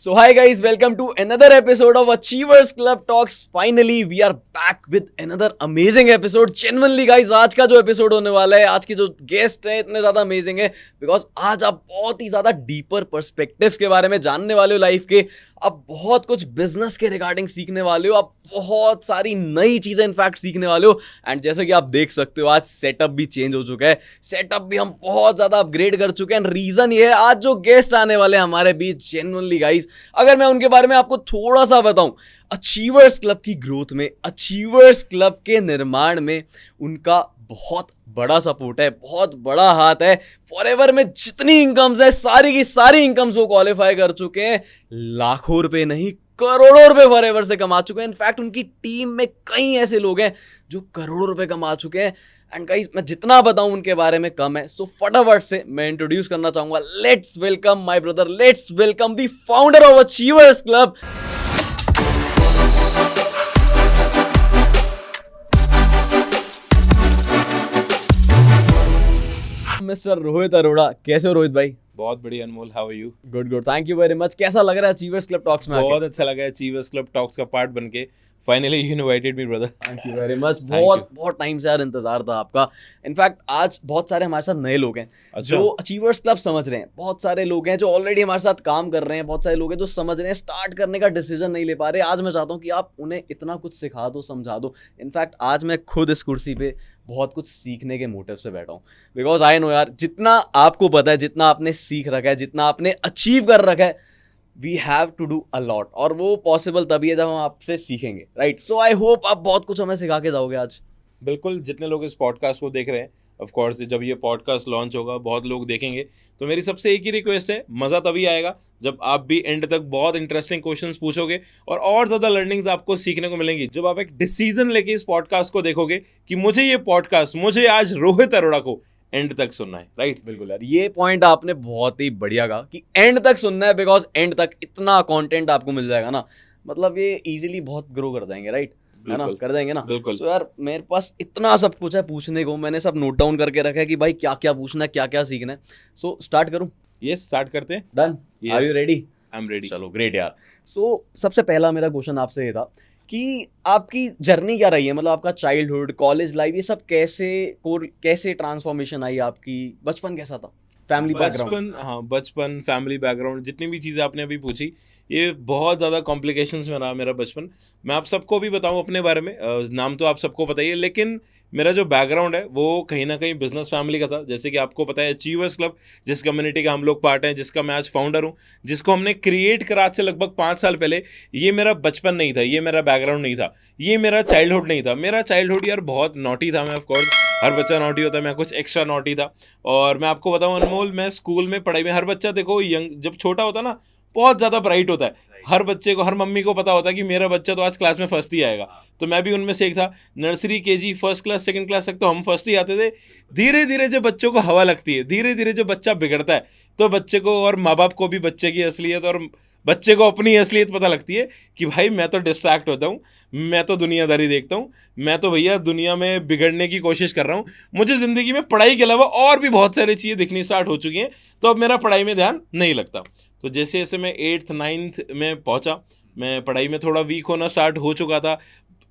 So hi guys, welcome to another episode of Achievers Club Talks. Finally, we are back with another amazing episode. Genuinely guys, आज का जो episode होने वाला है, आज के जो guest हैं इतने ज़्यादा amazing है because आज आप बहुत ही ज़्यादा deeper perspectives के बारे में जानने वाले हो लाइफ के. आप बहुत कुछ बिजनेस के रिगार्डिंग सीखने वाले हो, आप बहुत सारी नई चीज़ें इनफैक्ट सीखने वाले हो. एंड जैसे कि आप देख सकते हो आज सेटअप भी चेंज हो चुका है, सेटअप भी हम बहुत ज़्यादा अपग्रेड कर चुके हैं. रीज़न ये है आज जो गेस्ट आने वाले हैं हमारे बीच, जेन्युइनली गाइस अगर मैं उनके बारे में आपको थोड़ा सा बताऊं, अचीवर्स क्लब की ग्रोथ में, अचीवर्स क्लब के निर्माण में उनका बहुत बड़ा सपोर्ट है, बहुत बड़ा हाथ है. फॉरएवर में जितनी इनकम्स है सारी की सारी इनकम्स वो क्वालिफाई कर चुके हैं. लाखों रुपए नहीं, करोड़ों रुपए फॉरएवर से कमा चुके हैं. इनफैक्ट उनकी टीम में कई ऐसे लोग हैं जो करोड़ों रुपए कमा चुके हैं. एंड गाइस मैं जितना बताऊं उनके बारे में कम है, सो फटाफट से मैं इंट्रोड्यूस करना चाहूंगा. Let's welcome my brother, let's welcome the founder of achievers club, mister Rohit Arora. कैसे हो रोहित भाई? बहुत बढ़िया Anmol, how are you? Good good, thank you very much. कैसा लग रहा है अचीवर्स क्लब टॉक्स में आके? बहुत अच्छा लगा अचीवर्स क्लब टॉक्स का पार्ट बनके. Finally you invited me brother. Thank you very much. बहुत टाइम से यार इंतजार था आपका. इनफैक्ट आज बहुत सारे हमारे साथ नए लोग हैं जो अचीवर्स क्लब समझ रहे हैं, बहुत सारे लोग हैं जो ऑलरेडी हमारे साथ काम कर रहे हैं, बहुत सारे लोग हैं जो समझ रहे हैं, स्टार्ट करने का डिसीजन नहीं ले पा रहे. आज मैं चाहता हूँ कि आप उन्हें इतना कुछ सिखा दो, समझा दो. इनफैक्ट आज मैं खुद इस कुर्सी पे बहुत कुछ सीखने के मोटिव से बैठा हूँ, बिकॉज आई नो यार जितना आपको पता है, जितना आपने सीख रखा है, जितना आपने अचीव कर रखा है, we have to do a lot. और वो पॉसिबल तभी है जब हम आपसे सीखेंगे, राइट? सो आई होप आप बहुत कुछ हमें सिखा के जाओगे आज. बिल्कुल, जितने लोग इस पॉडकास्ट को देख रहे हैं, ऑफ कोर्स जब ये पॉडकास्ट लॉन्च होगा बहुत लोग देखेंगे, तो मेरी सबसे एक ही रिक्वेस्ट है, मज़ा तभी आएगा जब आप भी एंड तक बहुत इंटरेस्टिंग क्वेश्चंस पूछोगे और ज़्यादा लर्निंग्स आपको सीखने को मिलेंगी जब आप एक डिसीजन लेके इस पॉडकास्ट को देखोगे कि मुझे ये पॉडकास्ट, मुझे आज रोहित अरोड़ा को एंड तक सुनना है. राइट? बिल्कुल यार, ये पॉइंट आपने बहुत ही बढ़िया कहा कि एंड तक सुनना है, बिकॉज एंड तक इतना कंटेंट आपको मिल जाएगा ना, मतलब ये इजीली बहुत ग्रो कर जाएंगे. राइट है ना? कर देंगे ना. बिल्कुल. तो यार मेरे पास इतना सब कुछ है पूछने को, मैंने सब नोट डाउन करके रखा है कि भाई क्या क्या पूछना है, क्या क्या सीखना है. सो स्टार्ट करूं? यस, स्टार्ट करते हैं. Done? Are you ready? I am ready. चलो ग्रेट यार. सो सबसे पहला मेरा क्वेश्चन आपसे ये था कि आपकी जर्नी क्या रही है, मतलब आपका चाइल्डहुड, कॉलेज लाइफ, ये सब कैसे ट्रांसफॉर्मेशन आई आपकी, बचपन कैसा था, फैमिली बैकग्राउंड? हाँ, बचपन, फैमिली बैकग्राउंड, जितनी भी चीज़ें आपने अभी पूछी, ये बहुत ज़्यादा कॉम्प्लिकेशंस में रहा मेरा बचपन. मैं आप सबको भी बताऊं अपने बारे में, नाम तो आप सबको पता ही है, लेकिन मेरा जो बैकग्राउंड है वो कहीं ना कहीं बिजनेस फैमिली का था. जैसे कि आपको पता है अचीवर्स क्लब, जिस कम्युनिटी का हम लोग पार्ट हैं, जिसका मैं आज फाउंडर हूं, जिसको हमने क्रिएट करा आज से लगभग 5 साल पहले, ये मेरा बचपन नहीं था, ये मेरा बैकग्राउंड नहीं था, ये मेरा चाइल्डहुड नहीं था. मेरा चाइल्डहुड यार बहुत नॉटी था. मैं ऑफकोर्स, हर बच्चा नॉटी होता है, मैं कुछ एक्स्ट्रा नॉटी था. और मैं आपको बताऊं अनमोल, मैं स्कूल में, पढ़ाई में, हर बच्चा देखो यंग जब छोटा होता ना बहुत ज़्यादा ब्राइट होता है. हर बच्चे को, हर मम्मी को पता होता है कि मेरा बच्चा तो आज क्लास में फर्स्ट ही आएगा. तो मैं भी उनमें से एक था. Nursery, KG, first class, second class तक तो हम फर्स्ट ही आते थे. धीरे धीरे जब बच्चों को हवा लगती है, धीरे धीरे जब बच्चा बिगड़ता है, तो बच्चे को और माँ बाप को भी बच्चे की असलियत और बच्चे को अपनी असलियत पता लगती है कि भाई मैं तो डिस्ट्रैक्ट होता हूँ, मैं तो दुनियादारी देखता हूँ, मैं तो भैया दुनिया में बिगड़ने की कोशिश कर रहा हूँ, मुझे ज़िंदगी में पढ़ाई के अलावा और भी बहुत सारी चीज़ें दिखनी स्टार्ट हो चुकी हैं, तो अब मेरा पढ़ाई में ध्यान नहीं लगता. तो जैसे जैसे मैं 8th 9th में पहुँचा, मैं पढ़ाई में थोड़ा वीक होना स्टार्ट हो चुका था.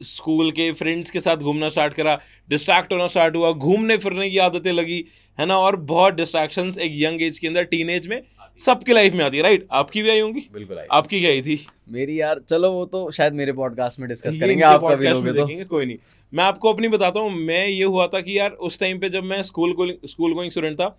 स्कूल के फ्रेंड्स के साथ घूमना स्टार्ट करा, डिस्ट्रैक्ट होना स्टार्ट हुआ, घूमने फिरने की आदतें लगी, है ना. और बहुत डिस्ट्रैक्शंस एक यंग एज के अंदर, टीनेज में सबकी लाइफ में आती है. राइट? आपकी भी आई होंगी? बिल्कुल आई. आपकी क्या आई थी? मेरी यार चलो वो तो शायद मेरे पॉडकास्ट में डिस्कस करेंगे, आप कभी लोगे तो देखेंगे, कोई नहीं. मैं आपको अपनी बताता हूँ. मैं ये हुआ था कि यार उस टाइम पे जब मैं स्कूल गोइंग स्टूडेंट था,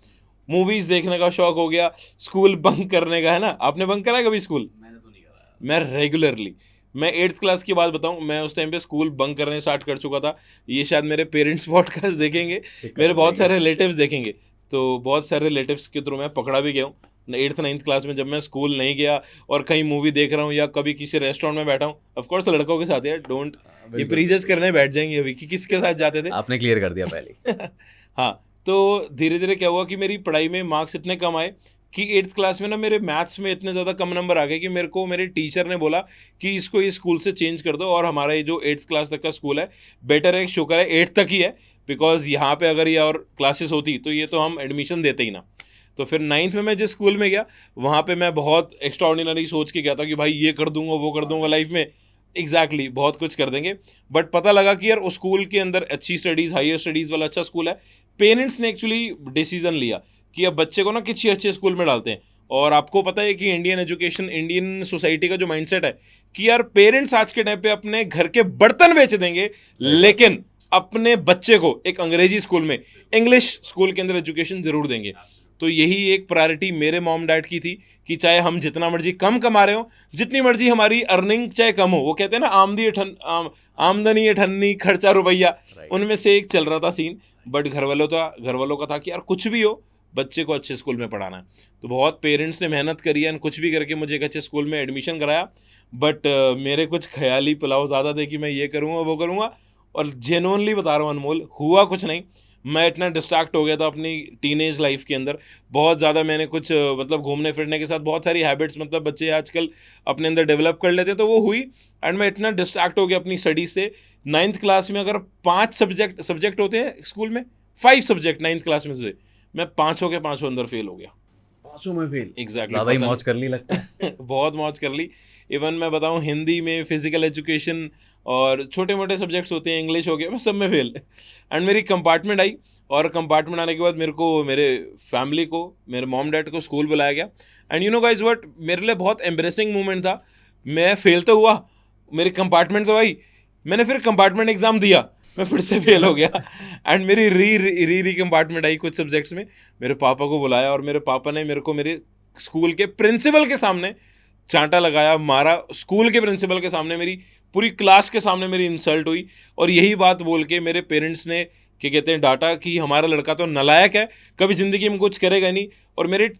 मूवीज देखने का शौक हो गया, स्कूल बंक करने का, है ना. आपने बंक करा है कभी स्कूल? मैंने तो नहीं करा. मैं रेगुलरली, मैं 8th क्लास की बात बताऊं, मैं उस टाइम पे स्कूल बंक करने स्टार्ट कर चुका था. ये शायद मेरे पेरेंट्स पॉडकास्ट देखेंगे, मेरे बहुत सारे रिलेटिव्स देखेंगे, तो बहुत सारे रिलेटिव्स के थ्रू मैं पकड़ा भी गया हूँ. 8th 9th क्लास में जब मैं स्कूल नहीं गया और कहीं मूवी देख रहा हूँ या कभी किसी रेस्टोरेंट में बैठा हूँ, ऑफकोर्स लड़कों के साथ यार, डोंट ये प्रीजस करने बैठ जाएंगे अभी कि किसके साथ जाते थे. आपने क्लियर कर दिया पहले. हाँ, तो धीरे धीरे क्या हुआ कि मेरी पढ़ाई में मार्क्स इतने कम आए कि 8th क्लास में ना मेरे मैथ्स में इतने ज़्यादा कम नंबर आ गए कि मेरे को मेरे टीचर ने बोला कि इसको इस स्कूल से चेंज कर दो, और हमारा ये जो 8th क्लास तक का स्कूल है बेटर है, शुक्र है 8th तक ही है, बिकॉज यहाँ पे अगर ये और क्लासेस होती तो ये तो हम एडमिशन देते ही ना. तो फिर 9th में मैं जिस स्कूल में गया वहाँ पे मैं बहुत एक्स्ट्राऑर्डिनरी सोच के गया था कि भाई ये कर दूंगा वो कर दूंगा लाइफ में, एग्जैक्टली बहुत कुछ कर देंगे। बट पता लगा कि यार उस स्कूल के अंदर अच्छी स्टडीज़, हायर स्टडीज़ वाला अच्छा स्कूल है। पेरेंट्स ने एक्चुअली डिसीजन लिया कि अब बच्चे को ना किसी अच्छे स्कूल में डालते हैं। और आपको पता है कि इंडियन एजुकेशन, इंडियन सोसाइटी का जो माइंडसेट है कि यार पेरेंट्स आज के टाइम पे अपने घर के बर्तन बेच देंगे लेकिन अपने बच्चे को एक अंग्रेजी स्कूल में, इंग्लिश स्कूल के अंदर एजुकेशन जरूर देंगे। तो यही एक प्रायोरिटी मेरे मॉम डैड की थी कि चाहे हम जितना मर्जी कम कमा रहे हो, जितनी मर्जी हमारी अर्निंग चाहे कम हो, वो कहते हैं ना आमदनी अठन्नी खर्चा रुपया, उनमें से एक चल रहा था सीन। बट घर वालों का था कि यार कुछ भी हो बच्चे को अच्छे स्कूल में पढ़ाना है। तो बहुत पेरेंट्स ने मेहनत करी है, कुछ भी करके मुझे एक अच्छे स्कूल में एडमिशन कराया। बट मेरे कुछ ख्याली पुलाव ज़्यादा थे कि मैं ये करूँगा वो करूँगा, और जेन्युइनली बता रहा हूँ अनमोल, हुआ कुछ नहीं। मैं इतना डिस्ट्रैक्ट हो गया था अपनी टीनेज लाइफ के अंदर, बहुत ज़्यादा मैंने कुछ मतलब घूमने फिरने के साथ बहुत सारी हैबिट्स मतलब बच्चे आजकल अपने अंदर डेवलप कर लेते हैं, तो वो हुई। एंड मैं इतना डिस्ट्रैक्ट हो गया अपनी स्टडीज से। 9th क्लास में अगर 5 सब्जेक्ट होते हैं स्कूल में, 5 सब्जेक्ट 9th क्लास में से मैं 5 के 5 अंदर फेल हो गया। 5 में फेल? एग्जैक्टली, ज़्यादा ही मौज कर ली लगता है। बहुत मौज कर ली। इवन मैं बताऊं हिंदी में, फिजिकल एजुकेशन और छोटे मोटे सब्जेक्ट्स होते हैं, इंग्लिश हो गया, मैं सब में फेल। एंड मेरी कंपार्टमेंट आई, और कंपार्टमेंट आने के बाद मेरे फैमिली को, मेरे मॉम डैड को स्कूल बुलाया गया। And you know guys what, मेरे लिए बहुत एम्ब्रेसिंग मोमेंट था। मैं फेल तो हुआ, मेरी कंपार्टमेंट तो आई, मैंने फिर कंपार्टमेंट एग्जाम दिया, मैं फिर से फेल हो गया। एंड मेरी री कंपार्टमेंट आई कुछ सब्जेक्ट्स में। मेरे पापा को बुलाया और मेरे पापा ने मेरे को मेरे स्कूल के प्रिंसिपल के सामने चांटा लगाया, मारा। स्कूल के प्रिंसिपल के सामने, मेरी पूरी क्लास के सामने मेरी इंसल्ट हुई। और यही बात बोल के मेरे पेरेंट्स ने क्या कहते हैं डांटा कि हमारा लड़का तो नालायक है, कभी ज़िंदगी में कुछ करेगा नहीं। और मेरे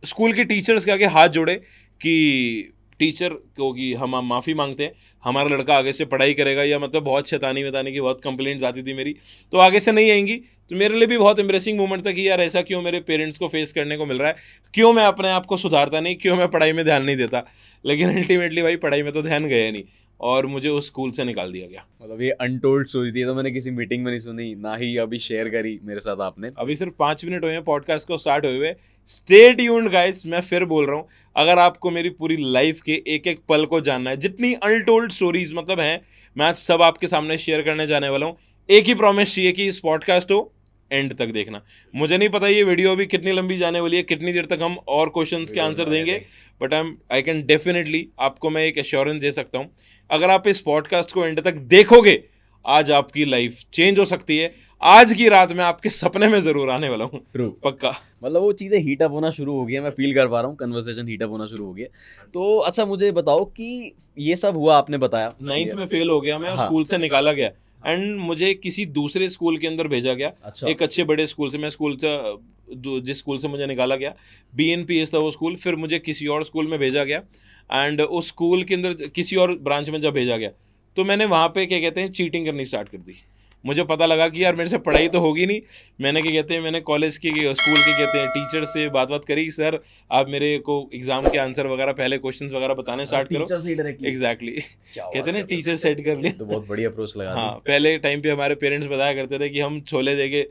स्कूल के टीचर्स के आगे हाथ जोड़े कि टीचर को कि हम माफ़ी मांगते हैं, हमारा लड़का आगे से पढ़ाई करेगा, या मतलब बहुत शैतानी वैतानी की बहुत कंप्लेंट्स आती थी मेरी, तो आगे से नहीं आएंगी। तो मेरे लिए भी बहुत एम्ब्रेसिंग मोमेंट था कि यार ऐसा क्यों मेरे पेरेंट्स को फेस करने को मिल रहा है, क्यों मैं अपने आप को सुधारता नहीं, क्यों मैं पढ़ाई में ध्यान नहीं देता। लेकिन अल्टीमेटली भाई पढ़ाई में तो ध्यान गया नहीं, और मुझे उस स्कूल से निकाल दिया गया। मतलब ये अनटोल्ड स्टोरी थी, तो मैंने किसी मीटिंग में नहीं सुनी, ना ही अभी शेयर करी मेरे साथ आपने। अभी सिर्फ 5 मिनट हुए हैं पॉडकास्ट को स्टार्ट हुए हुए। स्टे ट्यून्ड गाइस, मैं फिर बोल रहा हूँ, अगर आपको मेरी पूरी लाइफ के एक एक पल को जानना है, जितनी अनटोल्ड स्टोरीज मतलब हैं, मैं आज सब आपके सामने शेयर करने जाने वाला हूँ। एक ही प्रॉमिस चाहिए कि इस पॉडकास्ट को एंड तक देखना। मुझे नहीं पता ये वीडियो अभी कितनी लंबी जाने वाली है, कितनी देर तक हम और क्वेश्चंस के आंसर देंगे, बट आई कैन डेफिनेटली, आपको मैं एक एश्योरेंस दे सकता हूँ, अगर आप इस पॉडकास्ट को एंड तक देखोगे, आज आपकी लाइफ चेंज हो सकती है। आज की रात में आपके सपने में जरूर आने वाला हूँ, ट्रू, पक्का। मतलब वो चीज़ें हीट अप होना शुरू हो गई है, मैं फील कर पा रहा हूँ, कन्वर्सेशन हीट अप होना शुरू हो गया। तो अच्छा मुझे बताओ कि ये सब हुआ, आपने बताया 9th में फेल हो गया मैं, हाँ। स्कूल से निकाला गया, एंड मुझे किसी दूसरे स्कूल के अंदर भेजा गया। अच्छा। एक अच्छे बड़े स्कूल से, मैं स्कूल से जिस स्कूल से मुझे निकाला गया, BNPS था वो स्कूल, फिर मुझे किसी और स्कूल में भेजा गया। एंड उस स्कूल के अंदर किसी और ब्रांच में जब भेजा गया, तो मैंने वहाँ पे क्या कहते हैं चीटिंग करनी स्टार्ट कर दी। मुझे पता लगा कि यार मेरे से पढ़ाई तो होगी नहीं। मैंने क्या कहते हैं, मैंने कॉलेज के स्कूल के कहते हैं टीचर से बात करी, सर आप मेरे को एग्जाम के आंसर वगैरह, पहले क्वेश्चंस वगैरह बताने स्टार्ट करो। टीचर से डायरेक्टली? एग्जैक्टली, कहते हैं ना टीचर सेट कर लिए। तो बहुत बड़ी अप्रोच लगा दी। हाँ, पहले टाइम पे हमारे पेरेंट्स बताया करते थे कि हम छोले देके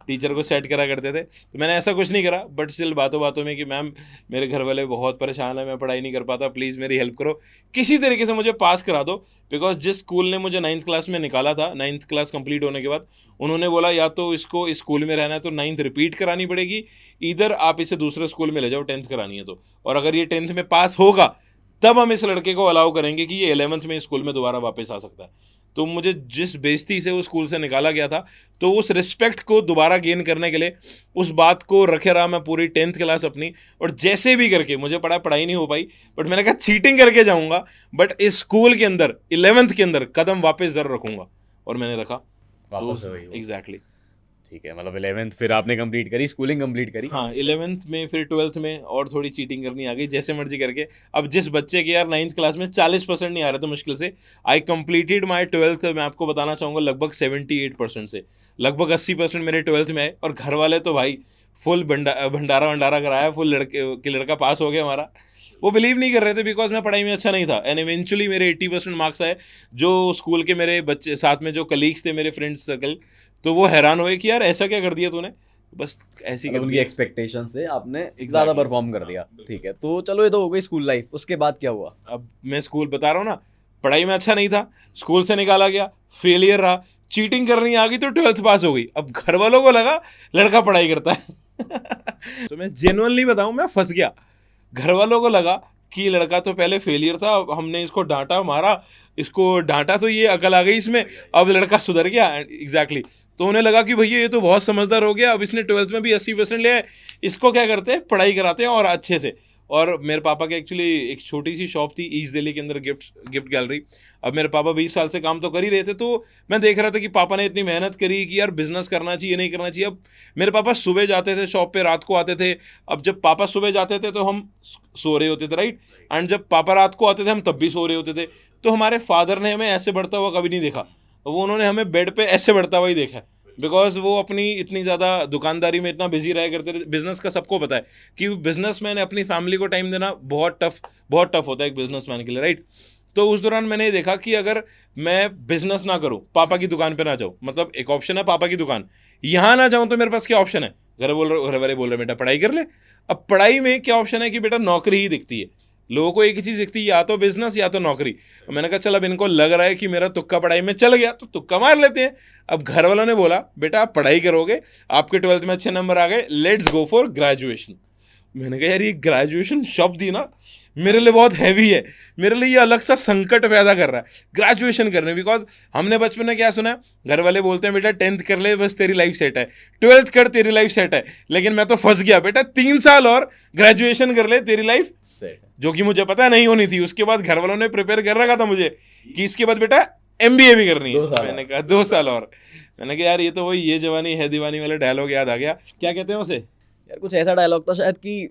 टीचर को सेट करा करते थे, तो मैंने ऐसा कुछ नहीं करा। बट स्टिल बातों बातों में कि मैम मेरे घर वाले बहुत परेशान है, मैं पढ़ाई नहीं कर पाता, प्लीज़ मेरी हेल्प करो, किसी तरीके से मुझे पास करा दो। बिकॉज जिस स्कूल ने मुझे 9th क्लास में निकाला था, 9th क्लास कंप्लीट होने के बाद उन्होंने बोला या तो इसको इस स्कूल में रहना है तो 9th रिपीट करानी पड़ेगी, इधर आप इसे दूसरे स्कूल में ले जाओ 10th करानी है तो, और अगर ये 10th में पास होगा तब हम इस लड़के को अलाउ करेंगे कि ये 11th में स्कूल में दोबारा वापस आ सकता है। तो मुझे जिस बेइज्जती से उस स्कूल से निकाला गया था, तो उस रिस्पेक्ट को दोबारा गेन करने के लिए उस बात को रखे रहा मैं पूरी 10th क्लास अपनी, और जैसे भी करके मुझे पढ़ाई नहीं हो पाई, बट मैंने कहा चीटिंग करके जाऊंगा, बट इस स्कूल के अंदर 11th के अंदर कदम वापस जरूर रखूंगा, और मैंने रखा। वापस तो वही हुआ। एग्जैक्टली, ठीक है, मतलब 11th फिर आपने कंप्लीट करी, स्कूलिंग कंप्लीट करी। हाँ 11th में, फिर 12th में और थोड़ी चीटिंग करनी आ गई, जैसे मर्जी करके। अब जिस बच्चे के यार 9th क्लास में 40% नहीं आ रहे थे मुश्किल से, आई कंप्लीटेड माई 12th, मैं आपको बताना चाहूँगा लगभग 78% से लगभग 80% मेरे 12th में आए। और घर वाले तो भाई फुल भंडारा कराया, फुल लड़का पास हो गया हमारा। वो बिलीव नहीं कर रहे थे बिकॉज मैं पढ़ाई में अच्छा नहीं था, एंड इवेंचुअली मेरे 80% मार्क्स आए। जो स्कूल के मेरे बच्चे साथ में जो कलीग्स थे, मेरे फ्रेंड्स सर्कल, तो वो हैरान हुए कि यार ऐसा क्या कर दिया तूने, बस ऐसी मतलब कर उनकी दिया। एक्सपेक्टेशन से आपने Exactly. ज्यादा परफॉर्म कर दिया, ठीक है। तो चलो ये तो हो गई स्कूल लाइफ, उसके बाद क्या हुआ? अब मैं स्कूल बता रहा हूँ ना, पढ़ाई में अच्छा नहीं था, स्कूल से निकाला गया, फेलियर रहा, चीटिंग करनी आ गई तो 12th पास हो गई। अब घर वालों को लगा लड़का पढ़ाई करता है तो मैं जेन्युइनली बताऊं, मैं फंस गया। घर वालों को लगा कि लड़का तो पहले फेलियर था, अब हमने इसको डांटा मारा, इसको डांटा तो ये अकल आ गई इसमें, अब लड़का सुधर गया। एग्जैक्टली तो उन्हें लगा कि भैया ये तो बहुत समझदार हो गया, अब इसने 12th में भी 80% ले आए, इसको क्या करते हैं, पढ़ाई कराते हैं और अच्छे से। और मेरे पापा के एक्चुअली एक छोटी सी शॉप थी ईस्ट दिल्ली के अंदर, गिफ्ट गैलरी। अब मेरे पापा 20 साल से काम तो कर ही रहे थे, तो मैं देख रहा था कि पापा ने इतनी मेहनत करी कि यार बिजनेस करना चाहिए नहीं करना चाहिए। अब मेरे पापा सुबह जाते थे शॉप पे, रात को आते थे। अब जब पापा सुबह जाते थे तो हम सो रहे होते थे, राइट, एंड जब पापा रात को आते थे हम तब भी सो रहे होते थे। तो हमारे फादर ने हमें ऐसे बढ़ता हुआ कभी नहीं देखा, वो उन्होंने हमें बेड पे ऐसे बढ़ता हुआ ही देखा है। बिकॉज वो अपनी इतनी ज़्यादा दुकानदारी में इतना बिजी रहा करते थे। बिजनेस का सबको पता है कि बिजनेसमैन अपनी फैमिली को टाइम देना बहुत टफ होता है एक बिजनेसमैन के लिए, राइट। तो उस दौरान मैंने ये देखा कि अगर मैं बिजनेस ना करूं, पापा की दुकान पे ना जाऊं, मतलब एक ऑप्शन है पापा की दुकान, यहाँ ना जाऊं तो मेरे पास क्या ऑप्शन है? घर वाले बोल रहे बेटा पढ़ाई कर ले। अब पढ़ाई में क्या ऑप्शन है कि बेटा नौकरी ही दिखती है, लोगों को एक ही चीज़ दिखती है, या तो बिजनेस या तो नौकरी। मैंने कहा चल अब इनको लग रहा है कि मेरा तुक्का पढ़ाई में चल गया तो तुक्का मार लेते हैं। अब घर वालों ने बोला बेटा आप पढ़ाई करोगे, आपके 12th में अच्छे नंबर आ गए, लेट्स गो फॉर ग्रेजुएशन। मैंने कहा यार ये ग्रेजुएशन शब्द ही ना मेरे लिए बहुत हैवी है, मेरे लिए ये अलग सा संकट पैदा कर रहा है ग्रेजुएशन करने। बिकॉज हमने बचपन में क्या सुना है, घर वाले बोलते हैं बेटा 10th कर ले बस तेरी लाइफ सेट है, 12th कर तेरी लाइफ सेट है। लेकिन मैं तो फंस गया, बेटा 3 साल और ग्रेजुएशन कर ले तेरी लाइफ सेट, जो कि मुझे पता नहीं होनी थी। उसके बाद घर वालों ने प्रिपेयर कर रखा था मुझे कि इसके बाद बेटा MBA भी करनी है। 2 साल मैंने कहा 2 साल और। मैंने कहा यार ये तो वही ये जवानी है दीवानी वाला डायलॉग याद आ गया। क्या कहते हैं उसे यार कुछ ऐसा डायलॉग था शायद कि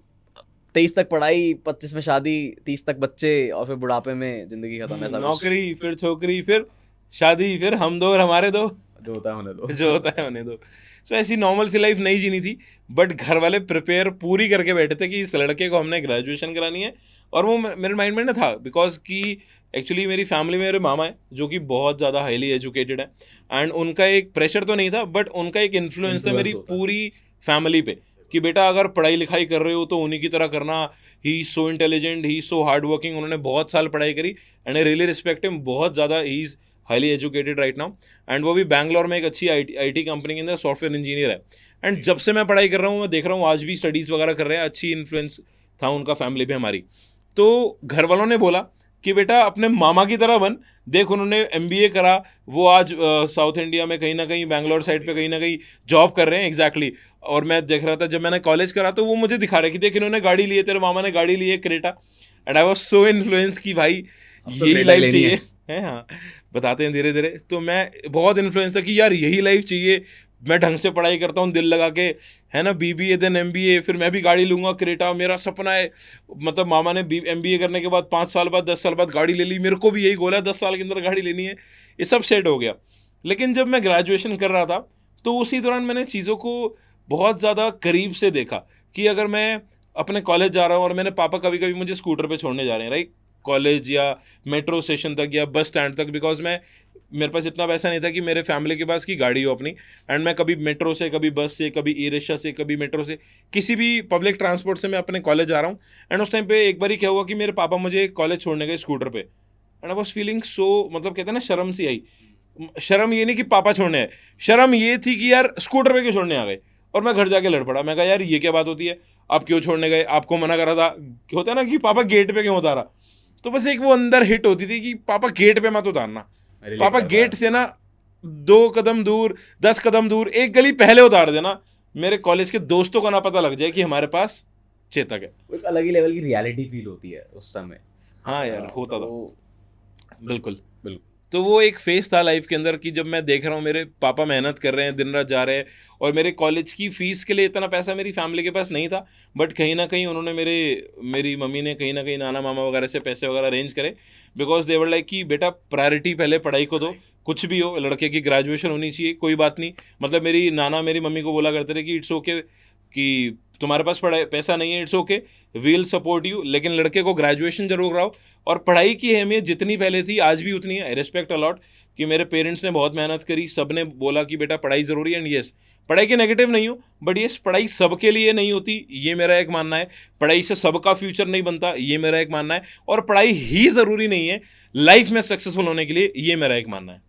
23 तक पढ़ाई, 25 में शादी, 30 तक बच्चे और फिर बुढ़ापे में जिंदगी खत्म, ऐसा कुछ नौकरी फिर छोकरी फिर शादी फिर हम दो और हमारे दो, जो होता है होने दो। जो होता है होने दो। सो ऐसी नॉर्मल सी लाइफ नहीं जीनी थी, बट घर वाले प्रिपेयर पूरी करके बैठे थे कि इस लड़के को हमने ग्रेजुएशन करानी है। और वो मेरे माइंड में ना था, बिकॉज कि एक्चुअली मेरी फैमिली में मेरे मामा है जो कि बहुत ज़्यादा हाईली एजुकेटेड है, एंड उनका एक प्रेशर तो नहीं था बट उनका एक इन्फ्लुएंस था मेरी पूरी फैमिली पे कि बेटा अगर पढ़ाई लिखाई कर रहे हो तो उन्हीं की तरह करना, he is so intelligent, he is so hard working. उन्होंने बहुत साल पढ़ाई करी and I really respect him, बहुत ज़्यादा, he is highly educated right now. And वो भी बैंगलोर में एक अच्छी IT कंपनी के अंदर सॉफ्टवेयर इंजीनियर है। एंड जब से मैं पढ़ाई कर रहा हूँ मैं देख रहा हूँ आज भी स्टडीज़ वगैरह कर रहे हैं, अच्छी इन्फ्लुएंस था उनका फैमिली पे हमारी। तो घर वालों ने बोला कि बेटा अपने मामा की तरह बन, देख उन्होंने MBA करा, वो आज साउथ इंडिया में कहीं ना कहीं बैंगलोर साइड पे कहीं ना कहीं जॉब कर रहे हैं, एग्जैक्टली। और मैं देख रहा था जब मैंने कॉलेज करा तो वो मुझे दिखा रहे कि देख इन्होंने गाड़ी ली है, तेरे मामा ने गाड़ी ली है Creta, and I was so influence कि भाई यही लाइफ चाहिए है। हाँ बताते हैं धीरे धीरे। तो मैं बहुत इन्फ्लुएंस था कि यार यही लाइफ चाहिए, मैं ढंग से पढ़ाई करता हूँ दिल लगा के, है ना, BBA देन MBA, फिर मैं भी गाड़ी लूँगा क्रेटा, मेरा सपना है। मतलब मामा ने MBA करने के बाद 5 साल बाद 10 साल बाद गाड़ी ले ली, मेरे को भी यही गोल है 10 साल के अंदर गाड़ी लेनी है। ये सब सेट हो गया। लेकिन जब मैं ग्रेजुएशन कर रहा था तो उसी दौरान मैंने चीज़ों को बहुत ज़्यादा करीब से देखा कि अगर मैं अपने कॉलेज जा रहा हूँ और मेरे पापा कभी कभी मुझे स्कूटर पे छोड़ने जा रहे हैं, राइट, कॉलेज या मेट्रो स्टेशन तक या बस स्टैंड तक, बिकॉज मेरे पास इतना पैसा नहीं था कि मेरे फैमिली के पास की गाड़ी हो अपनी, एंड मैं कभी मेट्रो से, कभी बस से, कभी ई-रिक्शा से, कभी मेट्रो से, किसी भी पब्लिक ट्रांसपोर्ट से मैं अपने कॉलेज जा रहा हूँ। एंड उस टाइम पे एक बार क्या हुआ कि मेरे पापा मुझे कॉलेज छोड़ने गए स्कूटर पे, and I was feeling so, मतलब कहते हैं ना शर्म सी आई। शर्म ये नहीं कि पापा छोड़ने आए, शर्म ये थी कि यार स्कूटर पे क्यों छोड़ने आ गए। और मैं घर जाके लड़ पड़ा, मैं कहा यार ये क्या बात होती है, आप क्यों छोड़ने गए, आपको मना करा था, होता है ना कि पापा गेट पे क्यों उतारा। तो बस एक वो अंदर हिट होती थी कि पापा गेट पे मत उतारना, पापा गेट से ना 2 कदम दूर, 10 कदम दूर, एक गली पहले उतार देना, मेरे कॉलेज के दोस्तों को ना पता लग जाए कि हमारे पास चेतक है। एक अलग ही लेवल की रियलिटी फील होती है उस समय। हाँ यार होता था, बिल्कुल। बिल्कुल। तो वो एक फेस था लाइफ के अंदर कि जब मैं देख रहा हूँ मेरे पापा मेहनत कर रहे हैं, दिन रात जा रहे हैं, और मेरे कॉलेज की फ़ीस के लिए इतना पैसा मेरी फैमिली के पास नहीं था, बट कहीं ना कहीं उन्होंने मेरी मम्मी ने कहीं ना कहीं नाना मामा वगैरह से पैसे वगैरह अरेंज करे, बिकॉज दे वर लाइक कि बेटा प्रायोरिटी पहले पढ़ाई को दो, कुछ भी हो लड़के की ग्रेजुएशन होनी चाहिए, कोई बात नहीं। मतलब मेरी नाना मेरी मम्मी को बोला करते थे कि इट्स ओके कि तुम्हारे पास पैसा नहीं है, it's okay, we'll support you, लेकिन लड़के को ग्रेजुएशन जरूर कराओ। और पढ़ाई की अहमियत जितनी पहले थी आज भी उतनी है, आई रिस्पेक्ट अलॉट कि मेरे पेरेंट्स ने बहुत मेहनत करी, सब ने बोला कि बेटा पढ़ाई ज़रूरी है, एंड यस, पढ़ाई के नेगेटिव नहीं हूँ, बट ये पढ़ाई सबके लिए नहीं होती, ये मेरा एक मानना है। पढ़ाई से सबका फ्यूचर नहीं बनता, ये मेरा एक मानना है। और पढ़ाई ही ज़रूरी नहीं है लाइफ में सक्सेसफुल होने के लिए, ये मेरा एक मानना है।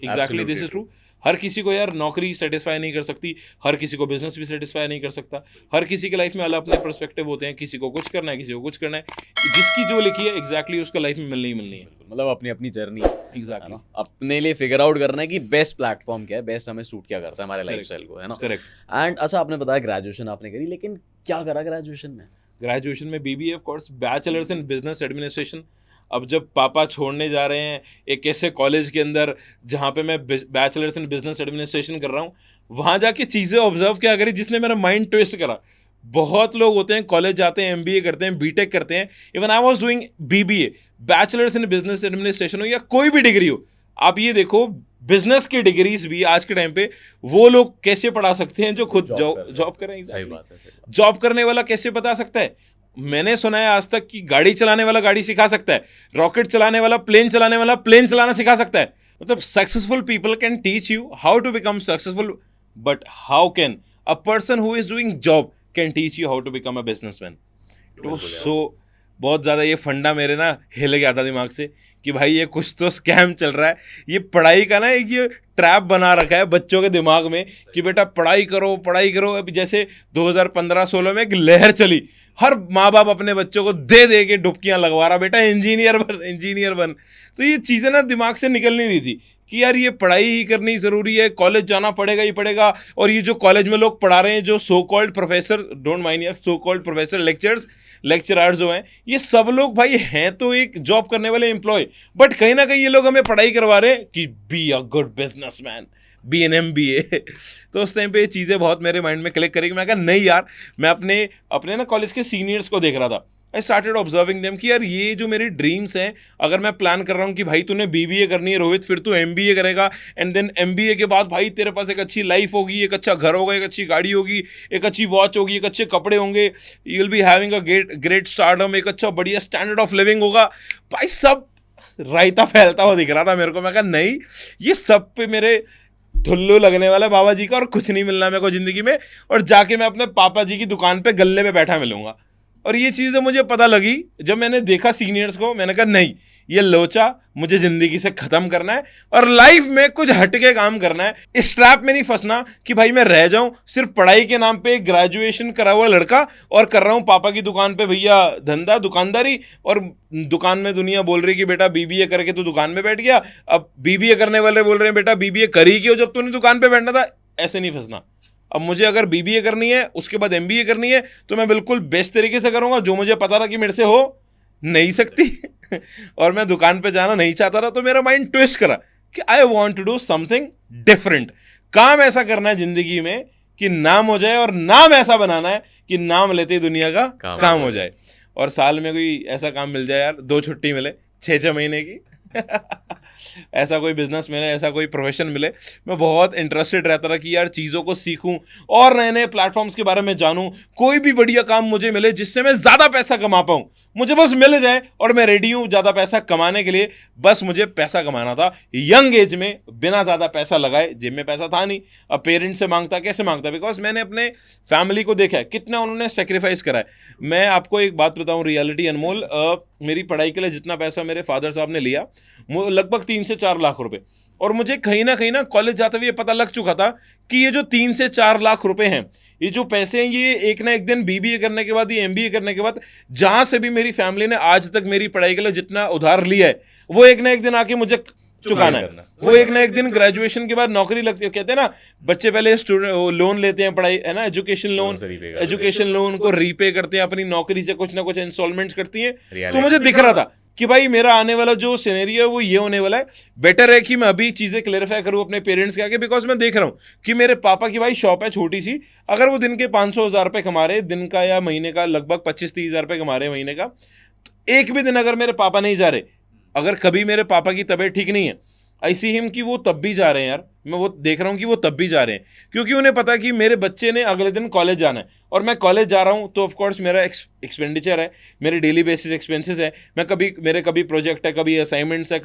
Exactly, this is true. हर किसी को यार नौकरी सेटिस्फाई नहीं कर सकती, हर किसी को बिजनेस भी सेटिस्फाई नहीं कर सकता, हर किसी के लाइफ में अलग अपने पर्सपेक्टिव होते हैं, किसी को कुछ करना है, किसी को कुछ करना है, जिसकी जो लिखी है एग्जैक्टली उसको लाइफ में मिलनी ही मिलनी है। मतलब अपनी अपनी जर्नी एग्जैक्टली अपने लिए फिगर आउट करना है कि बेस्ट प्लेटफॉर्म क्या है, बेस्ट हमें सूट क्या करता है हमारे लाइफस्टाइल को, है ना। करेक्ट। एंड अच्छा, आपने बताया ग्रेजुएशन आपने करी, लेकिन क्या करा ग्रेजुएशन में? ग्रेजुएशन में BBA of course, bachelors in business administration. अब जब पापा छोड़ने जा रहे हैं एक ऐसे कॉलेज के अंदर जहाँ पे मैं बैचलर्स इन बिजनेस एडमिनिस्ट्रेशन कर रहा हूँ, वहाँ जाके चीज़ें ऑब्जर्व क्या करी जिसने मेरा माइंड ट्विस्ट करा। बहुत लोग होते हैं कॉलेज जाते हैं, MBA करते हैं, BTech करते हैं, even I was doing BBA, bachelors in business administration हो या कोई भी डिग्री हो, आप ये देखो बिजनेस की डिग्रीज भी आज के टाइम पे वो लोग कैसे पढ़ा सकते हैं जो खुद जॉब करें। सही बात है। जॉब करने वाला कैसे बता सकता है? मैंने सुना है आज तक कि गाड़ी चलाने वाला गाड़ी सिखा सकता है, रॉकेट चलाने वाला प्लेन चलाना सिखा सकता है। मतलब successful people can teach you how to become successful, but how can a person who is doing job can teach you how to become a businessman. तो सो बहुत ज़्यादा ये फंडा मेरे ना हिल गया था दिमाग से कि भाई ये कुछ तो स्कैम चल रहा है, ये पढ़ाई का ना एक ये ट्रैप बना रखा है बच्चों के दिमाग में कि बेटा पढ़ाई करो पढ़ाई करो। अभी जैसे 2015-16 में एक लहर चली, हर माँ बाप अपने बच्चों को दे दे के डुबकियाँ लगवा रहा, बेटा इंजीनियर बन। तो ये चीज़ें ना दिमाग से निकल नहीं रही थी कि यार ये पढ़ाई ही करनी ज़रूरी है, कॉलेज जाना पड़ेगा ही पड़ेगा। और ये जो कॉलेज में लोग पढ़ा रहे हैं, जो so called professor, don't mind यार, सो कॉल्ड प्रोफेसर, लेक्चरर्स जो हैं, ये सब लोग भाई हैं तो एक जॉब करने वाले एम्प्लॉय, बट कहीं ना कहीं ये लोग हमें पढ़ाई करवा रहे हैं कि be a good businessman, be an MBA। तो उस टाइम पे ये चीज़ें बहुत मेरे माइंड में क्लिक करेगी। मैं कहा नहीं यार, मैं अपने ना कॉलेज के सीनियर्स को देख रहा था, आई स्टार्टेड ऑब्जर्विंग देम कि यार ये जो मेरे ड्रीम्स हैं, अगर मैं प्लान कर रहा हूँ कि भाई तूने BBA करनी है रोहित, फिर तू MBA करेगा, एंड देन MBA के बाद भाई तेरे पास एक अच्छी लाइफ होगी, एक अच्छा घर होगा, एक अच्छी गाड़ी होगी, एक अच्छी वॉच होगी, एक अच्छे कपड़े होंगे, you will be having a great stardom, एक अच्छा बढ़िया स्टैंडर्ड ऑफ लिविंग होगा। भाई सब रायता फैलता हुआ दिख रहा था मेरे को। मैं कहा नहीं, ये सब पे मेरे ठुल्लू लगने वाला बाबा जी का, और कुछ नहीं मिलना मेरे को ज़िंदगी में, और जाके मैं अपने पापा जी की दुकान पे गल्ले पे बैठा मिलूंगा। और ये चीज़ें मुझे पता लगी जब मैंने देखा सीनियर्स को। मैंने कहा नहीं, ये लोचा मुझे ज़िंदगी से ख़त्म करना है और लाइफ में कुछ हटके काम करना है। इस ट्रैप में नहीं फंसना कि भाई मैं रह जाऊं सिर्फ पढ़ाई के नाम पे, ग्रेजुएशन करा हुआ लड़का और कर रहा हूं पापा की दुकान पे भैया धंधा, दुकानदारी, और दुकान में दुनिया बोल रही कि बेटा BBA करके तू दुकान में बैठ गया। अब BBA करने वाले बोल रहे हैं बेटा BBA करी क्यों जब तूने दुकान पे बैठना था। ऐसे नहीं फंसना। अब मुझे अगर BBA करनी है, उसके बाद MBA करनी है, तो मैं बिल्कुल बेस्ट तरीके से करूंगा, जो मुझे पता था कि मेरे से हो नहीं सकती। और मैं दुकान पे जाना नहीं चाहता था, तो मेरा माइंड ट्विस्ट करा कि I want to do something different. काम ऐसा करना है जिंदगी में कि नाम हो जाए, और नाम ऐसा बनाना है कि नाम लेते ही दुनिया का काम हो जाए। और साल में कोई ऐसा काम मिल जाए यार, 2 छुट्टी मिले 6-6 महीने की। ऐसा कोई बिजनेस मिले, ऐसा कोई प्रोफेशन मिले। मैं बहुत इंटरेस्टेड रहता था कि यार चीज़ों को सीखूं और नए नए प्लेटफॉर्म्स के बारे में जानूं। कोई भी बढ़िया काम मुझे मिले जिससे मैं ज़्यादा पैसा कमा पाऊं, मुझे बस मिल जाए, और मैं रेडी हूं ज़्यादा पैसा कमाने के लिए। बस मुझे पैसा कमाना था यंग एज में, बिना ज़्यादा पैसा लगाए। जेब में पैसा था नहीं, अब पेरेंट्स से मांगता, कैसे मांगता, बिकॉज मैंने अपने फैमिली को देखा है कितना उन्होंने सेक्रीफाइस करा है। मैं आपको एक बात बताऊं, रियलिटी अनमोल, मेरी पढ़ाई के लिए जितना पैसा मेरे फादर साहब ने लिया, लगभग 3 से 4 लाख रुपए। और मुझे कहीं ना कॉलेज जाते हुए पता लग चुका था कि ये जो 3 से 4 लाख रुपए हैं, ये जो पैसे हैं, ये एक ना एक दिन BBA करने के बाद, ये MBA करने के बाद, जहां से भी मेरी फैमिली ने आज तक मेरी पढ़ाई के लिए जितना उधार लिया है, वो एक ना एक दिन आके मुझे चुकाना है। वो एक ना एक दिन ग्रेजुएशन के बाद नौकरी लगती है। कहते हैं ना, बच्चे पहले स्टूडेंट लोन लेते हैं, पढ़ाई है ना, एजुकेशन लोन को रीपे करते हैं, अपनी नौकरी से कुछ ना कुछ इंस्टॉलमेंट्स करती हैं। तो मुझे दिख रहा था कि भाई मेरा आने वाला जो सिनेरियो है वो ये होने वाला है। बेटर है कि मैं अभी चीज़ें क्लेरिफाई करूँ अपने पेरेंट्स के आगे, बिकॉज मैं देख रहा हूँ कि मेरे पापा की भाई शॉप है छोटी सी, अगर वो दिन के 500,000 रुपये कमा रहे, दिन का या महीने का लगभग 25-30 हज़ार रुपये कमा रहे महीने का, तो एक भी दिन अगर मेरे पापा नहीं जा रहे, अगर कभी मेरे पापा की तबीयत ठीक नहीं है, आई सी हिम कि वो तब भी जा रहे हैं यार, मैं वो देख रहा हूँ कि वो तब भी जा रहे हैं, क्योंकि उन्हें पता है कि मेरे बच्चे ने अगले दिन कॉलेज जाना है और मैं कॉलेज जा रहा हूँ, तो ऑफकोर्स मेरा एक्सपेंडिचर है, मेरे डेली बेसिस एक्सपेंसेस है, मैं कभी प्रोजेक्ट है, कभी असाइनमेंट्स है,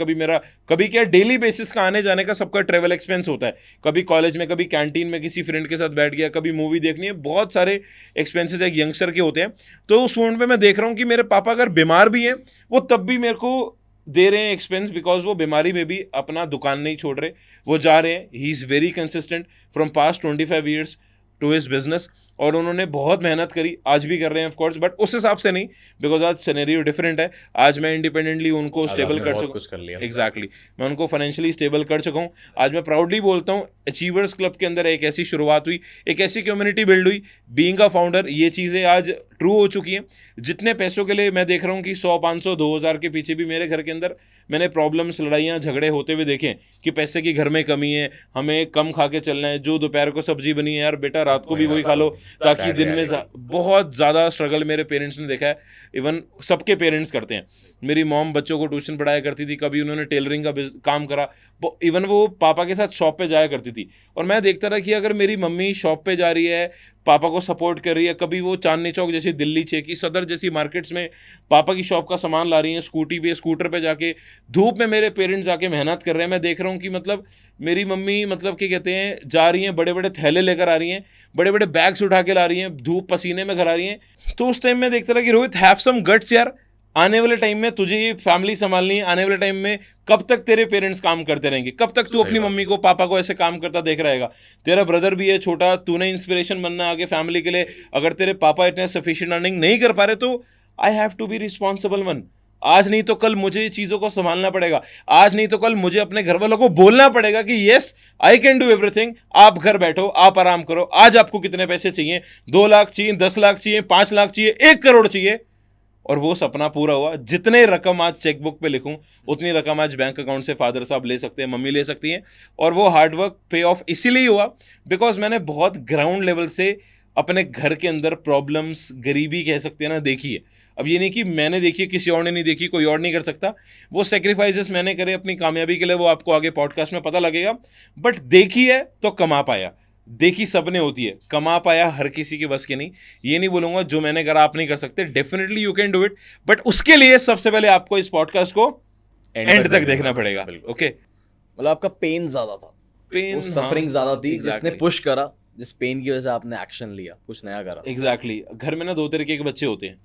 कभी क्या डेली बेसिस का आने जाने का सबका ट्रेवल एक्सपेंस होता है, कभी कॉलेज में, कभी कैंटीन में किसी फ्रेंड के साथ बैठ गया, कभी मूवी देखनी है, बहुत सारे एक्सपेंसेस एक यंगस्टर के होते हैं। तो उस मोमेंट पे मैं देख रहा हूँ कि मेरे पापा अगर बीमार भी हैं वो तब भी मेरे को दे रहे हैं एक्सपेंस, बिकॉज वो बीमारी में भी अपना दुकान नहीं छोड़ रहे, वो जा रहे हैं। He is very consistent from past 25 years to his business, और उन्होंने बहुत मेहनत करी, आज भी कर रहे हैं ऑफ कोर्स, बट उस हिसाब से नहीं, बिकॉज आज सिनेरियो डिफरेंट है। आज मैं इंडिपेंडेंटली उनको स्टेबल कर चुका कुछ कर लिया। एग्जैक्टली, मैं उनको फाइनेंशियली स्टेबल कर चुका हूँ। आज मैं प्राउडली बोलता हूँ अचीवर्स क्लब के अंदर एक ऐसी शुरुआत हुई, एक ऐसी कम्युनिटी बिल्ड हुई, बीइंग अ फाउंडर, ये चीज़ें आज ट्रू हो चुकी हैं। जितने पैसों के लिए मैं देख रहा हूँ कि 100, 500, 2000 के पीछे भी मेरे घर के अंदर मैंने प्रॉब्लम्स, लड़ाइयाँ, झगड़े होते हुए देखे कि पैसे की घर में कमी है, हमें कम खा के चलना है, जो दोपहर को सब्जी बनी है यार बेटा रात को भी वही खा लो, ताकि दिन में बहुत ज़्यादा स्ट्रगल मेरे पेरेंट्स ने देखा है। इवन सबके पेरेंट्स करते हैं। मेरी मॉम बच्चों को ट्यूशन पढ़ाया करती थी, कभी उन्होंने टेलरिंग का काम करा, इवन वो पापा के साथ शॉप पे जाया करती थी, और मैं देखता रहा कि अगर मेरी मम्मी शॉप पे जा रही है, पापा को सपोर्ट कर रही है, कभी वो चांदनी चौक जैसी दिल्ली की सदर जैसी मार्केट्स में पापा की शॉप का सामान ला रही हैं, स्कूटर पे जाके धूप में मेरे पेरेंट्स जाके मेहनत कर रहे हैं, मैं देख रहा हूँ कि मतलब मेरी मम्मी मतलब क्या कहते हैं, जा रही हैं, बड़े बड़े थैले लेकर आ रही हैं, बड़े बड़े बैग्स उठा के ला रही हैं, धूप पसीने में घर आ रही हैं। तो उस टाइम में देखता रहा कि रोहित, हैव सम गट्स यार, आने वाले टाइम में तुझे ये फैमिली संभालनी है, आने वाले टाइम में कब तक तेरे पेरेंट्स काम करते रहेंगे, कब तक तू अपनी मम्मी को, पापा को ऐसे काम करता देख रहेगा। तेरा ब्रदर भी है छोटा, तूने इंस्पिरेशन बनना आगे फैमिली के लिए। अगर तेरे पापा इतने सफिशिएंट अर्निंग नहीं कर पा रहे तो I have to be responsible one. आज नहीं तो कल मुझे चीज़ों को संभालना पड़ेगा, आज नहीं तो कल मुझे अपने घर वालों को बोलना पड़ेगा कि yes I can do everything, आप घर बैठो, आप आराम करो। आज आपको कितने पैसे चाहिए, 2 लाख चाहिए, 10 लाख चाहिए, 5 लाख चाहिए, 1 करोड़ चाहिए, और वो सपना पूरा हुआ। जितने रकम आज चेकबुक पे लिखूं उतनी रकम आज बैंक अकाउंट से फादर साहब ले सकते हैं, मम्मी ले सकती हैं, और वो हार्डवर्क पे ऑफ इसीलिए हुआ बिकॉज मैंने बहुत ग्राउंड लेवल से अपने घर के अंदर प्रॉब्लम्स, गरीबी कह सकते हैं ना, देखी है। अब ये नहीं कि मैंने देखी, किसी और ने नहीं देखी, कोई और नहीं कर सकता। वो सेक्रीफाइसेस मैंने करे अपनी कामयाबी के लिए, वो आपको आगे पॉडकास्ट में पता लगेगा। बट देखी है तो कमा पाया, देखी सबने होती है, कमा पाया हर किसी के बस के नहीं। ये नहीं बोलूंगा जो मैंने करा आप नहीं कर सकते, definitely you can do it, but उसके लिए सबसे पहले आपको इस पॉडकास्ट को एंड तक देखना पड़ेगा। ओके, मतलब आपका पेन ज्यादा था, पेन, सफरिंग ज्यादा थी, exactly. जिसने पुश करा, जिस पेन की वजह से आपने एक्शन लिया, कुछ नया करा। एग्जैक्टली घर में ना 2 तरीके के बच्चे होते हैं,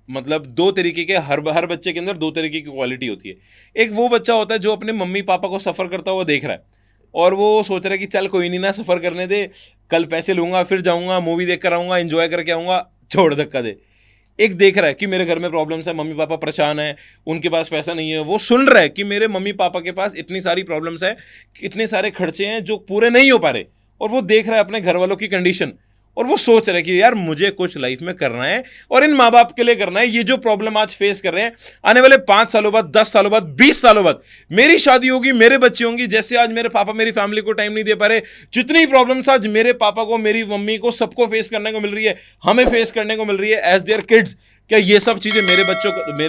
मतलब 2 तरीके के, हर बच्चे के अंदर 2 तरीके की क्वालिटी होती है। एक वो बच्चा होता है जो अपने मम्मी पापा को सफ़र करता हुआ देख रहा है और वो सोच रहा है कि चल कोई नहीं ना, सफ़र करने दे, कल पैसे लूँगा, फिर जाऊँगा, मूवी देख कर आऊँगा, एंजॉय करके आऊँगा, छोड़ धक्का दे। एक देख रहा है कि मेरे घर में प्रॉब्लम्स है, मम्मी पापा परेशान है, उनके पास पैसा नहीं है। वो सुन रहा है कि मेरे मम्मी पापा के पास इतनी सारी प्रॉब्लम्स है, इतने सारे खर्चे हैं जो पूरे नहीं हो पा रहे, और वो देख रहा है अपने घर वालों की कंडीशन, और वो सोच रहा है कि यार मुझे कुछ लाइफ में करना है और इन माँ बाप के लिए करना है। ये जो प्रॉब्लम आज फेस कर रहे हैं, आने वाले 5 सालों बाद, 10 सालों बाद, 20 सालों बाद मेरी शादी होगी, मेरे बच्चे होंगे, जैसे आज मेरे पापा मेरी फैमिली को टाइम नहीं दे पा रहे, जितनी प्रॉब्लम्स आज मेरे पापा को, मेरी मम्मी को, सबको फेस करने को मिल रही है, हमें फेस करने को मिल रही है एज देयर किड्स, क्या ये सब चीज़ें मेरे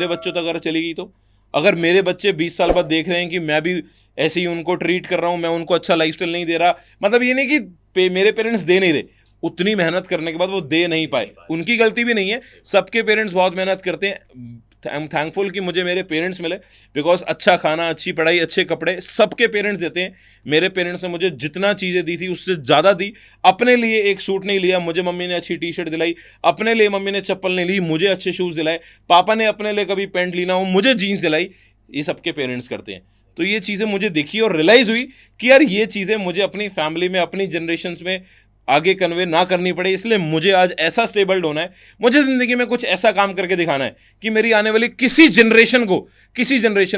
बच्चों तक अगर चली गई तो? अगर मेरे बच्चे 20 साल बाद देख रहे हैं कि मैं भी ऐसे ही उनको ट्रीट कर रहा हूँ, मैं उनको अच्छा लाइफस्टाइल नहीं दे रहा, मतलब ये नहीं कि मेरे पेरेंट्स दे नहीं रहे, उतनी मेहनत करने के बाद वो दे नहीं पाए, उनकी गलती भी नहीं है, सबके पेरेंट्स बहुत मेहनत करते हैं। आई एम थैंकफुल कि मुझे मेरे पेरेंट्स मिले, बिकॉज अच्छा खाना, अच्छी पढ़ाई, अच्छे कपड़े सबके पेरेंट्स देते हैं। मेरे पेरेंट्स ने मुझे जितना चीज़ें दी थी उससे ज़्यादा दी। अपने लिए एक सूट नहीं लिया, मुझे मम्मी ने अच्छी टी शर्ट दिलाई। अपने लिए मम्मी ने चप्पल नहीं ली, मुझे अच्छे शूज़ दिलाए। पापा ने अपने लिए कभी पैंट ली ना हो, मुझे जीन्स दिलाई। ये सबके पेरेंट्स करते हैं। तो ये चीज़ें मुझे देखी और रियलाइज़ हुई कि यार ये चीज़ें मुझे अपनी फैमिली में, अपनी जनरेशन्स में आगे कन्वे ना करनी पड़े, इसलिए मुझे आज ऐसा स्टेबल्ड होना है। मुझे ज़िंदगी में कुछ ऐसा काम करके दिखाना है कि मेरी आने वाली किसी जनरेशन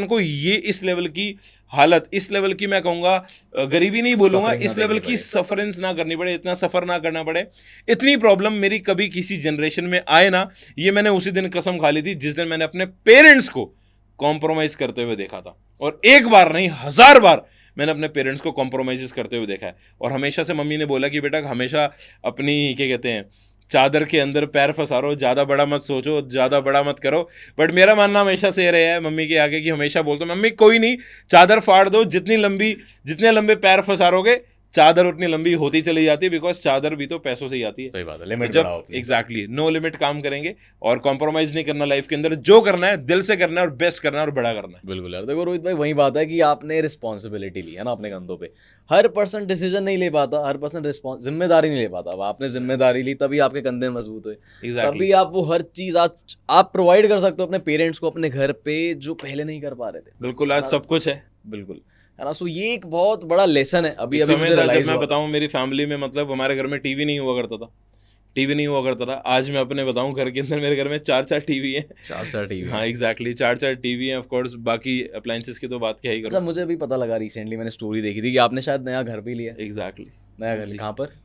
को ये इस लेवल की हालत, इस लेवल की मैं कहूँगा गरीबी नहीं बोलूँगा, इस लेवल की सफरेंस ना करनी पड़े, इतना सफ़र ना करना पड़े, इतनी प्रॉब्लम मेरी कभी किसी जनरेशन में आए ना। ये मैंने उसी दिन कसम खा ली थी जिस दिन मैंने अपने पेरेंट्स को कॉम्प्रोमाइज़ करते हुए देखा था। और एक बार नहीं, 1000 बार मैंने अपने पेरेंट्स को कॉम्प्रोमाइज़ करते हुए देखा है। और हमेशा से मम्मी ने बोला कि बेटा हमेशा अपनी क्या कहते हैं चादर के अंदर पैर फंसा रहे हो, ज़्यादा बड़ा मत सोचो, ज़्यादा बड़ा मत करो। बट मेरा मानना हमेशा से रहा है मम्मी के आगे कि हमेशा बोलता हूँ मम्मी कोई नहीं, चादर फाड़ दो, जितने लंबे पैर फंसारोगे चादर उतनी लंबी होती चली जाती है, बिकॉज चादर भी तो पैसों से ही आती है। सही बात है, लिमिट जब बढ़ाओ अपनी। एग्जैक्टली नो लिमिट काम करेंगे और कॉम्प्रोमाइज नहीं करना लाइफ के अंदर, जो करना है दिल से करना है और बेस्ट करना है और बड़ा करना है। बिल्कुल यार, देखो रोहित भाई वही बात है कि आपने रिस्पॉन्सिबिलिटी ली है ना अपने कंधों पे। हर पर्सन डिसीजन नहीं ले पाता, हर पर्सन जिम्मेदारी नहीं ले पाता। अब आपने जिम्मेदारी ली तभी आपके कंधे मजबूत हुए, एग्जैक्टली तभी आप वो हर चीज आज आप प्रोवाइड कर सकते हो अपने पेरेंट्स को अपने घर पे, जो पहले नहीं कर पा रहे थे। बिल्कुल, आज सब कुछ है। बिल्कुल है ना। सो ये एक बहुत बड़ा लेसन है। अभी एक अभी समय मुझे था जब realize मैं हुआ। बताऊं मेरी फैमिली में, मतलब हमारे घर में टीवी नहीं हुआ करता था, टीवी नहीं हुआ करता था। आज मैं अपने बताऊं घर के अंदर मेरे घर में 4 टीवी है। 4 टीवी। हाँ एग्जैक्टली, 4 टीवी हैं। ऑफ कोर्स बाकी अप्लायंसेस की तो बात क्या ही अच्छा, करूं। मुझे अभी पता लगा, रिसेंटली मैंने स्टोरी देखी थी कि आपने शायद नया घर भी लिया है। एग्जैक्टली, नया घर कहाँ पर?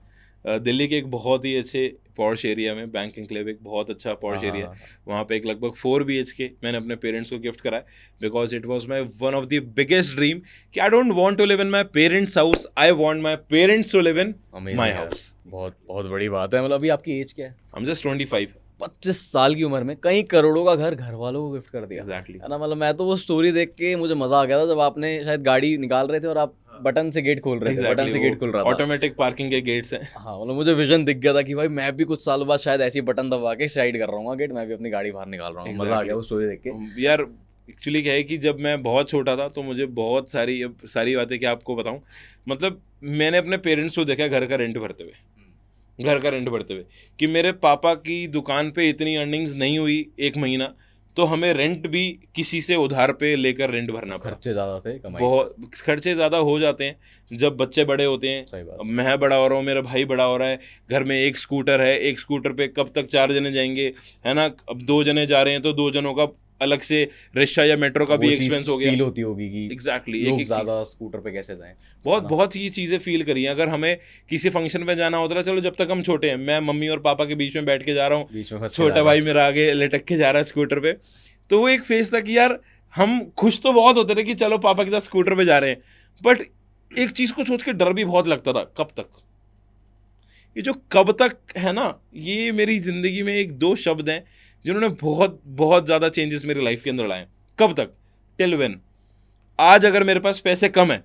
दिल्ली के एक बहुत ही अच्छे पॉश एरिया में, बैंक एन्क्लेव एक बहुत अच्छा पॉश एरिया, वहाँ पे एक लगभग 4 BHK मैंने अपने पेरेंट्स को गिफ्ट करा है, because it was my one of the biggest dream कि I don't want to live in my parents house, I want my parents to live in my house. बहुत बहुत बड़ी बात है। मतलब अभी आपकी एज क्या है? I'm just 25। 25 साल की उम्र में कई करोड़ों का घर वालों को गिफ्ट कर दिया। एग्जैक्टली है ना। मतलब मैं तो वो स्टोरी देख के मुझे मजा आ गया था जब आपने शायद गाड़ी निकाल रहे थे और आप बटन से गेट खोल रहे थे। बटन से गेट खुल रहा था, ऑटोमेटिक पार्किंग के गेट्स हैं। हाँ मतलब मुझे विजन दिख गया था कि भाई मैं भी कुछ सालों बाद शायद ऐसी बटन दबा के साइड कर रहा हूँ गेट, मैं भी अपनी गाड़ी बाहर निकाल रहा हूँ। मजा आ गया वो स्टोरी देख के यार। एक्चुअली क्या है कि जब मैं बहुत छोटा था तो मुझे बहुत सारी बातें क्या आपको बताऊं, मतलब मैंने अपने पेरेंट्स को देखा घर का रेंट भरते हुए कि मेरे पापा की दुकान पे इतनी अर्निंग्स नहीं हुई एक महीना, तो हमें रेंट भी किसी से उधार पे लेकर रेंट भरना पड़ा। खर्चे ज़्यादा थे, कमाई बहुत खर्चे ज़्यादा हो जाते हैं जब बच्चे बड़े होते हैं। सही बात। अब मैं बड़ा हो रहा हूँ, मेरा भाई बड़ा हो रहा है, घर में एक स्कूटर है, एक स्कूटर पे कब तक 4 जने जाएंगे, है ना। अब 2 जने जा रहे हैं तो 2 जनों का अलग से रिक्शा या मेट्रो का भी एक्सपेंस हो गया। फील होती होगी कि एग्जैक्टली लोग ज़्यादा स्कूटर पे कैसे जाएं। बहुत ये चीज़ें फील करी हैं। अगर हमें किसी फंक्शन पे जाना होता है, चलो जब तक हम छोटे हैं, मैं मम्मी और पापा के बीच में बैठ के जा रहा हूँ, बीच में फंस के छोटा जा भाई मेरा आगे लटक के जा रहा है स्कूटर पे, तो वो एक फेज था कि यार हम खुश तो बहुत होते थे कि चलो पापा के साथ स्कूटर पे जा रहे हैं, बट एक चीज़ को सोच के डर भी बहुत लगता था, कब तक। ये जो कब तक है ना, ये मेरी ज़िंदगी में एक 2 शब्द हैं जिन्होंने बहुत बहुत ज़्यादा चेंजेस मेरी लाइफ के अंदर लाए। कब तक, टिल व्हेन। आज अगर मेरे पास पैसे कम है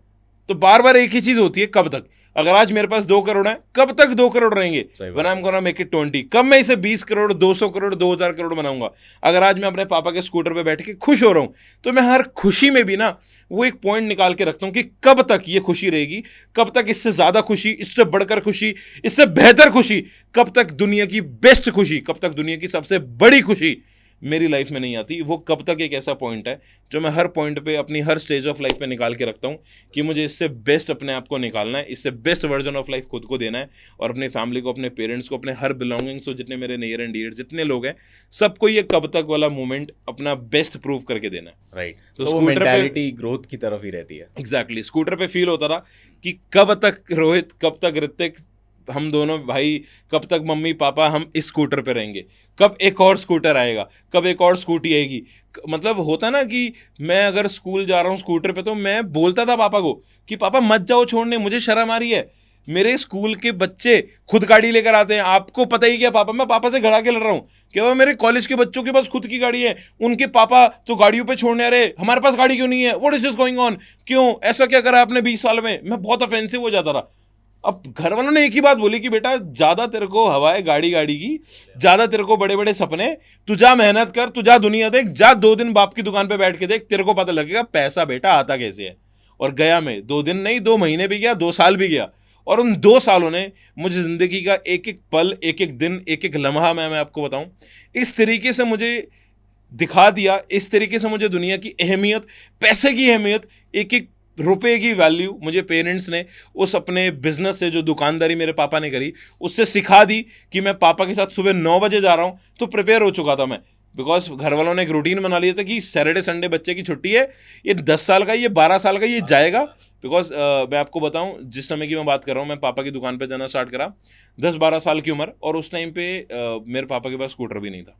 तो बार बार एक ही चीज़ होती है, कब तक। अगर आज मेरे पास 2 करोड़ है, कब तक 2 करोड़ रहेंगे? When I am gonna make it 20। कब मैं इसे 20 करोड़, 200 करोड़, 2000 करोड़ बनाऊंगा? अगर आज मैं अपने पापा के स्कूटर पे बैठ के खुश हो रहा हूँ, तो मैं हर खुशी में भी ना वो एक पॉइंट निकाल के रखता हूँ कि कब तक ये खुशी रहेगी, कब तक इससे ज़्यादा खुशी, इससे बढ़कर खुशी, इससे बेहतर खुशी, कब तक दुनिया की बेस्ट खुशी, कब तक दुनिया की सबसे बड़ी खुशी मेरी लाइफ में नहीं आती। वो कब तक एक ऐसा पॉइंट है जो मैं हर पॉइंट पे अपनी हर स्टेज ऑफ लाइफ पे निकाल के रखता हूँ कि मुझे इससे बेस्ट अपने आप को निकालना है, इससे बेस्ट वर्जन ऑफ लाइफ खुद को देना है, और अपनी फैमिली को, अपने पेरेंट्स को, अपने हर बिलोंगिंग्स को, जितने मेरे नियर एंड डियर जितने लोग हैं, सबको ये कब तक वाला मोमेंट अपना बेस्ट प्रूव करके देना है। राइट। तो वो स्कूटर पे मेंटालिटी ग्रोथ की तरफ ही रहती है। एग्जैक्टली, स्कूटर पे फील होता था कि कब तक रोहित, कब तक ऋतिक, हम दोनों भाई, कब तक मम्मी पापा हम इस स्कूटर पे रहेंगे, कब एक और स्कूटर आएगा, कब एक और स्कूटी आएगी। मतलब होता ना कि मैं अगर स्कूल जा रहा हूँ स्कूटर पे तो मैं बोलता था पापा को कि पापा मत जाओ छोड़ने, मुझे शर्म आ रही है। मेरे स्कूल के बच्चे खुद गाड़ी लेकर आते हैं, आपको पता ही क्या पापा, मैं पापा से घड़ा के लड़ रहा हूँ कि वह मेरे कॉलेज के बच्चों के पास खुद की गाड़ी है, उनके पापा तो गाड़ियों पे छोड़ने आ रहे, हमारे पास गाड़ी क्यों नहीं है, what is this going on, क्यों ऐसा क्या करा आपने 20 साल में। मैं बहुत ऑफेंसिव हो जाता था। अब घर वालों ने एक ही बात बोली कि बेटा ज्यादा तेरे को हवा है गाड़ी की, ज्यादा तेरे को बड़े बड़े सपने, तू जा मेहनत कर, तू जा दुनिया देख, जा 2 दिन बाप की दुकान पे बैठ के देख, तेरे को पता लगेगा पैसा बेटा आता कैसे है। और गया मैं, 2 दिन नहीं 2 महीने भी गया, 2 साल भी गया, और उन 2 सालों ने मुझे जिंदगी का एक एक पल, एक एक दिन, एक एक लम्हा, मैं आपको बताऊं, इस तरीके से मुझे दिखा दिया, इस तरीके से मुझे दुनिया की अहमियत, पैसे की अहमियत, एक एक रुपए की वैल्यू मुझे पेरेंट्स ने उस अपने बिजनेस से, जो दुकानदारी मेरे पापा ने करी, उससे सिखा दी कि मैं पापा के साथ सुबह 9 बजे जा रहा हूँ तो प्रिपेयर हो चुका था मैं, बिकॉज घर वालों ने एक रूटीन बना लिया था कि सैटरडे संडे बच्चे की छुट्टी है, ये 10 साल का, ये 12 साल का, ये जाएगा। बिकॉज मैं आपको बताऊं, जिस समय की मैं बात कर रहा हूँ, मैं पापा की दुकान पे जाना स्टार्ट करा 10-12 साल की उम्र, और उस टाइम पे मेरे पापा के पास स्कूटर भी नहीं था,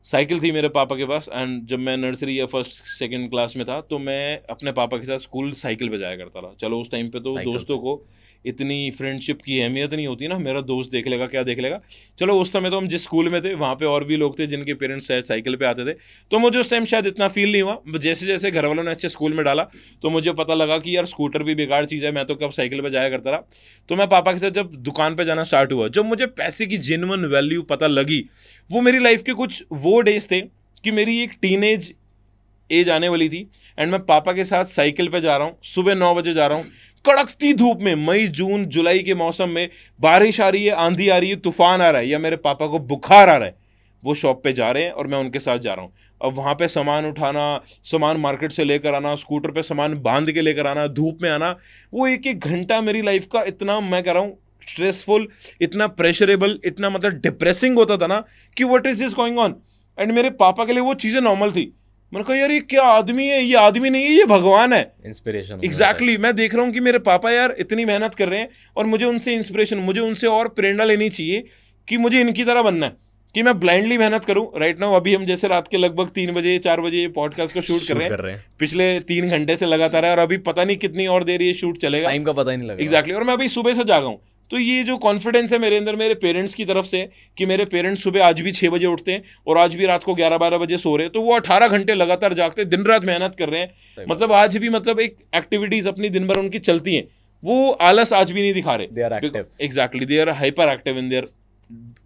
साइकिल थी मेरे पापा के पास। एंड जब मैं नर्सरी या 1st-2nd क्लास में था तो मैं अपने पापा के साथ स्कूल साइकिल पे जाया करता था। चलो उस टाइम पे तो दोस्तों को इतनी फ्रेंडशिप की अहमियत नहीं होती ना, मेरा दोस्त देख लेगा क्या देख लेगा। चलो उस समय तो हम जिस स्कूल में थे वहाँ पे और भी लोग थे जिनके पेरेंट्स शायद साइकिल पे आते थे, तो मुझे उस टाइम शायद इतना फील नहीं हुआ। जैसे जैसे घर वालों ने अच्छे स्कूल में डाला तो मुझे पता लगा कि यार स्कूटर भी बेकार चीज़ है, मैं तो कब साइकिल पर जाया करता रहा। तो मैं पापा के साथ जब दुकान पर जाना स्टार्ट हुआ, जब मुझे पैसे की जेन्युइन वैल्यू पता लगी, वो मेरी लाइफ के कुछ वो डेज थे कि मेरी एक टीनेज एज आने वाली थी एंड मैं पापा के साथ साइकिल पे जा रहा हूँ, सुबह 9 बजे जा रहा हूँ, कड़कती धूप में, मई जून जुलाई के मौसम में, बारिश आ रही है, आंधी आ रही है, तूफान आ रहा है या मेरे पापा को बुखार आ रहा है, वो शॉप पे जा रहे हैं और मैं उनके साथ जा रहा हूँ। अब वहाँ पे सामान उठाना, सामान मार्केट से लेकर आना, स्कूटर पे सामान बांध के लेकर आना, धूप में आना, वो एक एक घंटा मेरी लाइफ का इतना, मैं कह रहा हूँ, स्ट्रेसफुल, इतना प्रेशरेबल, इतना मतलब डिप्रेसिंग होता था ना कि what is this going on. And मेरे पापा के लिए वो चीज़ें नॉर्मल थी। मैंने कहा यार ये क्या आदमी है, ये आदमी नहीं है, ये भगवान है, इंस्पिरेशन। एग्जैक्टली मैं देख रहा हूँ कि मेरे पापा यार इतनी मेहनत कर रहे हैं और मुझे उनसे इंस्पिरेशन, मुझे उनसे और प्रेरणा लेनी चाहिए कि मुझे इनकी तरह बनना है, कि मैं ब्लाइंडली मेहनत करूं। राइट नाउ अभी हम जैसे रात के लगभग 3 बजे 4 बजे पॉडकास्ट को शूट कर रहे हैं, पिछले 3 घंटे से लगातार है और अभी पता नहीं कितनी और देर ये शूट चलेगा, टाइम का पता ही नहीं लगेगा। एग्जैक्टली और मैं अभी सुबह से जागा हूँ। तो ये जो कॉन्फिडेंस है मेरे अंदर मेरे पेरेंट्स की तरफ से, कि मेरे पेरेंट्स सुबह आज भी 6 बजे उठते हैं और आज भी रात को 11-12 बजे सो रहे हैं, तो वो 18 घंटे लगातार जागते, दिन रात मेहनत कर रहे हैं। मतलब आज भी मतलब एक एक्टिविटीज अपनी दिन भर उनकी चलती हैं, वो आलस आज भी नहीं दिखा रहे। They are active, exactly, they are hyper active in their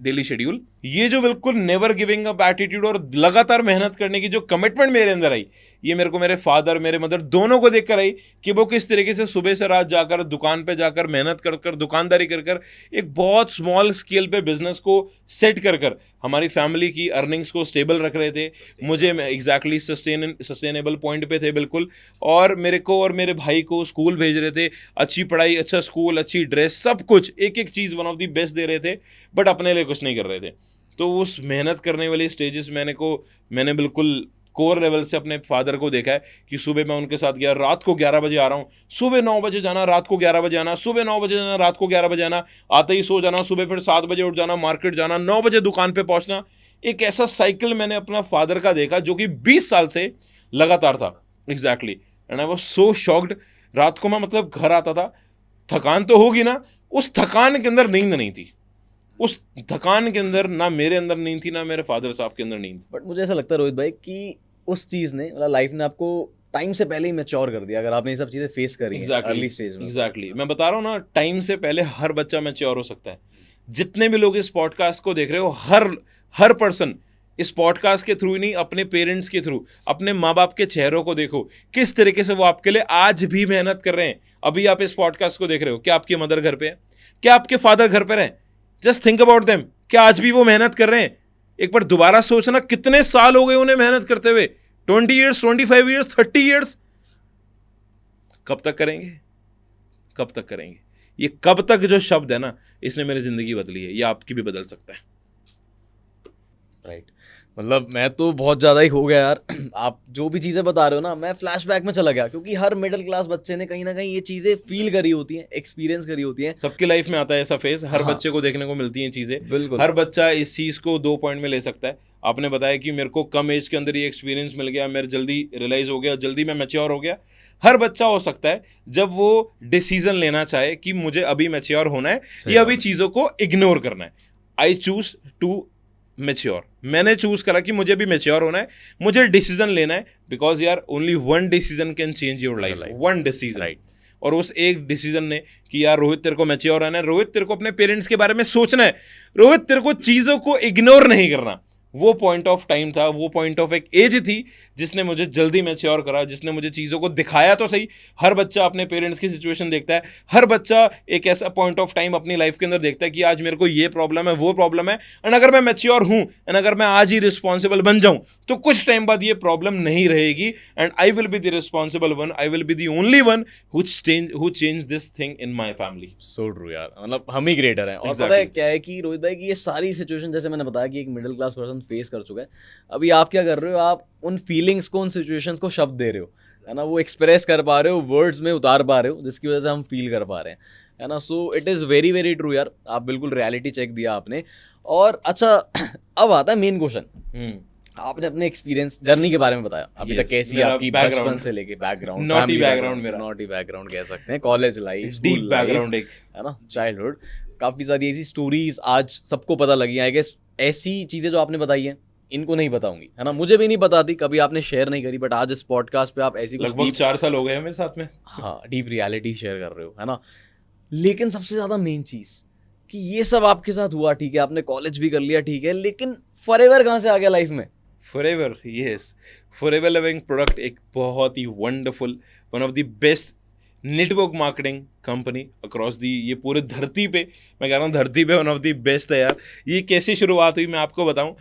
daily schedule. ये जो बिल्कुल नेवर गिविंग अप एटीट्यूड और लगातार मेहनत करने की जो कमिटमेंट मेरे अंदर आई, ये मेरे को मेरे फादर मेरे मदर दोनों को देखकर आई कि वो किस तरीके से सुबह से रात जाकर दुकान पे जाकर मेहनत कर कर दुकानदारी कर कर एक बहुत स्मॉल स्केल पे बिजनेस को सेट कर कर हमारी फैमिली की अर्निंग्स को स्टेबल रख रहे थे। मुझे एग्जैक्टली सस्टेनेबल पॉइंट पे थे बिल्कुल, और मेरे को और मेरे भाई को स्कूल भेज रहे थे, अच्छी पढ़ाई, अच्छा स्कूल, अच्छी ड्रेस, सब कुछ एक एक चीज़ वन ऑफ द बेस्ट दे रहे थे, बट अपने लिए कुछ नहीं कर रहे थे। तो उस मेहनत करने वाली स्टेजेस मैंने बिल्कुल कोर लेवल से अपने फादर को देखा है कि सुबह मैं उनके साथ गया, रात को 11 बजे आ रहा हूँ, सुबह 9 बजे जाना, रात को 11 बजे आना, सुबह 9 बजे जाना, रात को 11 बजे आना, आते ही सो जाना, सुबह फिर 7 बजे उठ जाना, मार्केट जाना, 9 बजे दुकान पे पहुँचना। एक ऐसा साइकिल मैंने अपना फादर का देखा जो कि 20 साल से लगातार था। Exactly, and I was so shocked. रात को मैं मतलब घर आता था, थकान तो होगी ना, उस थकान के अंदर नींद नहीं थी, उस थकान के अंदर ना मेरे अंदर नींद थी ना मेरे फादर साहब के अंदर नींद। बट मुझे ऐसा लगता है रोहित भाई कि उस चीज़ ने मतलब लाइफ ने आपको टाइम से पहले ही मैच्योर कर दिया, अगर आपने ये सब चीज़ें फेस करी हैं अर्ली स्टेज में। एग्जैक्टली, मैं बता रहा हूँ ना, टाइम से पहले हर बच्चा मैच्योर हो सकता है। जितने भी लोग इस पॉडकास्ट को देख रहे हो, हर पर्सन इस पॉडकास्ट के थ्रू ही नहीं, अपने पेरेंट्स के थ्रू, अपने माँ बाप के चेहरों को देखो किस तरीके से वो आपके लिए आज भी मेहनत कर रहे हैं। अभी आप इस पॉडकास्ट को देख रहे हो, क्या आपकी मदर घर पे है, क्या आपके फादर घर पे हैं? जस्ट थिंक अबाउट देम, क्या आज भी वो मेहनत कर रहे हैं? एक बार दोबारा सोचना, कितने साल हो गए उन्हें मेहनत करते हुए, 20 ईयर्स, 25 ईयर्स, 30 ईयर्स। कब तक करेंगे, कब तक करेंगे? ये कब तक जो शब्द है ना, इसने मेरी जिंदगी बदली है, ये आपकी भी बदल सकता है। राइट, मतलब मैं तो बहुत ज़्यादा ही हो गया यार। आप जो भी चीज़ें बता रहे हो ना, मैं फ्लैशबैक में चला गया, क्योंकि हर मिडिल क्लास बच्चे ने कहीं ना कहीं ये चीज़ें फील करी होती हैं, एक्सपीरियंस करी होती हैं। सबकी लाइफ में आता है ऐसा फेज, हर बच्चे को देखने को मिलती हैं चीज़ें। बिल्कुल, हर बच्चा इस चीज़ को 2 पॉइंट में ले सकता है। आपने बताया कि मेरे को कम एज के अंदर ये एक्सपीरियंस मिल गया, मेरे जल्दी रियलाइज हो गया, जल्दी मैं मैच्योर हो गया। हर बच्चा हो सकता है जब वो डिसीजन लेना चाहे कि मुझे अभी मैच्योर होना है या अभी चीज़ों को इग्नोर करना है। आई चूज टू मैच्योर, मैंने चूज करा कि मुझे भी मैच्योर होना है, मुझे डिसीजन लेना है, बिकॉज यार only one decision can change your life, one decision. Right, और उस एक डिसीजन ने कि यार रोहित तेरे को मैच्योर होना है, रोहित तेरे को अपने पेरेंट्स के बारे में सोचना है, रोहित तेरे को चीज़ों को इग्नोर नहीं करना। वो पॉइंट ऑफ टाइम था, वो पॉइंट ऑफ एक एज थी जिसने मुझे जल्दी मैच्योर करा, जिसने मुझे चीज़ों को दिखाया। तो सही, हर बच्चा अपने पेरेंट्स की सिचुएशन देखता है, हर बच्चा एक ऐसा पॉइंट ऑफ टाइम अपनी लाइफ के अंदर देखता है कि आज मेरे को ये प्रॉब्लम है, वो प्रॉब्लम है, एंड अगर मैं मैच्योर हूँ एंड अगर मैं आज ही रिस्पॉन्सिबल बन जाऊँ तो कुछ टाइम बाद ये प्रॉब्लम नहीं रहेगी, and I will be the responsible one, I will be the only one who change this thing in my family. So true यार, मतलब हम ही ग्रेटर हैं। और पता है क्या है कि रोहित भाई की ये सारी सिचुएशन, जैसे मैंने बताया कि एक मिडिल क्लास पर्सन फेस कर चुका है, अभी आप क्या कर रहे हो, आप उन फीलिंग्स को, उन सिचुएशंस को शब्द दे रहे हो, है ना, वो एक्सप्रेस कर पा रहे हो, वर्ड्स में उतार पा रहे हो, जिसकी वजह से हम फील कर पा रहे हैं, है ना। So it is very very true यार, आप बिल्कुल रियलिटी चेक दिया आपने। और अच्छा, अब आता है मेन क्वेश्चन। आपने अपने एक्सपीरियंस जर्नी के बारे में बताया अभी Yes, तक, कैसी मेरा आपकी background, बचपन से लेके बैकग्राउंड, naughty background मेरा, नॉटी बैकग्राउंड कह सकते हैं, college life, deep school life, background एक। है ना, चाइल्डहुड, काफी सारी ऐसी स्टोरीज आज सबको पता लगी। आई गेस ऐसी चीजें जो आपने बताई हैं इनको नहीं बताऊंगी, है ना, मुझे भी नहीं पता थी, कभी आपने शेयर नहीं करी, बट आज इस पॉडकास्ट पे आप ऐसी कुछ लगभग 4 साल हो गए हैं मेरे साथ में। हाँ डीप रियलिटी शेयर कर रहे हो, है ना। लेकिन सबसे ज्यादा मेन चीज कि ये सब आपके साथ हुआ, ठीक है, आपने कॉलेज भी कर लिया, ठीक है, लेकिन फॉरएवर कहाँ से आ गया लाइफ में? Forever, yes, forever living product एक बहुत ही wonderful, one of the best network marketing company across the, ये पूरे धरती पे, मैं कह रहा हूँ धरती पे वन ऑफ द बेस्ट है यार। ये कैसी शुरुआत हुई मैं आपको बताऊँ।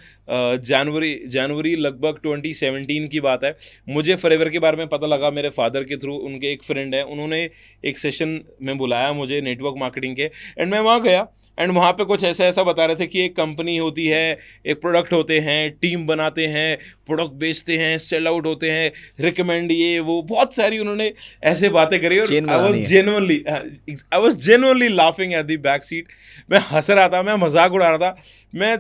जनवरी लगभग 2017 की बात है। मुझे फॉरएवर के बारे में पता लगा मेरे फादर के थ्रू, उनके एक फ्रेंड है, उन्होंने एक सेशन में बुलाया मुझे नेटवर्क मार्केटिंग के, एंड मैं वहाँ गया, एंड वहाँ पे कुछ ऐसा बता रहे थे कि एक कंपनी होती है, एक प्रोडक्ट होते हैं, टीम बनाते हैं, प्रोडक्ट बेचते हैं, सेल आउट होते हैं, रिकमेंड, ये वो बहुत सारी उन्होंने ऐसे बातें करी, और I was genuinely laughing at the back seat. मैं हंस रहा था, मैं मजाक उड़ा रहा था, मैं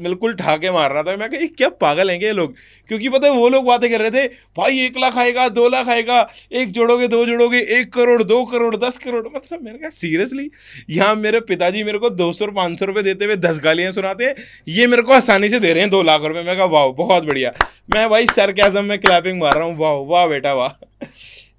बिल्कुल ठाके मार रहा था। मैं कहा क्या पागल हैं ये लोग, क्योंकि पता है वो लोग बातें कर रहे थे, भाई 1 लाख आएगा, 2 लाख आएगा, 1 जोड़ोगे 2 जोड़ोगे, 1 करोड़ 2 करोड़ 10 करोड़। मतलब मैंने कहा सीरियसली, यहाँ मेरे पिताजी मेरे को 200 और 500 रुपये देते हुए 10 गालियाँ सुनाते हैं, ये मेरे को आसानी से दे रहे हैं 2 लाख रुपये। मैं कहा वाह बहुत बढ़िया, मैं भाई सरकाज़म में क्लैपिंग मार रहा हूँ, वाह वाह बेटा वाह।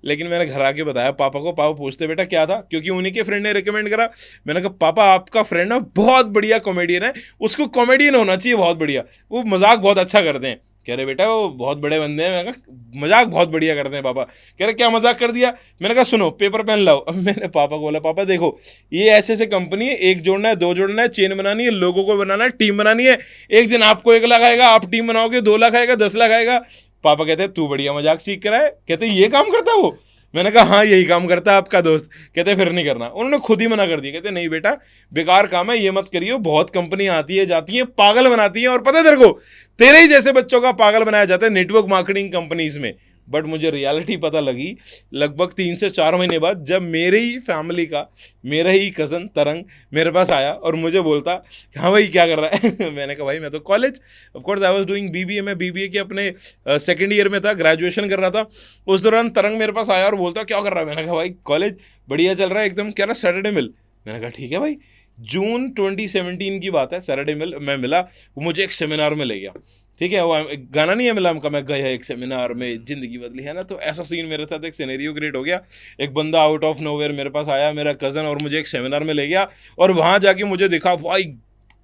लेकिन मैंने घर आके बताया पापा को, पापा पूछते बेटा क्या था, क्योंकि उन्हीं के फ्रेंड ने रिकमेंड करा। मैंने कहा पापा आपका फ्रेंड ना बहुत बढ़िया कॉमेडियन है, उसको कॉमेडियन होना चाहिए, बहुत बढ़िया, वो मजाक बहुत अच्छा करते हैं। कह रहे बेटा वो बहुत बड़े बंदे हैं। मैंने कहा मजाक बहुत बढ़िया करते हैं पापा। कह रहे क्या मजाक कर दिया? मैंने कहा सुनो पेपर पेन लाओ। अब मैंने पापा को बोला पापा देखो ये ऐसे ऐसे कंपनी है, 1 जोड़ना है, 2 जोड़ना है, चेन बनानी है, लोगों को बनाना है, टीम बनानी है। एक दिन आपको 1 लाख आएगा, आप टीम बनाओगे, 2 लाख आएगा, 10 लाख आएगा। पापा कहते हैं तू बढ़िया मजाक सीख कर आए। कहते ये काम करता वो? मैंने कहा हाँ यही काम करता है आपका दोस्त। कहते फिर नहीं करना। उन्होंने खुद ही मना कर दिया, कहते नहीं बेटा बेकार काम है, ये मत करियो, बहुत कंपनियां आती है जाती हैं, पागल बनाती हैं, और पता है तेरे को तेरे ही जैसे बच्चों का पागल बनाया जाता है नेटवर्क मार्केटिंग कंपनीज में। बट मुझे रियलिटी पता लगी लगभग 3 से 4 महीने बाद, जब मेरे ही फैमिली का मेरा ही कज़न तरंग मेरे पास आया और मुझे बोलता हाँ भाई क्या कर रहा है। मैंने कहा भाई मैं तो college, of course I was doing BBA, मैं बीबीए के अपने सेकंड ईयर में था, ग्रेजुएशन कर रहा था। उस दौरान तरंग मेरे पास आया और बोलता क्या कर रहा है? मैंने कहा भाई कॉलेज बढ़िया चल रहा है एकदम। कह रहा सैटरडे मिल। मैंने कहा ठीक है भाई। जून 2017 की बात है, सैटरडे मैं मिला, वो मुझे एक सेमिनार में ले गया। ठीक है, वो गाना नहीं है मिला हमका, मैं गया एक सेमिनार में जिंदगी बदली है ना। तो ऐसा सीन मेरे साथ एक सिनेरियो क्रिएट हो गया। एक बंदा आउट ऑफ नोवेयर मेरे पास आया, मेरा कज़न, और मुझे एक सेमिनार में ले गया, और वहाँ जाके मुझे दिखा भाई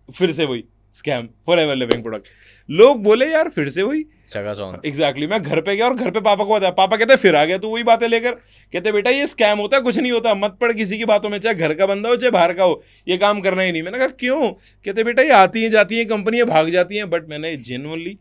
फिर से वही स्कैम, फॉरएवर लिविंग प्रोडक्ट। लोग बोले यार फिर से वही एग्जैक्टली। मैं घर पे गया और घर पे पापा को बताया। पापा कहते फिर आ गया तू वही बातें लेकर। कहते बेटा ये स्कैम होता है, कुछ नहीं होता, मत पड़ किसी की बातों में, चाहे घर का बंदा हो चाहे बाहर का हो, ये काम करना ही नहीं। मैंने कहा क्यों? कहते बेटा ये आती हैं जाती हैं कंपनियां, भाग जाती हैं। बट मैंने जेन्युइनली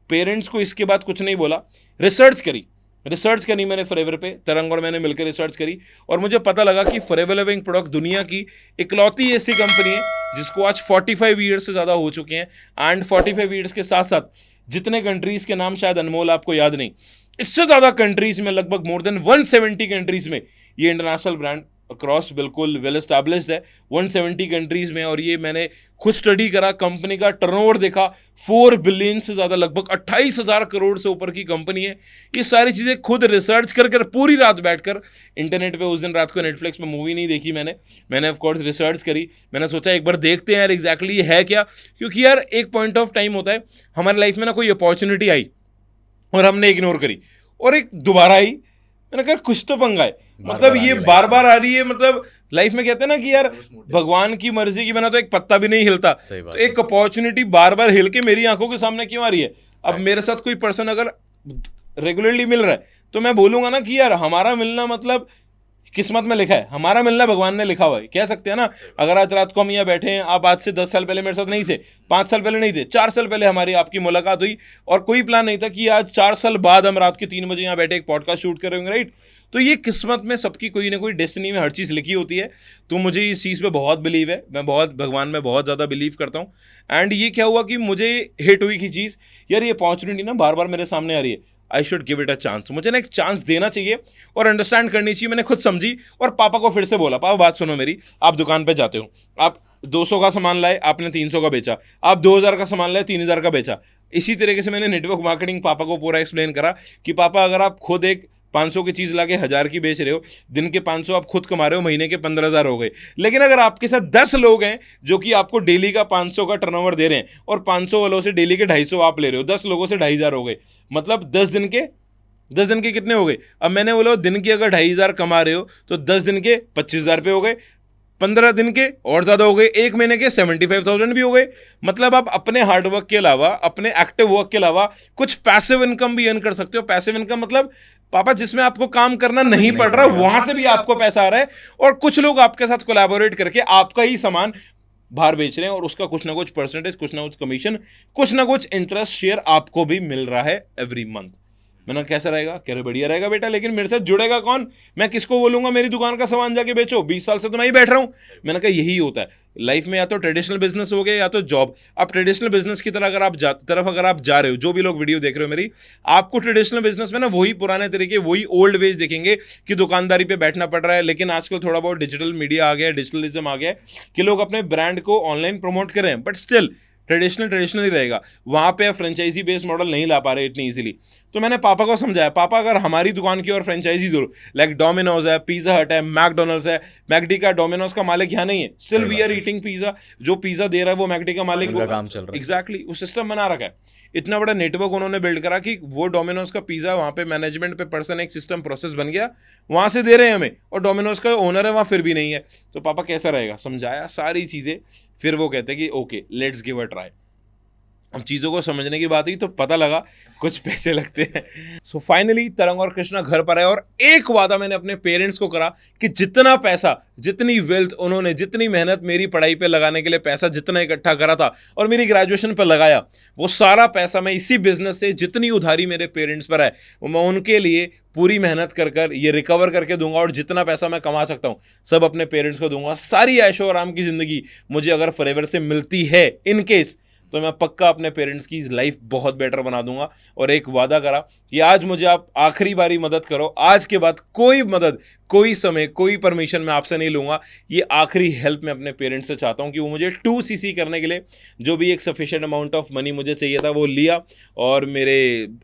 पेरेंट्स को इसके बाद कुछ नहीं बोला, रिसर्च करी मैंने फॉरएवर पे, तरंग और मैंने मिलकर रिसर्च करी, और मुझे पता लगा कि फॉरएवर लिविंग प्रोडक्ट दुनिया की इकलौती ऐसी कंपनी है जिसको आज 45 ईयर्स से ज़्यादा हो चुके हैं। एंड 45 ईयर्स के साथ साथ जितने कंट्रीज़ के नाम शायद अनमोल आपको याद नहीं, इससे ज़्यादा कंट्रीज़ में, लगभग मोर देन 170 कंट्रीज़ में ये इंटरनेशनल ब्रांड अक्रॉस बिल्कुल वेल एस्टैब्लिश्ड है 170 कंट्रीज़ में। और ये मैंने खुद स्टडी करा, कंपनी का टर्नओवर देखा, 4 बिलियन से ज़्यादा, लगभग 28,000 करोड़ से ऊपर की कंपनी है। ये सारी चीज़ें खुद रिसर्च कर पूरी रात बैठकर इंटरनेट पे, उस दिन रात को नेटफ्लिक्स पे मूवी नहीं देखी मैंने ऑफ कोर्स रिसर्च करी। मैंने सोचा एक बार देखते हैं यार एग्जैक्टली ये है क्या, क्योंकि यार एक पॉइंट ऑफ टाइम होता है हमारी लाइफ में ना, कोई अपॉर्चुनिटी आई और हमने इग्नोर करी, और एक दोबारा आई, मैंने कहा कुछ तो पंगा है, मतलब ये बार बार आ रही है। मतलब लाइफ में कहते हैं ना कि यार भगवान की मर्जी की बिना तो एक पत्ता भी नहीं हिलता। तो एक अपॉर्चुनिटी बार बार हिल के मेरी आंखों के सामने क्यों आ रही है? अब मेरे साथ कोई पर्सन अगर रेगुलरली मिल रहा है तो मैं बोलूंगा ना कि यार हमारा मिलना मतलब किस्मत में लिखा है, हमारा मिलना भगवान ने लिखा हुआ है, कह सकते हैं ना। अगर आज रात को हम यहाँ बैठे हैं, आप आज से 10 साल पहले मेरे साथ नहीं थे, 5 साल पहले नहीं थे, 4 साल पहले हमारी आपकी मुलाकात हुई, और कोई प्लान नहीं था कि आज 4 साल बाद हम रात के 3 बजे यहाँ बैठे एक पॉडकास्ट शूट कर रहे होंगे, राइट? तो ये किस्मत में सबकी कोई ना कोई डेस्टिनी में हर चीज़ लिखी होती है। तो मुझे इस चीज़ पे बहुत बिलीव है, मैं बहुत भगवान में बहुत ज़्यादा बिलीव करता हूँ। एंड ये क्या हुआ कि मुझे हिट हुई की चीज़, यार ये अपॉर्चुनिटी ना बार बार मेरे सामने आ रही है, I should give it a chance, मुझे ना एक चांस देना चाहिए और अंडरस्टैंड करनी चाहिए। मैंने खुद समझी और पापा को फिर से बोला, पापा बात सुनो मेरी, आप दुकान पे जाते हो, आप 200 का सामान लाए, आपने 300 का बेचा, आप 2000 का सामान लाए, 3000 का बेचा, इसी तरीके से मैंने नेटवर्क मार्केटिंग पापा को पूरा एक्सप्लेन करा कि पापा अगर आप खुद एक 500 की चीज़ लाके 1000 की बेच रहे हो, दिन के 500 आप खुद कमा रहे हो, महीने के 15,000 हो गए। लेकिन अगर आपके साथ 10 लोग हैं जो कि आपको डेली का 500 का टर्नओवर दे रहे हैं और 500 वालों से डेली के 250 आप ले रहे हो, 10 लोगों से 2,500 हो गए, मतलब 10 दिन के कितने हो गए? अब मैंने बोला दिन के अगर 2,500 कमा रहे हो तो 10 दिन के 25,000 रुपये हो गए, 15 दिन के और ज़्यादा हो गए, एक महीने के 75,000 भी हो गए। मतलब आप अपने हार्डवर्क के अलावा, अपने एक्टिव वर्क के अलावा कुछ पैसिव इनकम भी अर्न कर सकते हो। पैसिव इनकम मतलब पापा जिसमें आपको काम करना नहीं पड़ रहा, वहां से भी आपको पैसा आ रहा है और कुछ लोग आपके साथ कोलैबोरेट करके आपका ही सामान बाहर बेच रहे हैं और उसका कुछ ना कुछ परसेंटेज, कुछ ना कुछ कमीशन, कुछ ना कुछ इंटरेस्ट शेयर आपको भी मिल रहा है एवरी मंथ। मैंने कैसा रहेगा? कह रहे बढ़िया रहेगा बेटा, लेकिन मेरे साथ जुड़ेगा कौन? मैं किसको बोलूंगा मेरी दुकान का सामान जाके बेचो? 20 साल से तो मैं ही बैठ रहा हूं। मैंने कहा यही होता है लाइफ में, या तो ट्रेडिशनल बिजनेस हो गया या तो जॉब। अब ट्रेडिशनल बिजनेस की तरफ अगर आप जा रहे हो, जो भी लोग वीडियो देख रहे हो मेरी, आपको ट्रेडिशनल बिजनेस में ना वही पुराने तरीके, वही ओल्ड वेज दिखेंगे कि दुकानदारी पे बैठना पड़ रहा है। लेकिन आजकल थोड़ा बहुत डिजिटल मीडिया आ गया है, डिजिटलिज्म आ गया है कि लोग अपने ब्रांड को ऑनलाइन प्रमोट कर रहे हैं, बट स्टिल ट्रेडिशनल ही रहेगा। वहाँ पे फ्रेंचाइजी बेस्ड मॉडल नहीं ला पा रहे इतनी इजीली। तो मैंने पापा को समझाया, पापा अगर हमारी दुकान की और फ्रेंचाइजी दो, लाइक डोमिनोज है, पिज़्ज़ा हट है, मैकडोनल्ड्स है, मैकडी का डोमिनोज का मालिक यहाँ नहीं है, still we are eating pizza. जो पिज़्ज़ा दे रहा है वो मैकडी का मालिक, उनका काम चल रहा है। एग्जैक्टली वो सिस्टम बना रखा है। इतना बड़ा नेटवर्क उन्होंने बिल्ड करा कि वो डोमिनोज का पिज़्ज़ा वहाँ पे मैनेजमेंट पे पर्सन एक सिस्टम प्रोसेस बन गया, वहाँ से दे रहे हैं हमें, और डोमिनोज का ओनर है वहाँ फिर भी नहीं है। तो पापा कैसा रहेगा? समझाया सारी चीज़ें, फिर वो कहते हैं कि okay let's give a try. अब चीज़ों को समझने की बात हुई तो पता लगा कुछ पैसे लगते हैं। सो फाइनली तरंग और कृष्णा घर पर आए और एक वादा मैंने अपने पेरेंट्स को करा कि जितना पैसा, जितनी वेल्थ उन्होंने, जितनी मेहनत मेरी पढ़ाई पे लगाने के लिए पैसा जितना इकट्ठा करा था और मेरी ग्रेजुएशन पर लगाया, वो सारा पैसा मैं इसी बिजनेस से, जितनी उधारी मेरे पेरेंट्स पर है वो मैं उनके लिए पूरी मेहनत कर ये रिकवर करके दूंगा और जितना पैसा मैं कमा सकता हूँ सब अपने पेरेंट्स को दूंगा। सारी ऐशो आराम की ज़िंदगी मुझे अगर फॉरएवर से मिलती है इन केस, तो मैं पक्का अपने पेरेंट्स की लाइफ बहुत बेटर बना दूंगा। और एक वादा करा कि आज मुझे आप आखिरी बारी मदद करो, आज के बाद कोई मदद, कोई समय, कोई परमिशन मैं आपसे नहीं लूँगा। ये आखिरी हेल्प मैं अपने पेरेंट्स से चाहता हूँ कि वो मुझे 2cc करने के लिए जो भी एक सफिशिएंट अमाउंट ऑफ मनी मुझे चाहिए था वो लिया, और मेरे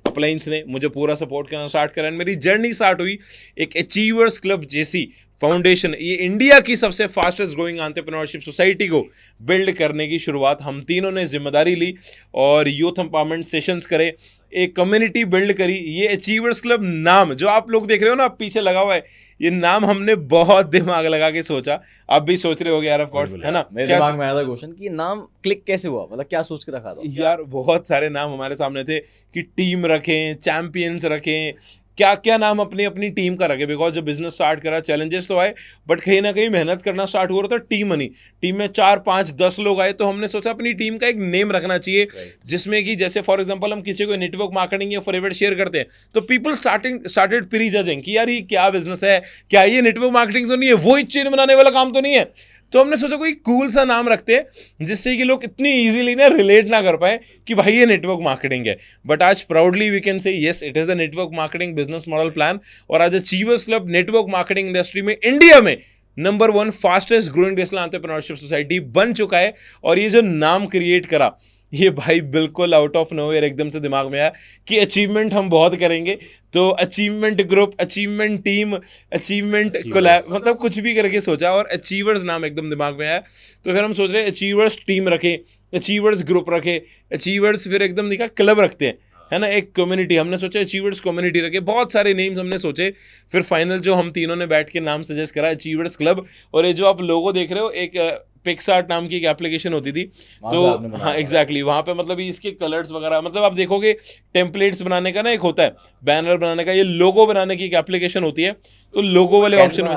अपलाइंस ने मुझे पूरा सपोर्ट करना स्टार्ट करा। मेरी जर्नी स्टार्ट हुई एक अचीवर्स क्लब जैसी फाउंडेशन, ये इंडिया की सबसे फास्टेस्ट ग्रोइंग एंटरप्रेन्योरशिप सोसाइटी को बिल्ड करने की शुरुआत हम तीनों ने जिम्मेदारी ली और यूथ एम्पावरमेंट सेशंस करे, एक कम्युनिटी बिल्ड करी। ये अचीवर्स क्लब नाम जो आप लोग देख रहे हो ना पीछे लगा हुआ है, ये नाम हमने बहुत दिमाग लगा के सोचा। आप भी सोच रहे होगे यार, ऑफ कोर्स, है ना? मेरे दिमाग में आया था क्वेश्चन कि नाम क्लिक कैसे हुआ, मतलब क्या सोच के रखा था? यार बहुत सारे नाम हमारे सामने थे कि टीम रखें, चैंपियंस रखें, क्या क्या नाम अपनी अपनी टीम का रखे। बिकॉज जब बिजनेस स्टार्ट करा चैलेंजेस तो आए, बट कहीं ना कहीं मेहनत करना स्टार्ट हो रहा था। टीम बनी, टीम में 4, 5, 10 लोग आए, तो हमने सोचा अपनी टीम का एक नेम रखना चाहिए जिसमें कि जैसे फॉर एग्जांपल हम किसी को नेटवर्क मार्केटिंग या फॉरएवर शेयर करते हैं तो पीपल स्टार्टेड प्री जजिंग कि यार ये क्या बिजनेस है, क्या ये नेटवर्क मार्केटिंग तो नहीं है, वो चेन बनाने वाला काम तो नहीं है। तो हमने सोचा कोई कूल सा नाम रखते हैं जिससे कि लोग इतनी इजीली ना रिलेट ना कर पाए कि भाई ये नेटवर्क मार्केटिंग है। बट आज proudly we can say yes it is the network marketing business model plan. और आज achievers club network marketing industry में इंडिया में number 1 fastest growing digital entrepreneurship society बन चुका है। और ये जो नाम क्रिएट करा, ये भाई बिल्कुल आउट ऑफ नोवेयर एकदम से दिमाग में आया कि अचीवमेंट हम बहुत करेंगे, तो achievement group, achievement team, achievement collab, मतलब कुछ भी करके सोचा और अचीवर्स नाम एकदम दिमाग में आया। तो फिर हम सोच रहे अचीवर्स टीम रखें, अचीवर्स ग्रुप रखें, अचीवर्स फिर एकदम दिखा क्लब रखते हैं, है ना, एक कम्युनिटी। हमने सोचा अचीवर्स कम्युनिटी रखे, बहुत सारे नेम्स हमने सोचे। फिर फाइनल जो हम तीनों ने बैठ के नाम सजेस्ट करा अचीवर्स क्लब। और ये जो आप लोगो देख रहे हो, एक पिक्सआर्ट नाम की एक एप्लीकेशन होती थी, तो हाँ एग्जैक्टली वहाँ पे मतलब इसके कलर्स वगैरह, मतलब आप देखोगे टेम्पलेट्स बनाने का ना एक होता है, बैनर बनाने का, ये लोगो बनाने की एक एप्लीकेशन होती है। तो लोगो वाले ऑप्शन में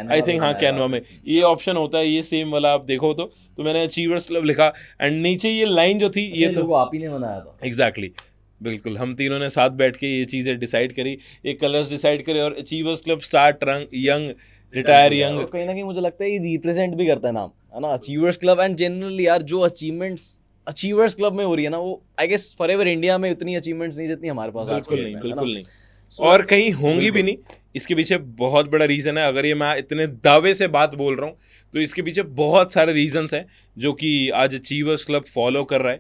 आई थिंक हाँ कैनवा में ये ऑप्शन होता है, ये सेम वाला आप देखो तो मैंने अचीवर्स क्लब लिखा एंड नीचे ये लाइन जो थी ये तो आप ही ने बनाया था। एग्जैक्टली बिल्कुल, हम तीनों ने साथ बैठ के ये चीज़ें डिसाइड करी, ये कलर्स डिसाइड करे और achievers club start young retire young. कहीं ना कहीं मुझे लगता है ये रिप्रेजेंट भी करता है नाम, है ना, अचीवर्स क्लब। एंड जनरली यार जो अचीवमेंट्स अचीवर्स क्लब में हो रही है ना, वो आई गेस फॉरएवर इंडिया में उतनी अचीवमेंट्स नहीं जितनी हमारे पास। बिल्कुल नहीं और कहीं होंगी भी नहीं। इसके पीछे बहुत बड़ा रीज़न है। अगर ये मैं इतने दावे से बात बोल रहा हूँ तो इसके पीछे बहुत सारे रीजंस हैं जो कि आज अचीवर्स क्लब फॉलो कर रहा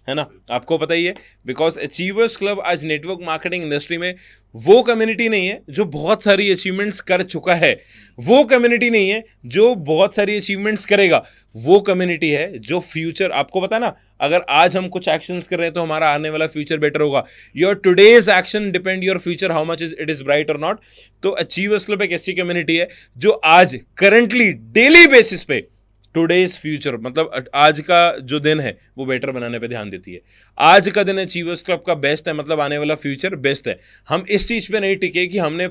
है ना, आपको पता ही है। बिकॉज अचीवर्स क्लब आज नेटवर्क मार्केटिंग इंडस्ट्री में वो कम्युनिटी नहीं है जो बहुत सारी अचीवमेंट्स कर चुका है, वो कम्युनिटी नहीं है जो बहुत सारी अचीवमेंट्स करेगा, वो कम्युनिटी है जो फ्यूचर, आपको पता है ना, अगर आज हम कुछ एक्शंस कर रहे हैं तो हमारा आने वाला फ्यूचर बेटर होगा। Your today's action depend your future how much it is bright और नॉट। तो अचीवर्स क्लब एक ऐसी कम्युनिटी है जो आज करंटली डेली बेसिस पे टुडेज फ्यूचर, मतलब आज का जो दिन है वो बेटर बनाने पे ध्यान देती है। आज का दिन अचीवर्स क्लब का बेस्ट है, मतलब आने वाला फ्यूचर बेस्ट है। हम इस चीज़ पे नहीं टिके कि हमने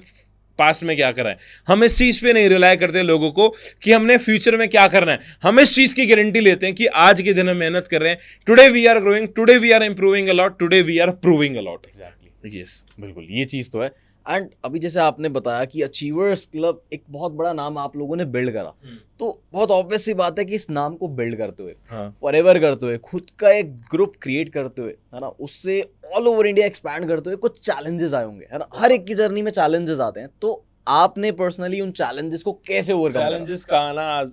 पास्ट में क्या करा है, हम इस चीज़ पे नहीं रिलाय करते लोगों को कि हमने फ्यूचर में क्या करना है। हम इस चीज़ की गारंटी लेते हैं कि आज के दिन हम मेहनत कर रहे हैं, today we are growing, today we are improving a lot, today we are proving a lot. Exactly, yes, बिल्कुल, ये चीज़ तो है। एंड अभी जैसे आपने बताया कि अचीवर्स क्लब एक बहुत बड़ा नाम आप लोगों ने बिल्ड करा, तो बहुत ऑब्वियस सी बात है कि इस नाम को बिल्ड करते हुए, फॉरएवर करते हुए, खुद का एक ग्रुप क्रिएट करते हुए, है ना, उससे ऑल ओवर इंडिया एक्सपैंड करते हुए कुछ चैलेंजेस आए होंगे, है ना। हर एक की जर्नी में चैलेंजेस आते हैं, तो आपने पर्सनली उन चैलेंजेस को कैसे ओवरकम करा?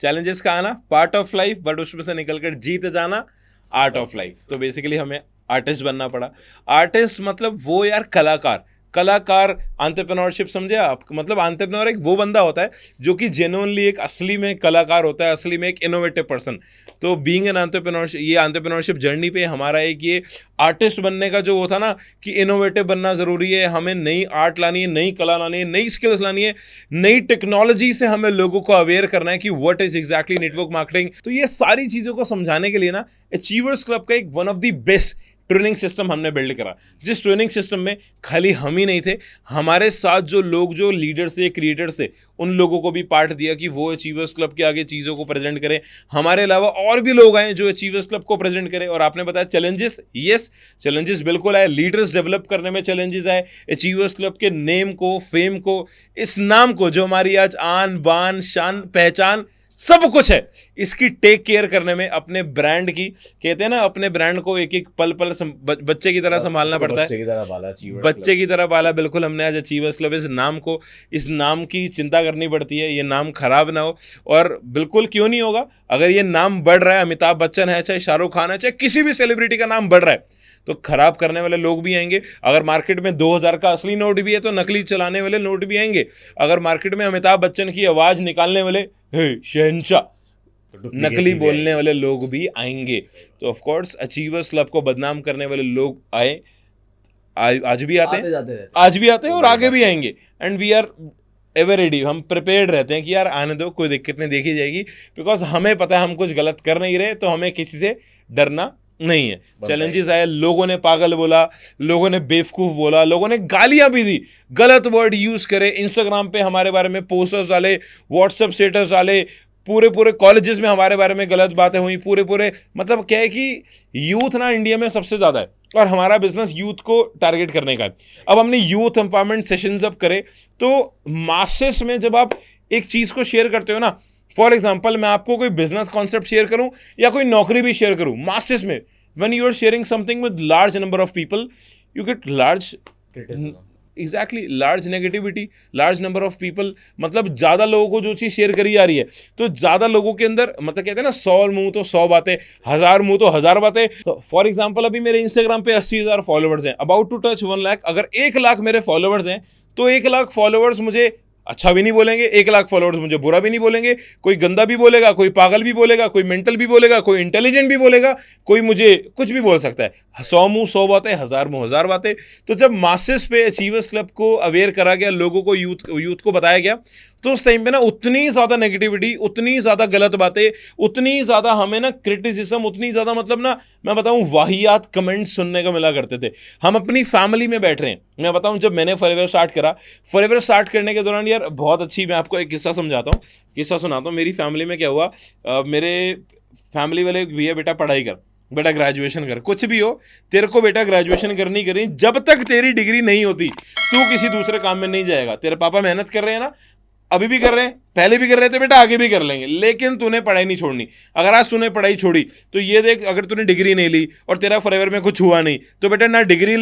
चैलेंजेस का आना पार्ट ऑफ लाइफ, बट उसमें से निकलकर जीत जाना आर्ट ऑफ लाइफ। तो बेसिकली हमें आर्टिस्ट बनना पड़ा। आर्टिस्ट मतलब वो यार कलाकार, एंटरप्रेन्योरशिप समझे आप, मतलब एंटरप्रेन्योर एक वो बंदा होता है जो कि जेन्युइनली एक असली में कलाकार होता है, असली में एक इनोवेटिव पर्सन। तो बीइंग एन एंटरप्रेन्योरशिप, ये एंटरप्रेन्योरशिप जर्नी पे हमारा एक ये आर्टिस्ट बनने का जो वो था ना कि इनोवेटिव बनना ज़रूरी है, हमें नई आर्ट लानी है, नई कला लानी है, नई स्किल्स लानी है, नई टेक्नोलॉजी से हमें लोगों को अवेयर करना है कि what is exactly network marketing. तो ये सारी चीज़ों को समझाने के लिए ना अचीवर्स क्लब का एक one of the best training system हमने बिल्ड करा, जिस ट्रेनिंग सिस्टम में खाली हम ही नहीं थे, हमारे साथ जो लोग, जो लीडर्स थे, क्रिएटर्स थे, उन लोगों को भी पार्ट दिया कि वो अचीवर्स क्लब के आगे चीज़ों को प्रेजेंट करें। हमारे अलावा और भी लोग आए जो अचीवर्स क्लब को प्रेजेंट करें। और आपने बताया चैलेंजेस, यस चैलेंजेस बिल्कुल आए, लीडर्स डेवलप करने में चैलेंजेस आए, अचीवर्स क्लब के नेम को, फेम को, इस नाम को जो हमारी आज आन बान शान पहचान सब कुछ है, इसकी टेक केयर करने में, अपने ब्रांड की, कहते हैं ना, अपने ब्रांड को एक एक पल पल बच्चे की तरह संभालना पड़ता है, बच्चे की तरह पाला। बिल्कुल हमने आज अचीवर्स क्लब इस नाम की चिंता करनी पड़ती है, ये नाम खराब ना हो। और बिल्कुल क्यों नहीं होगा, अगर ये नाम बढ़ रहा है, अमिताभ बच्चन है, चाहे शाहरुख खान है, चाहे किसी भी सेलिब्रिटी का नाम बढ़ रहा है, तो खराब करने वाले लोग भी आएंगे। अगर मार्केट में 2000 का असली नोट भी है तो नकली चलाने वाले नोट भी आएंगे। अगर मार्केट में अमिताभ बच्चन की आवाज निकालने वाले शहंशाह नकली बोलने वाले लोग भी आएंगे। तो ऑफ कोर्स अचीवर्स क्लब को बदनाम करने वाले लोग आए, आज भी आते हैं, आज भी आते हैं और आगे भी आएंगे। And we are ever ready, हम प्रिपेयर्ड रहते हैं कि यार आने दो, कोई दिक्कत नहीं, देखी जाएगी। बिकॉज हमें पता है हम कुछ गलत कर नहीं रहे, तो हमें किसी से डरना नहीं है। चैलेंजेस आए, लोगों ने पागल बोला, लोगों ने बेवकूफ़ बोला, लोगों ने गालियां भी दी, गलत वर्ड यूज़ करे, इंस्टाग्राम पे हमारे बारे में पोस्टर्स डाले, व्हाट्सएप स्टेटस डाले, पूरे कॉलेजेस में हमारे बारे में गलत बातें हुई, पूरे मतलब क्या है कि यूथ ना इंडिया में सबसे ज़्यादा है और हमारा बिजनेस यूथ को टारगेट करने का है। अब हमने यूथ एम्पावरमेंट सेशंस अब करे, तो मासेस में जब आप एक चीज़ को शेयर करते हो ना, फॉर एग्जाम्पल मैं आपको कोई बिजनेस कॉन्सेप्ट शेयर करूं या कोई नौकरी भी शेयर करूं, मासेस में when you are sharing something with large number of people, you get large criticism, exactly, large negativity, large number of people, मतलब ज़्यादा लोगों को जो चीज़ शेयर करी जा रही है, तो ज़्यादा लोगों के अंदर, मतलब कहते हैं ना 100 मुंह तो 100 बातें, 1000 मुंह तो 1000 बातें। तो फॉर एग्जाम्पल अभी मेरे इंस्टाग्राम पे 80,000 फॉलोवर्स हैं, अबाउट टू टच 1 लाख। अगर 1 लाख मेरे फॉलोवर्स हैं तो 1 लाख फॉलोवर्स मुझे अच्छा भी नहीं बोलेंगे, 1 लाख फॉलोअर्स मुझे बुरा भी नहीं बोलेंगे, कोई गंदा भी बोलेगा, कोई पागल भी बोलेगा, कोई मेंटल भी बोलेगा, कोई इंटेलिजेंट भी बोलेगा, कोई मुझे कुछ भी बोल सकता है। 100 मुंह 100 बातें, 1000 मुंह 1000 बातें। तो जब मासेस पे अचीवर्स क्लब को अवेयर करा गया, लोगों को, यूथ को बताया गया, तो उस टाइम पे ना उतनी ज़्यादा नेगेटिविटी, उतनी ज़्यादा गलत बातें, उतनी ज़्यादा हमें ना क्रिटिसिज्म, उतनी ज़्यादा मतलब ना मैं बताऊं वाहियात कमेंट्स सुनने को मिला करते थे। हम अपनी फैमिली में बैठ रहे हैं, मैं बताऊं जब मैंने फॉरएवर स्टार्ट करा, फॉरएवर स्टार्ट करने के दौरान यार बहुत अच्छी, मैं आपको एक किस्सा समझाता हूँ, किस्सा सुनाता हूँ। मेरी फैमिली में क्या हुआ, मेरे फैमिली वाले भैया बेटा पढ़ाई कर, बेटा ग्रेजुएशन कर, कुछ भी हो, तेरे को बेटा ग्रेजुएशन करनी करनी, जब तक तेरी डिग्री नहीं होती तू किसी दूसरे काम में नहीं जाएगा। तेरे पापा मेहनत कर रहे हैं ना, अभी भी कर रहे हैं, पहले भी कर रहे थे बेटा, आगे भी कर लेंगे, लेकिन तूने पढ़ाई नहीं छोड़नी। अगर आज तूने पढ़ाई छोड़ी तो ये देख, अगर तूने डिग्री नहीं ली और तेरा फॉरएवर में कुछ हुआ नहीं, तो बेटा ना डिग्री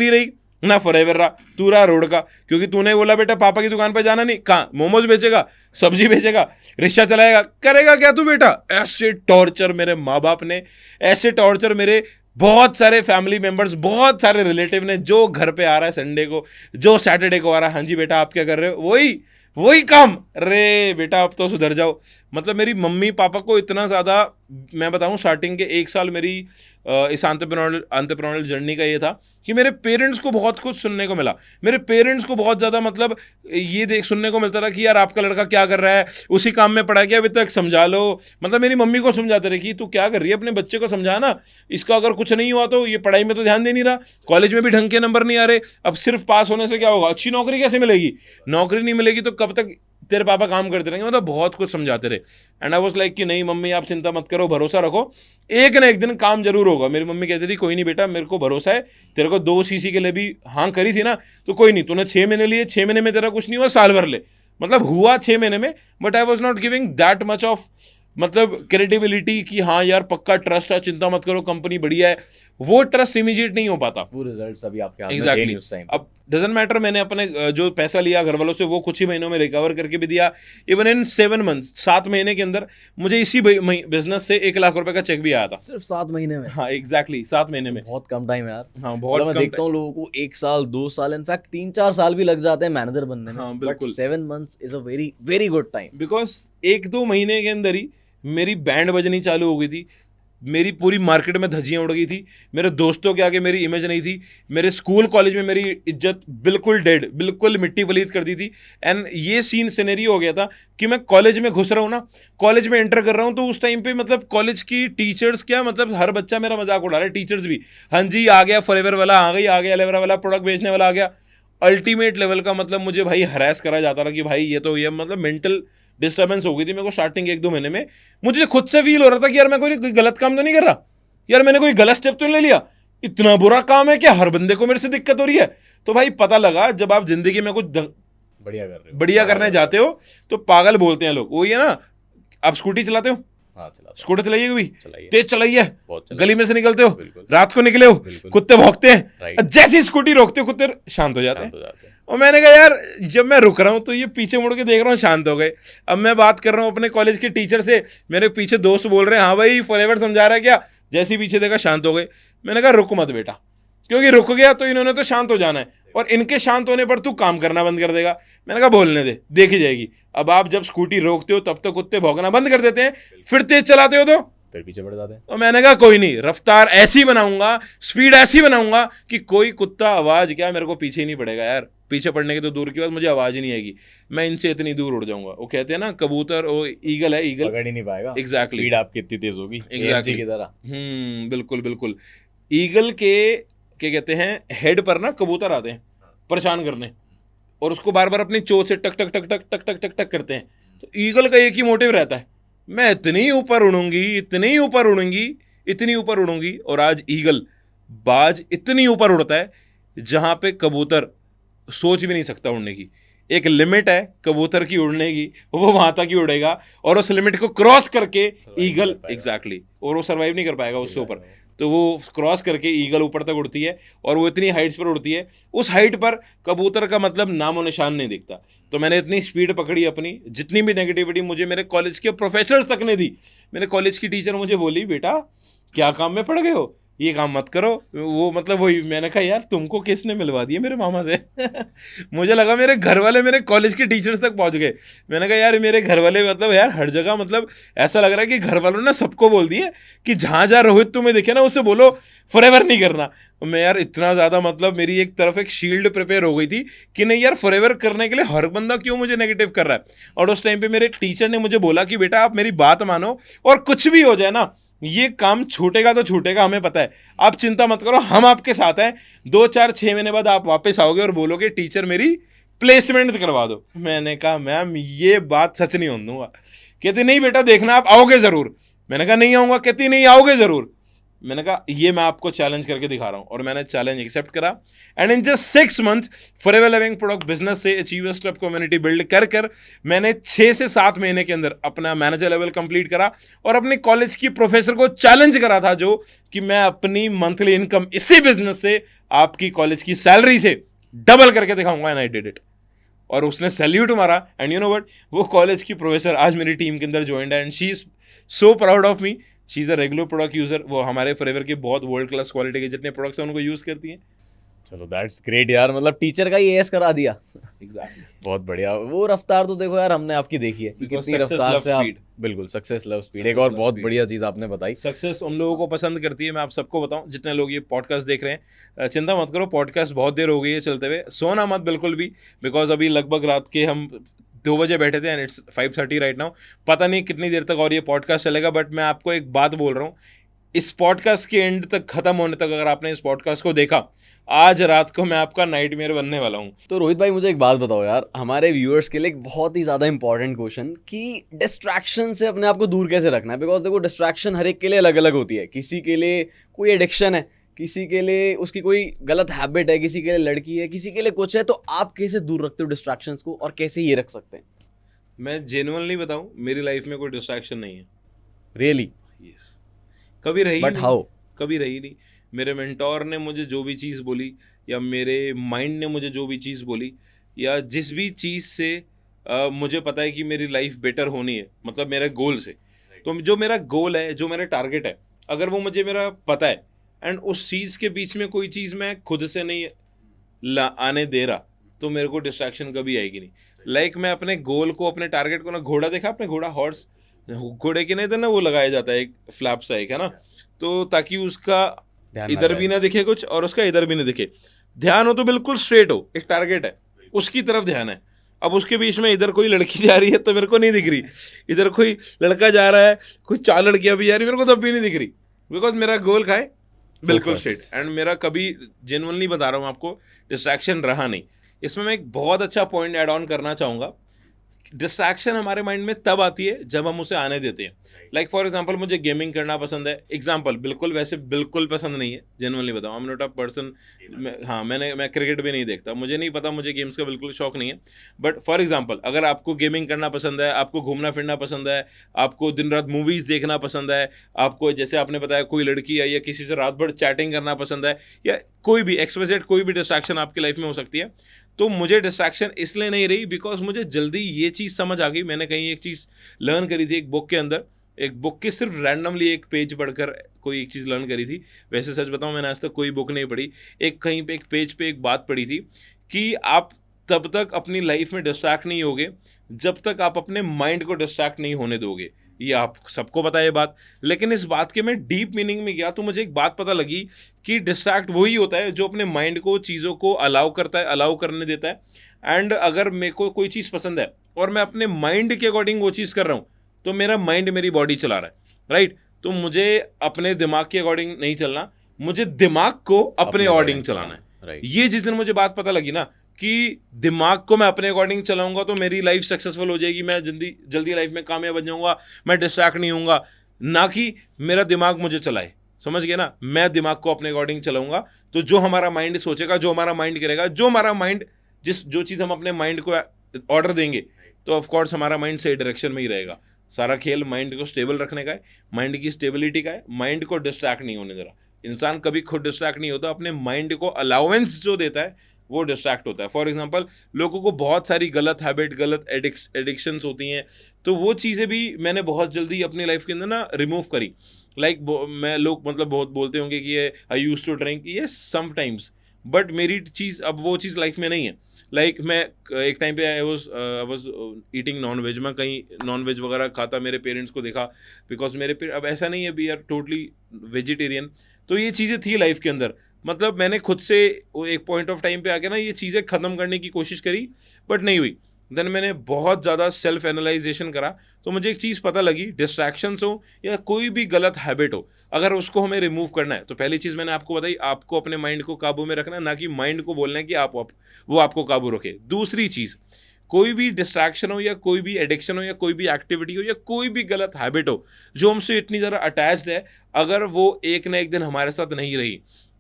रही ना फॉरएवर रहा, तू रहा रोड का, क्योंकि तूने बोला बेटा पापा की दुकान पे जाना नहीं, कहाँ मोमोज बेचेगा, सब्जी बेचेगा, रिक्शा चलाएगा, करेगा क्या तू बेटा? ऐसे टॉर्चर मेरे माँ बाप ने, ऐसे टॉर्चर मेरे बहुत सारे फैमिली मेंबर्स, बहुत सारे रिलेटिव ने, जो घर पे आ रहा है संडे को, जो सैटरडे को आ रहा है, हाँ जी बेटा आप क्या कर रहे हो, वही वही काम। अरे बेटा अब तो सुधर जाओ। मतलब मेरी मम्मी पापा को इतना ज़्यादा, मैं बताऊं स्टार्टिंग के 1 साल मेरी इस एंटरप्रेन्योरल जर्नी का ये था कि मेरे पेरेंट्स को बहुत कुछ सुनने को मिला। मेरे पेरेंट्स को बहुत ज़्यादा मतलब ये देख सुनने को मिलता था कि यार आपका लड़का क्या कर रहा है, उसी काम में पड़ा गया अभी तक, समझा लो। मतलब मेरी मम्मी को समझाते रहे कि तू क्या कर रही है, अपने बच्चे को समझाना, इसका अगर कुछ नहीं हुआ तो ये पढ़ाई में तो ध्यान दे नहीं रहा, कॉलेज में भी ढंग के नंबर नहीं आ रहे, अब सिर्फ पास होने से क्या होगा, अच्छी नौकरी कैसे मिलेगी, नौकरी नहीं मिलेगी तो कब तक तेरे पापा काम करते रहेंगे। मतलब बहुत कुछ समझाते रहे। एंड आई वाज लाइक कि नहीं मम्मी आप चिंता मत करो, भरोसा रखो, एक ना एक दिन काम जरूर होगा। मेरी मम्मी कहती थी कोई नहीं बेटा मेरे को भरोसा है, तेरे को 2 सीसी के लिए भी हाँ करी थी ना, तो कोई नहीं, तूने 6 महीने लिए, 6 महीने में तेरा कुछ नहीं हुआ, साल भर ले। मतलब हुआ 6 महीने में, but I was not giving that much of मतलब क्रेडिबिलिटी कि हाँ यार पक्का ट्रस्ट है, चिंता मत करो कंपनी बढ़िया है। वो ट्रस्ट इमीडिएट नहीं हो पाता। वो रिजल्ट्स अभी आपके हाथ में एग्जैक्टली नहीं उस टाइम। अब डजेंट मैटर, मैंने अपने जो पैसा लिया घर वालों से वो कुछ ही महीनों में रिकवर करके भी दिया। इवन इन 7 मंथ, 7 महीने के अंदर मुझे इसी बिजनेस से 1 लाख रुपए का चेक भी आया था। सिर्फ 7 महीने में? हाँ एग्जैक्टली 7 महीने में। बहुत कम टाइम है यार। हाँ बहुत मतलब मैं देखता हूँ लोगों को 1 साल 2 साल, इनफैक्ट 3-4 साल भी लग जाते हैं मैनेजर बनने में। हाँ, बिल्कुल। 7 months is a very very good time. Because 1-2 महीने के अंदर ही मेरी बैंड बजनी चालू हो गई थी, मेरी पूरी मार्केट में धज्जियाँ उड़ गई थी, मेरे दोस्तों के आगे मेरी इमेज नहीं थी, मेरे स्कूल कॉलेज में मेरी इज्जत बिल्कुल डेड, बिल्कुल मिट्टी पलीत कर दी थी। एंड ये सीन सिनेरियो हो गया था कि मैं कॉलेज में घुस रहा हूँ ना, कॉलेज में एंटर कर रहा हूँ, तो उस टाइम पे मतलब कॉलेज की टीचर्स क्या, मतलब हर बच्चा मेरा मजाक उड़ा रहा है, टीचर्स भी, हाँ जी आ गया फॉरएवर वाला, आ गई, आ गया एलोवेरा वाला, प्रोडक्ट बेचने वाला आ गया। अल्टीमेट लेवल का मतलब मुझे भाई हरास करा जाता था कि भाई ये तो ये मतलब मेंटल डिस्टर्बेंस हो गई थी मेरे को स्टार्टिंग 1-2 महीने में। मुझे खुद से फील हो रहा था कि यार मैं कोई गलत काम तो नहीं कर रहा, यार मैंने कोई गलत स्टेप तो नहीं ले लिया, इतना बुरा काम है क्या, हर बंदे को मेरे से दिक्कत हो रही है। तो भाई पता लगा जब आप जिंदगी में कुछ बढ़िया कर रहे हो, बढ़िया करने जाते हो तो पागल बोलते हैं लोग। वही है ना, आप स्कूटी चलाते हो, हाँ चला, स्कूटर चलाइए कभी, चलाइए, तेज चलाइए, बहुत चलाइए। गली में से निकलते हो, बिल्कुल। रात को निकले हो, बिल्कुल। कुत्ते भौंकते हैं, राइट। जैसी स्कूटी रोकते हो कुत्ते शांत हो जाते शांत हैं। हो जाते हैं। और मैंने कहा यार जब मैं रुक रहा हूँ तो ये पीछे मुड़ के देख रहा हूँ, शांत हो गए। अब मैं बात कर रहा हूँ अपने कॉलेज के टीचर से, मेरे पीछे दोस्त बोल रहे हैं हाँ भाई फॉरएवर समझा रहा है क्या, जैसे ही पीछे देखा शांत हो गए। मैंने कहा रुक मत बेटा, क्योंकि रुक गया तो इन्होंने तो शांत हो जाना है, और इनके शांत होने पर तू काम करना बंद कर देगा। मैंने कहा बोलने दे, देखी जाएगी। अब आप जब स्कूटी रोकते हो तब तो कुत्ते भौंकना बंद कर देते हैं, फिर तेज चलाते हो तो फिर पीछे पड़ जाते हैं। और मैंने कहा कोई नहीं, रफ्तार ऐसी बनाऊंगा, स्पीड ऐसी बनाऊंगा कि कोई कुत्ता आवाज क्या मेरे को पीछे ही नहीं पड़ेगा यार। पीछे पड़ने की तो दूर की बात, मुझे आवाज ही नहीं आएगी, मैं इनसे इतनी दूर उड़ जाऊंगा। वो कहते हैं ना कबूतर, वो ईगल है, ईगल पकड़ ही नहीं पाएगा। एग्जैक्टली, स्पीड आपकी इतनी तेज होगी एग्जैक्टली की तरह। बिल्कुल बिल्कुल। ईगल के क्या कहते हैं, हेड पर ना कबूतर आते हैं परेशान करने, और उसको बार बार अपनी चोंच से टक टक टक टक टक टक टक टक करते हैं। तो ईगल का एक ही मोटिव रहता है, मैं इतनी ऊपर उड़ूंगी, इतनी ऊपर उड़ूंगी, इतनी ऊपर उड़ूंगी। और आज ईगल बाज इतनी ऊपर उड़ता है जहां पे कबूतर सोच भी नहीं सकता उड़ने की। एक लिमिट है कबूतर की उड़ने की, वो वहां तक ही उड़ेगा, और उस लिमिट को क्रॉस करके ईगल एग्जैक्टली और वो सर्वाइव नहीं कर पाएगा उससे ऊपर। तो वो क्रॉस करके ईगल ऊपर तक उड़ती है, और वो इतनी हाइट्स पर उड़ती है, उस हाइट पर कबूतर का मतलब नामो निशान नहीं दिखता। तो मैंने इतनी स्पीड पकड़ी अपनी, जितनी भी नेगेटिविटी मुझे मेरे कॉलेज के प्रोफेसर्स तक ने दी। मेरे कॉलेज की टीचर मुझे बोली बेटा क्या काम में पड़ गए हो, ये काम मत करो, वो मतलब वही। मैंने कहा यार तुमको किसने मिलवा दिया मेरे मामा से मुझे लगा मेरे घर वाले मेरे कॉलेज के टीचर्स तक पहुंच गए। मैंने कहा यार मेरे घर वाले मतलब यार हर जगह, मतलब ऐसा लग रहा है कि घर वालों ने सबको बोल दिए कि जहाँ जहाँ रोहित तुम्हें दिखे ना उससे बोलो फॉरएवर नहीं करना। मैं यार इतना ज़्यादा मतलब मेरी एक तरफ एक शील्ड प्रिपेयर हो गई थी कि नहीं यार फॉरएवर करने के लिए हर बंदा क्यों मुझे नेगेटिव कर रहा है। और उस टाइम पे मेरे टीचर ने मुझे बोला कि बेटा आप मेरी बात मानो, और कुछ भी हो जाए ना ये काम छूटेगा तो छूटेगा, हमें पता है, आप चिंता मत करो, हम आपके साथ हैं। 2-4-6 महीने बाद आप वापस आओगे और बोलोगे टीचर मेरी प्लेसमेंट करवा दो। मैंने कहा मैम ये बात सच नहीं होने दूंगा। कहती नहीं बेटा देखना आप आओगे ज़रूर। मैंने कहा नहीं आऊँगा। कहती नहीं आओगे ज़रूर। मैंने कहा ये मैं आपको चैलेंज करके दिखा रहा हूँ, और मैंने चैलेंज एक्सेप्ट करा। And in just 6 month forever living product business से अचीवर्स क्लब कम्युनिटी बिल्ड कर कर मैंने 6 से 7 महीने के अंदर अपना मैनेजर लेवल कंप्लीट करा, और अपने कॉलेज की प्रोफेसर को चैलेंज करा था जो कि मैं अपनी मंथली इनकम इसी बिजनेस से आपकी कॉलेज की सैलरी से डबल करके दिखाऊंगा एंड आई डिड इट। और उसने सैल्यूट मारा एंड यू नो व्हाट, वो कॉलेज की प्रोफेसर आज मेरी टीम के अंदर ज्वाइंड है and she is so proud of me. She is a regular product user, वो हमारे फॉरएवर के बहुत वर्ल्ड क्लास क्वालिटी के जितने प्रोडक्ट्स हैं उनको यूज़ करती हैं। चलो दैट्स ग्रेट यार, मतलब टीचर का ही एएस करा दिया। एग्जैक्टली, बहुत बढ़िया। वो रफ्तार तो देखो यार हमने आपकी देखी है कि Because कितनी success रफ्तार loves से आप, speed. बिल्कुल सक्सेस लव स्पीड, Success एक और loves बहुत speed. बढ़िया चीज आपने बताई। सक्सेस उन लोगों को पसंद करती है, मैं आप सबको बताऊं जितने लोग ये पॉडकास्ट देख रहे हैं, चिंता मत करो, पॉडकास्ट बहुत देर हो गई है चलते हुए, सोना मत बिल्कुल भी, बिकॉज अभी लगभग रात के हम 2 बजे बैठे थे एंड इट्स 5:30 राइट नाउ। पता नहीं कितनी देर तक और ये पॉडकास्ट चलेगा, बट मैं आपको एक बात बोल रहा हूँ, इस पॉडकास्ट के एंड तक खत्म होने तक अगर आपने इस पॉडकास्ट को देखा, आज रात को मैं आपका नाइटमेयर बनने वाला हूँ। तो रोहित भाई मुझे एक बात बताओ यार, हमारे व्यूअर्स के लिए एक बहुत ही ज़्यादा इंपॉर्टेंट क्वेश्चन कि डिस्ट्रैक्शन से अपने आप को दूर कैसे रखना है। बिकॉज देखो डिस्ट्रैक्शन हर एक के लिए अलग अलग होती है, किसी के लिए कोई एडिक्शन है, किसी के लिए उसकी कोई गलत हैबिट है, किसी के लिए लड़की है, किसी के लिए कुछ है। तो आप कैसे दूर रखते हो डिस्ट्रैक्शंस को और कैसे ये रख सकते हैं? मैं जेन्युइनली बताऊँ, मेरी लाइफ में कोई डिस्ट्रैक्शन नहीं है। रियली? यस, कभी रही बट नहीं, हाउ? कभी रही नहीं। मेरे मेंटोर ने मुझे जो भी चीज़ बोली, या मेरे माइंड ने मुझे जो भी चीज़ बोली, या जिस भी चीज़ से मुझे पता है कि मेरी लाइफ बेटर होनी है, मतलब मेरे गोल से, तो जो मेरा गोल है, जो मेरा टारगेट है, अगर वो मुझे मेरा पता है एंड उस चीज़ के बीच में कोई चीज़ मैं खुद से नहीं आने दे रहा, तो मेरे को डिस्ट्रैक्शन कभी आएगी नहीं। लाइक मैं अपने गोल को, अपने टारगेट को ना, घोड़ा देखा आपने, घोड़ा, हॉर्स, घोड़े के नहीं तो ना वो लगाया जाता है एक फ्लैप सा एक, है ना, तो ताकि उसका इधर भी ना दिखे कुछ और उसका इधर भी ना दिखे, ध्यान हो तो बिल्कुल स्ट्रेट हो, एक टारगेट है उसकी तरफ ध्यान है। अब उसके बीच में इधर कोई लड़की जा रही है तो मेरे को नहीं दिख रही, इधर कोई लड़का जा रहा है, कोई 4 लड़कियां भी जा रही है, मेरे को तब भी नहीं दिख रही, बिकॉज मेरा गोल का है बिल्कुल स्ट्रेट। एंड मेरा कभी, जेन्युइनली बता रहा हूँ आपको, डिस्ट्रैक्शन रहा नहीं। इसमें मैं एक बहुत अच्छा पॉइंट ऐड ऑन करना चाहूँगा। डिस्ट्रैक्शन हमारे माइंड में तब आती है जब हम उसे आने देते हैं। लाइक फॉर एग्जांपल मुझे गेमिंग करना पसंद है, एग्जांपल, बिल्कुल वैसे बिल्कुल पसंद नहीं है, जेन्युइनली बताऊँ, I am not a person, हाँ मैं क्रिकेट भी नहीं देखता, मुझे नहीं पता, मुझे गेम्स का बिल्कुल शौक नहीं है। बट फॉर एग्जांपल अगर आपको गेमिंग करना पसंद है, आपको घूमना फिरना पसंद है, आपको दिन रात मूवीज़ देखना पसंद है, आपको जैसे आपने बताया कोई लड़की है या किसी से रात भर चैटिंग करना पसंद है, या कोई भी एक्सप्रेसेड कोई भी डिस्ट्रैक्शन आपकी लाइफ में हो सकती है, तो मुझे डिस्ट्रैक्शन इसलिए नहीं रही बिकॉज मुझे जल्दी ये चीज़ समझ आ गई। मैंने कहीं एक चीज़ लर्न करी थी एक बुक के अंदर, एक बुक के सिर्फ रैंडमली एक पेज पढ़कर कोई एक चीज़ लर्न करी थी। वैसे सच बताऊं मैंने आज तक कोई बुक नहीं पढ़ी, एक कहीं पे एक पेज पे एक बात पढ़ी थी कि आप तब तक अपनी लाइफ में डिस्ट्रैक्ट नहीं होगे जब तक आप अपने माइंड को डिस्ट्रैक्ट नहीं होने दोगे। ये आप सबको पता है ये बात, लेकिन इस बात के मैं डीप मीनिंग में गया तो मुझे एक बात पता लगी कि डिस्ट्रैक्ट वही होता है जो अपने माइंड को चीज़ों को अलाउ करता है, अलाउ करने देता है। एंड अगर मेरे को कोई चीज़ पसंद है और मैं अपने माइंड के अकॉर्डिंग वो चीज़ कर रहा हूँ, तो मेरा माइंड मेरी बॉडी चला रहा है, राइट। तो मुझे अपने दिमाग के अकॉर्डिंग नहीं चलना, मुझे दिमाग को अपने अकॉर्डिंग चलाना है। ये जिस दिन मुझे बात पता लगी ना कि दिमाग को मैं अपने अकॉर्डिंग चलाऊंगा तो मेरी लाइफ सक्सेसफुल हो जाएगी, मैं जल्दी जल्दी लाइफ में कामयाब बन जाऊंगा, मैं डिस्ट्रैक्ट नहीं होऊंगा, ना कि मेरा दिमाग मुझे चलाए। समझ गए ना, मैं दिमाग को अपने अकॉर्डिंग चलाऊंगा। तो जो हमारा माइंड सोचेगा, जो हमारा माइंड करेगा, जो हमारा माइंड जो चीज़ हम अपने माइंड को ऑर्डर देंगे, तो ऑफकोर्स हमारा माइंड सही डायरेक्शन में ही रहेगा। सारा खेल माइंड को स्टेबल रखने का है, माइंड की स्टेबिलिटी का है, माइंड को डिस्ट्रैक्ट नहीं होने दे रहा। इंसान कभी खुद डिस्ट्रैक्ट नहीं होता, अपने माइंड को अलाउंस जो देता है वो डिस्ट्रैक्ट होता है। फॉर एग्जांपल लोगों को बहुत सारी गलत हैबिट, गलत एडिक्शंस होती हैं, तो वो चीज़ें भी मैंने बहुत जल्दी अपनी लाइफ के अंदर ना रिमूव करी। लाइक मैं लोग मतलब बहुत बोलते होंगे कि ये आई यूज टू ड्रिंक, ये समटाइम्स, बट मेरी चीज़ अब वो चीज़ लाइफ में नहीं है। लाइक मैं एक टाइम पे I was eating non veg, मैं कहीं नॉन वेज वगैरह खाता, मेरे पेरेंट्स को देखा, बिकॉज मेरे अब ऐसा नहीं है वी आर टोटली वेजिटेरियन, तो ये चीज़ें थी लाइफ के अंदर। मतलब मैंने खुद से एक पॉइंट ऑफ टाइम पे आके ना ये चीज़ें ख़त्म करने की कोशिश करी, बट नहीं हुई। देन मैंने बहुत ज़्यादा सेल्फ एनालाइजेशन करा, तो मुझे एक चीज़ पता लगी, डिस्ट्रैक्शंस हो या कोई भी गलत हैबिट हो, अगर उसको हमें रिमूव करना है, तो पहली चीज़ मैंने आपको बताई, आपको अपने माइंड को काबू में रखना है, ना कि माइंड को बोलना है कि वो आपको काबू रखे। दूसरी चीज़, कोई भी डिस्ट्रैक्शन हो या कोई भी एडिक्शन हो या कोई भी एक्टिविटी हो या कोई भी गलत हैबिट हो जो हमसे इतनी ज़्यादा अटैच्ड है, अगर वो एक ना एक दिन हमारे साथ नहीं रही,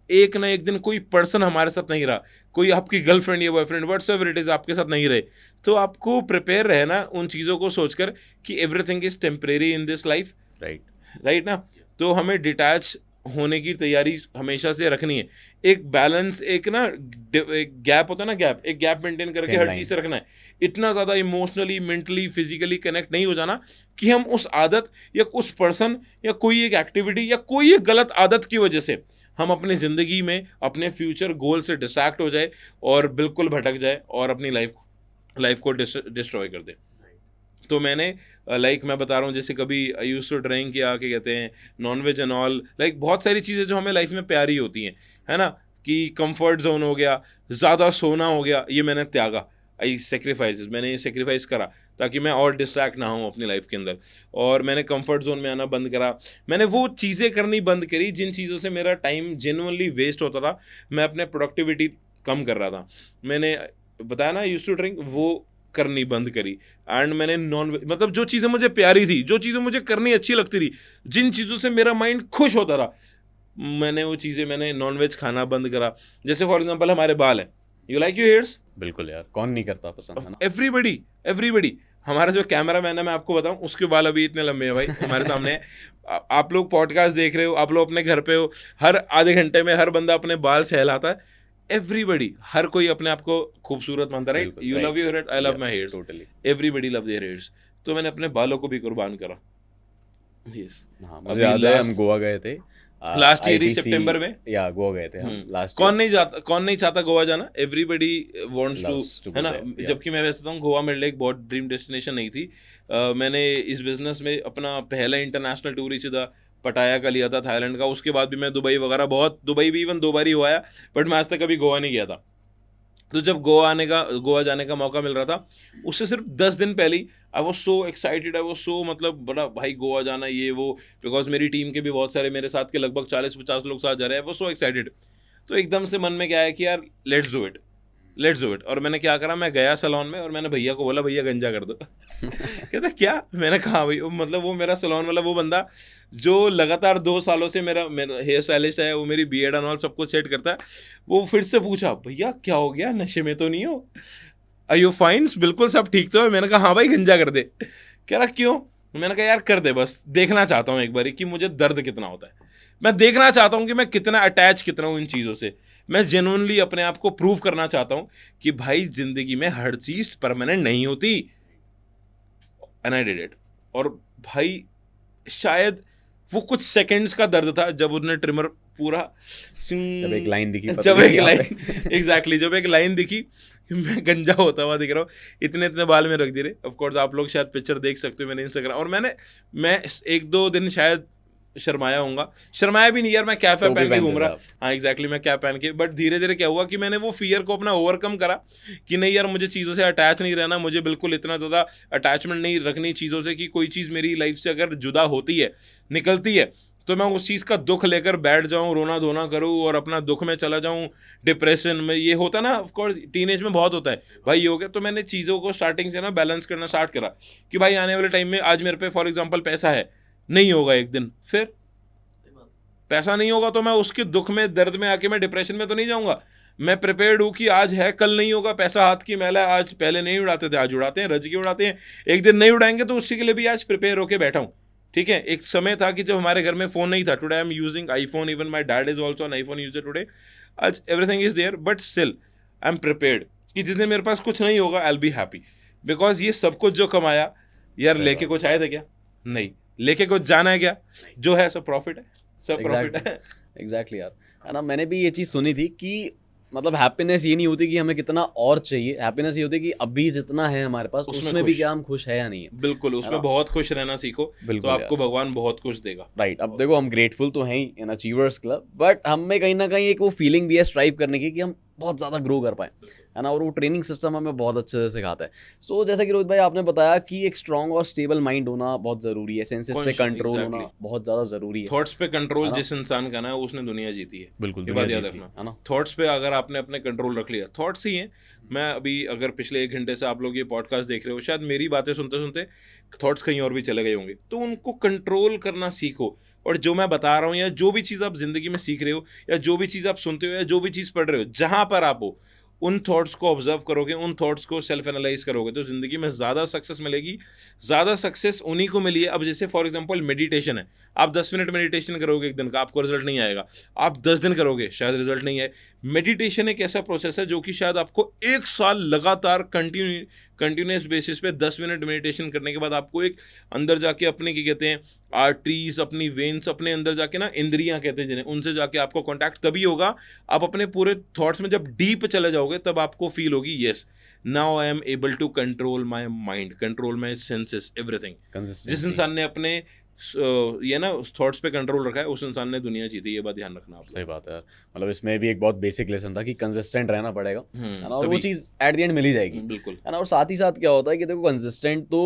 एक ना एक दिन कोई पर्सन हमारे साथ नहीं रहा, कोई आपकी गर्लफ्रेंड या बॉयफ्रेंड व्हाटसएवर इट इज़ आपके साथ नहीं रहे, तो आपको प्रिपेयर रहना उन चीज़ों को सोचकर कि everything is temporary in this life, right ना। तो हमें डिटैच होने की तैयारी हमेशा से रखनी है। एक बैलेंस, एक ना एक गैप होता है ना, एक गैप मेंटेन करके हर चीज़ से रखना है। इतना ज़्यादा इमोशनली, मेंटली, फिजिकली कनेक्ट नहीं हो जाना कि हम उस आदत या उस पर्सन या कोई एक एक्टिविटी या कोई एक गलत आदत की वजह से हम अपनी ज़िंदगी में अपने फ्यूचर गोल से डिस्ट्रैक्ट हो जाए और बिल्कुल भटक जाए और अपनी लाइफ को डिस्ट्रॉय कर दे। तो मैंने लाइक मैं बता रहा हूँ, जैसे कभी आई यूज्ड टू ड्रिंक या क्या कहते हैं नॉनवेज एंड ऑल, लाइक बहुत सारी चीज़ें जो हमें लाइफ में प्यारी होती हैं, है ना, कि कंफर्ट जोन हो गया, ज़्यादा सोना हो गया, ये मैंने त्यागा। मैंने ये सेक्रीफाइस करा ताकि मैं और डिस्ट्रैक्ट ना हूँ अपनी लाइफ के अंदर, और मैंने कंफर्ट जोन में आना बंद करा। मैंने वो चीज़ें करनी बंद करी जिन चीज़ों से मेरा टाइम जेन्युइनली वेस्ट होता था, मैं अपने प्रोडक्टिविटी कम कर रहा था। मैंने बताया ना यूज्ड टू ड्रिंक, वो करनी बंद करी। एंड मैंने मतलब जो चीज़ें मुझे प्यारी थी, जो चीज़ें मुझे करनी अच्छी लगती थी, जिन चीज़ों से मेरा माइंड खुश होता था, मैंने नॉनवेज खाना बंद करा। जैसे फॉर एग्जांपल हमारे बाल हैं, यू लाइक योर हेयर्स? बिल्कुल यार, कौन नहीं करता पसंद, है ना? एवरीबडी। हमारा जो कैमरा मैन है, मैं आपको बताऊं, उसके बाल अभी इतने लंबे हैं भाई, हमारे सामने है। आप लोग पॉडकास्ट देख रहे हो, आप लोग अपने घर पे हो, हर आधे घंटे में हर बंदा अपने बाल सहलाता है। एवरीबडी, हर कोई अपने आप को खूबसूरत मानता है, right? You love your hair, I love my hairs, totally. Everybody love their hairs. तो मैंने अपने बालों को भी कुर्बान करा। यस, हाँ, मुझे याद है हम गोवा गए थे लास्ट ईयर ही ITC सितंबर में। या गोवा गए थे हम लास्ट। कौन नहीं चाहता गोवा जाना? एवरीबडी वांट्स टू, है ना? जबकि मैं वैसे तो गोवा मेरे लिए एक बहुत ड्रीम डेस्टिनेशन नहीं थी। मैंने इस बिजनेस में अपना पहला इंटरनेशनल टूर ही सीधा पटाया का लिया था, थाईलैंड का। उसके बाद भी मैं दुबई वगैरह दुबई भी इवन 2 बार ही हुआ है, बट मैं आज तक कभी गोवा नहीं गया था। तो जब गोवा जाने का मौका मिल रहा था, उससे सिर्फ 10 दिन पहले ही I was so excited, I was so, मतलब बड़ा भाई गोवा जाना ये वो, बिकॉज मेरी टीम के भी बहुत सारे, मेरे साथ के लगभग 40-50 लोग साथ जा रहे हैं, वो सो एक्साइटेड। तो एकदम से मन में क्या है कि यार लेट्स डू इट। और मैंने क्या करा, मैं गया सैलून में और मैंने भैया को बोला, भैया गंजा कर दो। कहता क्या? मैंने कहा भाई, मतलब वो मेरा सैलून वाला वो बंदा जो लगातार 2 सालों से मेरा हेयर स्टाइलिस्ट है, वो मेरी बीएड एंड ऑल सब कुछ सेट करता है, वो फिर से पूछा, भैया क्या हो गया, नशे में तो नहीं हो? Are you fine? बिल्कुल सब ठीक तो है। मैंने कहा हाँ भाई गंजा कर दे। कह रहा क्यों? मैंने कहा यार कर दे, बस देखना चाहता हूँ एक बार कि मुझे दर्द कितना होता है, मैं देखना चाहता हूँ कि मैं कितना अटैच कितना हूँ इन चीज़ों से। मैं जेन्युइनली अपने आप को प्रूव करना चाहता हूँ कि भाई जिंदगी में हर चीज़ परमानेंट नहीं होती। And I did it. और भाई शायद वो कुछ सेकंड्स का दर्द था जब उसने ट्रिमर पूरा, जब एक लाइन दिखी, जब एक लाइन दिखी, मैं गंजा होता हुआ दिख रहा हूँ, इतने बाल में रख दिए। ऑफ कोर्स आप लोग शायद पिक्चर देख सकते हो मैंने इंस्टाग्राम, और मैं 1-2 दिन शायद शर्माया भी नहीं यार, मैं कैप पहन के घूम रहा। हाँ एग्जैक्टली, मैं कैप पहन के। बट धीरे धीरे क्या हुआ कि मैंने वो फियर को अपना ओवरकम करा कि नहीं यार, मुझे चीज़ों से अटैच नहीं रहना, मुझे बिल्कुल इतना ज़्यादा अटैचमेंट नहीं रखनी चीज़ों से कि कोई चीज़ मेरी लाइफ से अगर जुदा होती है, निकलती है, तो मैं उस चीज़ का दुख लेकर बैठ जाऊँ, रोना धोना करूँ और अपना दुख में चला जाऊँ, डिप्रेशन में। ये होता ना, ऑफकोर्स टीनेज में बहुत होता है भाई, ये हो गया। तो मैंने चीज़ों को स्टार्टिंग से ना बैलेंस करना स्टार्ट करा कि भाई आने वाले टाइम में, आज मेरे पे फॉर एग्जांपल पैसा है, नहीं होगा एक दिन, फिर पैसा नहीं होगा तो मैं उसके दुख में, दर्द में आके मैं डिप्रेशन में तो नहीं जाऊँगा। मैं प्रिपेयर्ड हूँ कि आज है कल नहीं होगा, पैसा हाथ की मैला है, आज पहले नहीं उड़ाते थे आज उड़ाते हैं, रज के उड़ाते हैं, एक दिन नहीं उड़ाएंगे तो उसी के लिए भी आज प्रिपेयर होकर बैठा हूँ। ठीक है, एक समय था कि जब हमारे घर में फ़ोन नहीं था। Today I am using iPhone, even my dad is also an iPhone user today. आज everything is there, but still I am prepared कि जिस दिन मेरे पास कुछ नहीं होगा I will be happy, because ये सब कुछ जो कमाया यार, लेके कुछ आए थे क्या? नहीं। लेके कुछ जाना है क्या? जो है सब प्रॉफिट है, सब प्रॉफिट है। एग्जैक्टली यार, है ना। मैंने भी ये चीज़ सुनी थी कि मतलब हैप्पीनेस ये नहीं होती कि हमें कितना और चाहिए, हैप्पीनेस ये होती है कि अभी जितना है हमारे पास उसमें भी क्या हम खुश है या नहीं है। बिल्कुल, उसमें बहुत खुश रहना सीखो, तो आपको भगवान बहुत कुछ देगा। राइट। अब देखो, हम ग्रेटफुल तो हैं ही इन अचीवर्स क्लब, बट हमें कहीं ना कहीं एक वो फीलिंग भी है स्ट्राइव करने की कि हम बहुत ज़्यादा ग्रो कर पाएँ, है ना। और वो ट्रेनिंग सिस्टम हमें बहुत अच्छे से सिखाता है। सो जैसा कि रोहित भाई आपने बताया कि एक स्ट्रॉन्ग और स्टेबल माइंड होना बहुत ज़रूरी है, सेंसेस पे कंट्रोल होना बहुत ज़्यादा ज़रूरी है। थॉट्स पे कंट्रोल जिस इंसान का ना है, उसने दुनिया जीती है। बिल्कुल, ये बात याद रखना, है ना। थॉट्स पे अगर आपने अपने कंट्रोल रख लिया, थॉट्स ही हैं। मैं अभी अगर पिछले 1 घंटे से आप लोग ये पॉडकास्ट देख रहे हो, शायद मेरी बातें सुनते सुनते थॉट्स कहीं और भी चले गए होंगे, तो उनको कंट्रोल करना सीखो। और जो मैं बता रहा हूँ, या जो भी चीज़ आप जिंदगी में सीख रहे हो, या जो भी चीज़ आप सुनते हो, या जो भी चीज़ पढ़ रहे हो, जहाँ पर आप हो उन थॉट्स को ऑब्जर्व करोगे, उन थॉट्स को सेल्फ एनालाइज करोगे, तो ज़िंदगी में ज़्यादा सक्सेस मिलेगी। ज़्यादा सक्सेस उन्हीं को मिली है। अब जैसे फॉर एग्जांपल मेडिटेशन है, आप 10 मिनट मेडिटेशन करोगे एक दिन का, आपको रिजल्ट नहीं आएगा। आप 10 दिन करोगे, शायद रिजल्ट नहीं आए। मेडिटेशन एक ऐसा प्रोसेस है जो कि शायद आपको 1 साल लगातार कंटिन्यूस बेसिस पे 10 मिनट मेडिटेशन करने के बाद आपको एक अंदर जाके अपने क्या कहते हैं आर्टरीज, अपनी वेन्स, अपने अंदर जाके ना इंद्रियां कहते हैं जिन्हें, उनसे जाके आपको कांटेक्ट तभी होगा। आप अपने पूरे थॉट्स में जब डीप चले जाओगे तब आपको फील होगी yes now I am able to control my mind, control my senses, everything. जिस इंसान ने अपने ये ना थॉट्स पे कंट्रोल रखा है उस इंसान ने दुनिया जीती, ये बात ध्यान रखना आप। सही बात है। मतलब इसमें भी एक बहुत बेसिक लेसन था कि कंसिस्टेंट रहना पड़ेगा, है ना, और वो तभी। चीज़ एट द एंड मिल ही जाएगी, बिल्कुल। है ना। और साथ ही साथ क्या होता है कि देखो कंसिस्टेंट तो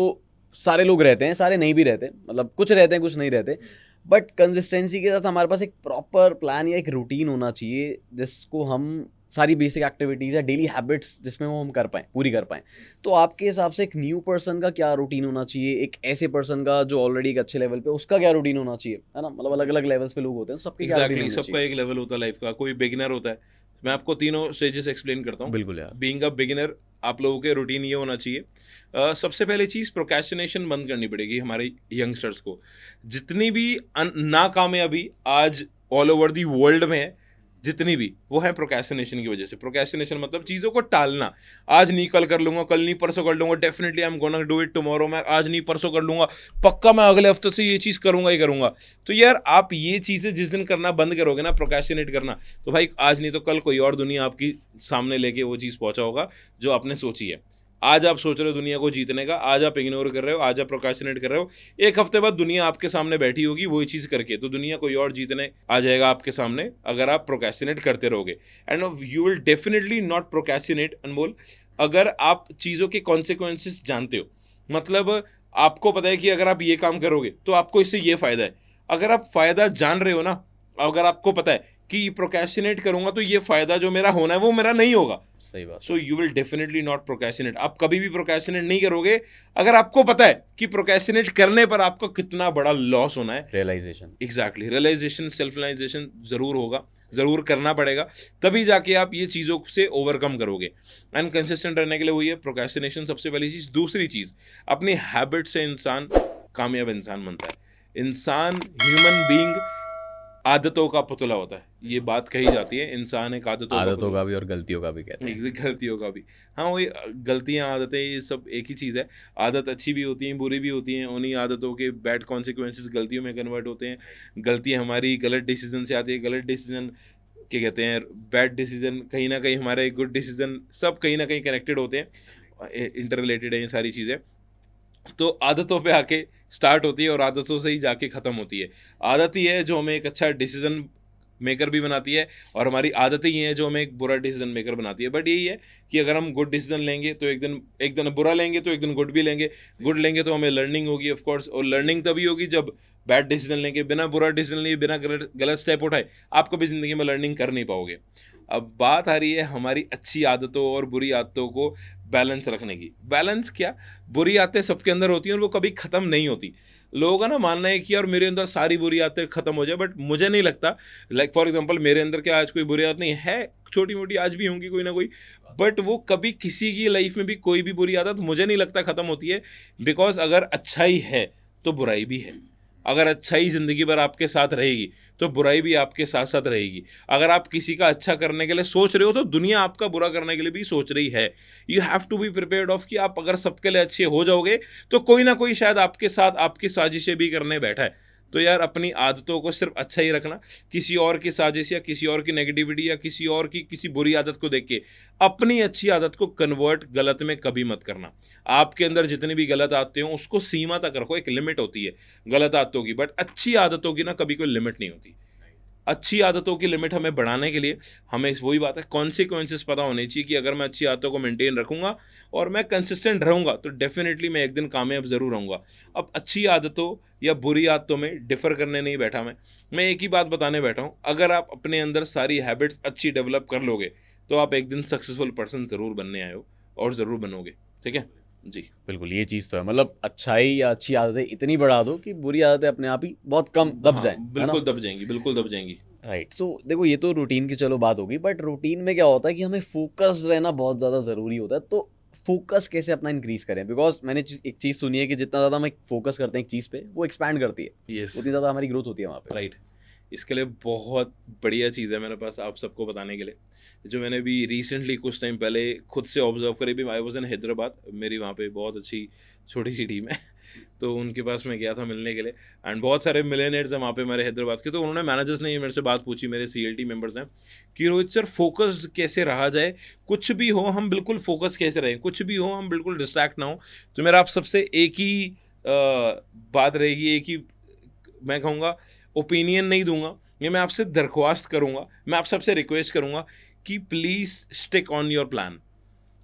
सारे लोग रहते हैं, सारे नहीं भी रहते, मतलब कुछ रहते हैं कुछ नहीं रहते, बट कंसिस्टेंसी के साथ हमारे पास एक प्रॉपर प्लान या एक रूटीन होना चाहिए जिसको हम सारी बेसिक एक्टिविटीज़ या डेली हैबिट्स जिसमें वो हम कर पाएँ, पूरी कर पाएँ। तो आपके हिसाब से एक न्यू पर्सन का क्या रूटीन होना चाहिए, एक ऐसे पर्सन का जो ऑलरेडी एक अच्छे लेवल पे, उसका क्या रूटीन होना चाहिए, है ना। मतलब अलग अलग लेवल्स पे लोग होते हैं, सबके क्या रूटीन एग्जैक्टली, होना सबका चाहिए। एक लेवल होता है लाइफ का। कोई बिगिनर होता है, मैं आपको तीनों स्टेजेस एक्सप्लेन करता हूँ। बिल्कुल यार। बीइंग अ बिगिनर, आप लोगों के रूटीन ये होना चाहिए। सबसे पहले चीज़ प्रोक्रेस्टिनेशन बंद करनी पड़ेगी हमारे यंगस्टर्स को। जितनी भी नाकामयाबी आज ऑल ओवर दी वर्ल्ड में है, जितनी भी, वो है प्रोक्रेस्टिनेशन की वजह से। प्रोक्रेस्टिनेशन मतलब चीज़ों को टालना। आज नहीं कल कर लूंगा, कल नहीं परसों कर लूंगा, definitely I am gonna do it tomorrow, मैं आज नहीं परसों कर लूंगा, पक्का मैं अगले हफ्ते से ये चीज़ करूंगा ही करूंगा। तो यार आप ये चीज़ें जिस दिन करना बंद करोगे ना, प्रोक्रेस्टिनेट करना, तो भाई आज नहीं तो कल कोई और दुनिया आपकी सामने लेके वो चीज़ पहुंचा होगा जो आपने सोची है। आज आप सोच रहे हो दुनिया को जीतने का, आज आप इग्नोर कर रहे हो, आज आप प्रोक्रेस्टिनेट कर रहे हो, एक हफ्ते बाद दुनिया आपके सामने बैठी होगी वही चीज़ करके, तो दुनिया कोई और जीतने आ जाएगा आपके सामने अगर आप प्रोक्रेस्टिनेट करते रहोगे। And you will definitely not procrastinate, Anmol, अगर आप चीज़ों के कॉन्सिक्वेंसेस जानते हो। मतलब आपको पता है कि अगर आप ये काम करोगे तो आपको इससे ये फ़ायदा है। अगर आप फ़ायदा जान रहे हो ना, अगर आपको पता है कि प्रोक्रेस्टिनेट करूंगा तो ये फ़ायदा जो मेरा होना है वो मेरा नहीं होगा, सही बात। So you will definitely not procrastinate. आप कभी भी प्रोक्रेस्टिनेट नहीं करोगे अगर आपको पता है कि प्रोक्रेस्टिनेट करने पर आपका कितना बड़ा लॉस होना है। Realization. Exactly, realization, self realization ज़रूर होगा, ज़रूर करना पड़ेगा, तभी जाके आप ये चीज़ों से ओवरकम करोगे। एंड कंसिस्टेंट रहने के लिए वही है प्रोक्रेस्टिनेशन, सबसे पहली चीज़। दूसरी चीज़, अपनी हैबिट से इंसान कामयाब इंसान बनता है। इंसान, ह्यूमन बीइंग आदतों का पुतला होता है, ये बात कही जाती है। इंसान एक आदतों का भी और गलतियों का भी कहते हैं। गलतियों का भी, हाँ वही, गलतियाँ, आदतें, ये सब एक ही चीज़ है। आदत अच्छी भी होती हैं, बुरी भी होती हैं, उन्हीं आदतों के बैड कॉन्सिक्वेंसेस गलतियों में कन्वर्ट होते हैं। गलतियाँ हमारी गलत डिसीजन से आती है, गलत डिसीजन क्या कहते हैं, बैड डिसीजन कहीं ना कहीं हमारे गुड डिसीजन, सब कहीं ना कहीं कनेक्टेड होते हैं, इंटर रिलेटेड है ये सारी चीज़ें। तो आदतों पे आके स्टार्ट होती है और आदतों से ही जाके ख़त्म होती है। आदत ही है जो हमें एक अच्छा डिसीजन मेकर भी बनाती है, और हमारी आदतें ही हैं जो हमें एक बुरा डिसीजन मेकर बनाती है। बट यही है कि अगर हम गुड डिसीजन लेंगे तो एक दिन बुरा लेंगे तो एक दिन गुड भी लेंगे। गुड लेंगे तो हमें लर्निंग होगी ऑफ कोर्स, और लर्निंग तभी होगी जब बैड डिसीजन लेंगे, बिना बुरा डिसीजन लिए, बिना गलत स्टेप उठाए आप कभी ज़िंदगी में लर्निंग कर नहीं पाओगे। अब बात आ रही है हमारी अच्छी आदतों और बुरी आदतों को बैलेंस रखने की। बैलेंस क्या, बुरी आदतें सबके अंदर होती हैं और वो कभी ख़त्म नहीं होती। लोगों का ना मानना है कि यार मेरे अंदर सारी बुरी आदतें ख़त्म हो जाए, बट मुझे नहीं लगता। लाइक फॉर एग्जांपल, मेरे अंदर क्या आज कोई बुरी आदत नहीं है, छोटी मोटी आज भी होंगी कोई ना कोई, बट वो कभी किसी की लाइफ में भी कोई भी बुरी आदत मुझे नहीं लगता ख़त्म होती है। बिकॉज अगर अच्छाई है तो बुराई भी है। अगर अच्छाई ज़िंदगी भर आपके साथ रहेगी तो बुराई भी आपके साथ साथ रहेगी। अगर आप किसी का अच्छा करने के लिए सोच रहे हो तो दुनिया आपका बुरा करने के लिए भी सोच रही है। You have to be prepared of कि आप अगर सबके लिए अच्छे हो जाओगे तो कोई ना कोई शायद आपके साथ आपकी साजिशें भी करने बैठा है। तो यार अपनी आदतों को सिर्फ अच्छा ही रखना, किसी और की साजिश या किसी और की नेगेटिविटी या किसी और की किसी बुरी आदत को देख के अपनी अच्छी आदत को कन्वर्ट गलत में कभी मत करना। आपके अंदर जितनी भी गलत आदतें हों उसको सीमा तक रखो, एक लिमिट होती है गलत आदतों की, बट अच्छी आदतों की ना कभी कोई लिमिट नहीं होती। अच्छी आदतों की लिमिट हमें बढ़ाने के लिए हमें वही बात है, कॉन्सिक्वेंसेस पता होने चाहिए कि अगर मैं अच्छी आदतों को मेंटेन रखूंगा और मैं कंसिस्टेंट रहूंगा तो डेफिनेटली मैं एक दिन कामयाब ज़रूर रहूंगा। अब अच्छी आदतों या बुरी आदतों में डिफ़र करने नहीं बैठा मैं एक ही बात बताने बैठा हूँ। अगर आप अपने अंदर सारी हैबिट्स अच्छी डेवलप कर लोगे तो आप एक दिन सक्सेसफुल पर्सन ज़रूर बनने आए हो और ज़रूर बनोगे। ठीक है जी, बिल्कुल ये चीज़ तो है। मतलब अच्छाई या अच्छी आदतें इतनी बढ़ा दो कि बुरी आदतें अपने आप ही बहुत कम दब हाँ, जाएं, है ना। बिल्कुल दब जाएंगी, बिल्कुल दब जाएंगी। राइट। सो देखो, ये तो रूटीन की चलो बात होगी, बट रूटीन में क्या होता है कि हमें फोकस्ड रहना बहुत ज़्यादा ज़रूरी होता है। तो फोकस कैसे अपना इंक्रीज करें? बिकॉज मैंने एक चीज़ सुनी है कि जितना ज़्यादा हम फोकस करते हैं एक चीज़ पे, वो एक्सपैंड करती है, यस, उतनी ज़्यादा हमारी ग्रोथ होती है वहाँ पे। राइट। इसके लिए बहुत बढ़िया चीज़ है मेरे पास आप सबको बताने के लिए, जो मैंने भी रिसेंटली कुछ टाइम पहले खुद से ऑब्जर्व करी भी। आई वॉज इन हैदराबाद, मेरी वहाँ पे बहुत अच्छी छोटी सी टीम है तो उनके पास मैं गया था मिलने के लिए, एंड बहुत सारे मिलियनेयर्स हैं वहाँ पे मेरे हैदराबाद के। तो उन्होंने, मैनेजर्स ने मेरे से बात पूछी, मेरे CLT मेंबर्स हैं, कि रोहित सर फोकस्ड कैसे रहा जाए, कुछ भी हो हम बिल्कुल फोकस कैसे रहें, कुछ भी हो हम बिल्कुल डिस्ट्रैक्ट ना हो। तो मेरा आप सबसे एक ही बात रहेगी, एक ही मैं कहूँगा, ओपिनियन नहीं दूंगा, ये मैं आपसे दरख्वास्त करूँगा, मैं आप सबसे रिक्वेस्ट करूँगा कि please stick on your plan.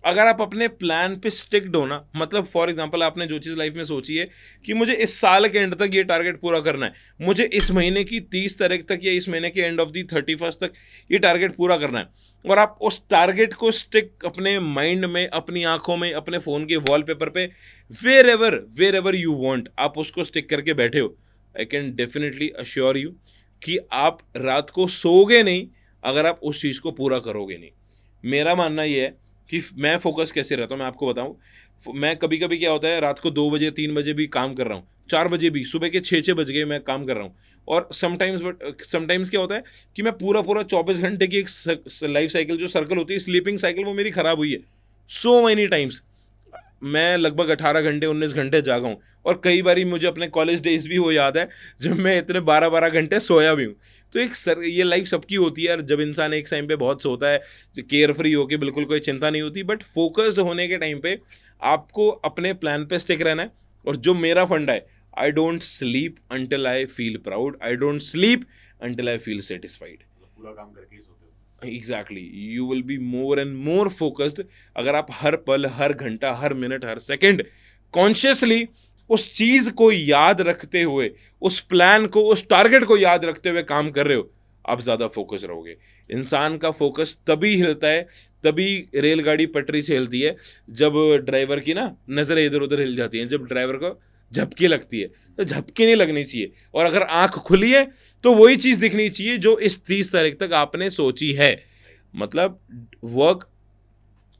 अगर आप अपने प्लान पे स्टिक्ड हो ना, मतलब फॉर एग्जांपल आपने जो चीज़ लाइफ में सोची है कि मुझे इस साल के एंड तक ये टारगेट पूरा करना है, मुझे इस महीने की 30 तारीख तक या इस महीने के एंड ऑफ दी 31st तक ये टारगेट पूरा करना है, और आप उस टारगेट को स्टिक अपने माइंड में, अपनी आंखों में, अपने फ़ोन के वॉलपेपर पे, वेर एवर यू वांट, आप उसको स्टिक करके बैठे हो, I can definitely assure you कि आप रात को सोओगे नहीं अगर आप उस चीज़ को पूरा करोगे नहीं। मेरा मानना ये है कि मैं फोकस कैसे रहता हूँ, मैं आपको बताऊँ। मैं कभी कभी क्या होता है, रात को 2 बजे 3 बजे भी काम कर रहा हूँ, 4 बजे भी, सुबह के 6 बज गए मैं काम कर रहा हूँ। और समटाइम्स क्या होता है कि मैं पूरा 24 घंटे की एक लाइफ साइकिल जो सर्कल होती है, स्लीपिंग साइकिल, वो मेरी ख़राब हुई है सो मैनी टाइम्स। मैं लगभग 18 घंटे 19 घंटे जागा हूँ, और कई बारी मुझे अपने कॉलेज डेज भी वो याद है जब मैं इतने 12 घंटे सोया भी हूँ। तो ये लाइफ सबकी होती है यार, जब इंसान एक टाइम पे बहुत सोता है, केयर फ्री होके, बिल्कुल कोई चिंता नहीं होती, बट फोकस्ड होने के टाइम पे आपको अपने प्लान पे स्टिक रहना है। और जो मेरा फंडा है, I don't sleep until I feel proud, I don't sleep until I feel satisfied. पूरा काम करके ही सोते हो। Exactly, you will be more and more focused अगर आप हर पल, हर घंटा, हर मिनट, हर सेकंड कॉन्शियसली उस चीज को याद रखते हुए, उस प्लान को, उस टारगेट को याद रखते हुए काम कर रहे हो, आप ज्यादा फोकस रहोगे। इंसान का फोकस तभी हिलता है, तभी रेलगाड़ी पटरी से हिलती है, जब ड्राइवर की ना नजरें इधर उधर हिल जाती हैं, जब ड्राइवर को झपकी लगती है। तो झपकी नहीं लगनी चाहिए, और अगर आंख खुली है तो वही चीज दिखनी चाहिए जो इस 30 तारीख तक आपने सोची है। मतलब work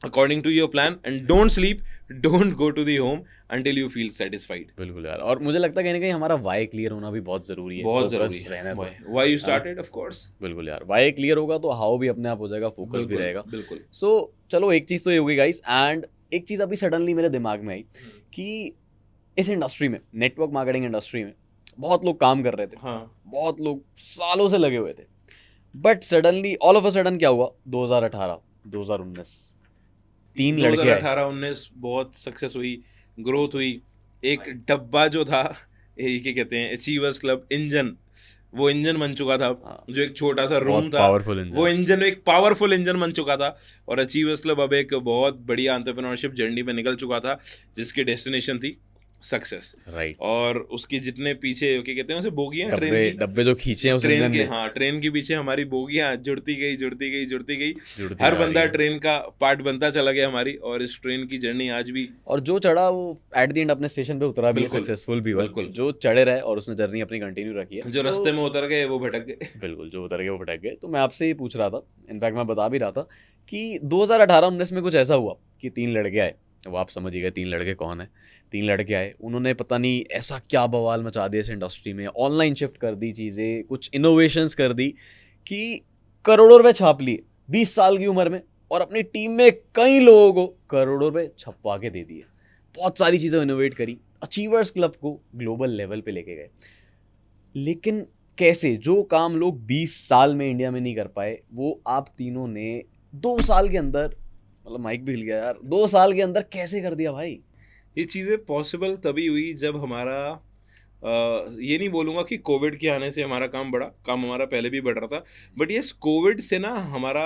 according to your plan and don't sleep, don't go to the home until you feel satisfied. बिल्कुल यार, और मुझे लगता है कहीं ना कहीं हमारा वाई क्लियर होना भी बहुत जरूरी है। बहुत focus जरूरी रहना है। तो। Why you started, of course. बिल्कुल यार, वाई क्लियर होगा तो हाउ भी अपने आप हो जाएगा, फोकस भी बिल्कुल रहेगा। बिल्कुल। सो चलो, एक चीज़ तो ये होगी गाइस, एंड एक चीज़ अभी सडनली मेरे दिमाग में आई कि इस इंडस्ट्री में, नेटवर्क मार्केटिंग इंडस्ट्री में, बहुत लोग काम कर रहे थे, हाँ, बहुत लोग सालों से लगे हुए थे, but suddenly all of a sudden क्या हुआ, 2018 2019 3 लड़के आए। 2018-19 बहुत सक्सेस हुई, ग्रोथ हुई। एक डब्बा जो था, ये क्या कहते हैं, अचीवर्स क्लब इंजन, वो इंजन बन चुका था। हाँ, जो एक छोटा सा रूम बहुत था, पावरफुल इंजन। वो इंजन एक पावरफुल इंजन बन चुका था। और अचीवर्स क्लब अब एक बहुत बढ़िया एंटरप्रेन्योरशिप जर्नी में निकल चुका था, जिसकी डेस्टिनेशन थी सक्सेस। राइट। और उसकी जितने पीछे क्या कहते हैं उसे, बोगियां, ट्रेन डब्बे की, डब्बे जो खींचे हैं उस ट्रेन इंजन के, ने, हाँ, ट्रेन के पीछे हमारी बोगियां जुड़ती गई जुड़ती गई जुड़ती गई, जुड़ती हर जा बंदा रही है। ट्रेन का पार्ट बनता चला गया हमारी। और इस ट्रेन की जर्नी आज भी, और जो चढ़ा वो एट द एंड अपने स्टेशन पे उतरा भी, बिल्कुल, सक्सेसफुल भी हुआ। बिल्कुल। जो चढ़े रहे और उसने जर्नी अपनी कंटिन्यू रखी है, जो तो रास्ते में उतर गए वो भटक गए। बिल्कुल, जो उतर गए वो भटक गए। तो मैं आपसे ही पूछ रहा था, इनफैक्ट मैं बता भी रहा था कि 2018-19 में कुछ ऐसा हुआ कि 3 लड़के आए। वो आप समझ ही गए 3 लड़के कौन है। 3 लड़के आए, उन्होंने पता नहीं ऐसा क्या बवाल मचा दिया इस इंडस्ट्री में, ऑनलाइन शिफ्ट कर दी चीज़ें, कुछ इनोवेशंस कर दी कि करोड़ों रुपए छाप लिए 20 साल की उम्र में, और अपनी टीम में कई लोगों को करोड़ों रुपए छपवा के दे दिए। बहुत सारी चीज़ें इनोवेट करी, अचीवर्स क्लब को ग्लोबल लेवल पे लेके गए। लेकिन कैसे, जो काम लोग 20 साल में इंडिया में नहीं कर पाए, वो आप तीनों ने 2 साल के अंदर, मतलब माइक भी हिल गया यार, 2 साल के अंदर कैसे कर दिया भाई? ये चीज़ें पॉसिबल तभी हुई जब हमारा, ये नहीं बोलूँगा कि कोविड के आने से हमारा काम बढ़ा, काम हमारा पहले भी बढ़ रहा था, बट ये कोविड से ना हमारा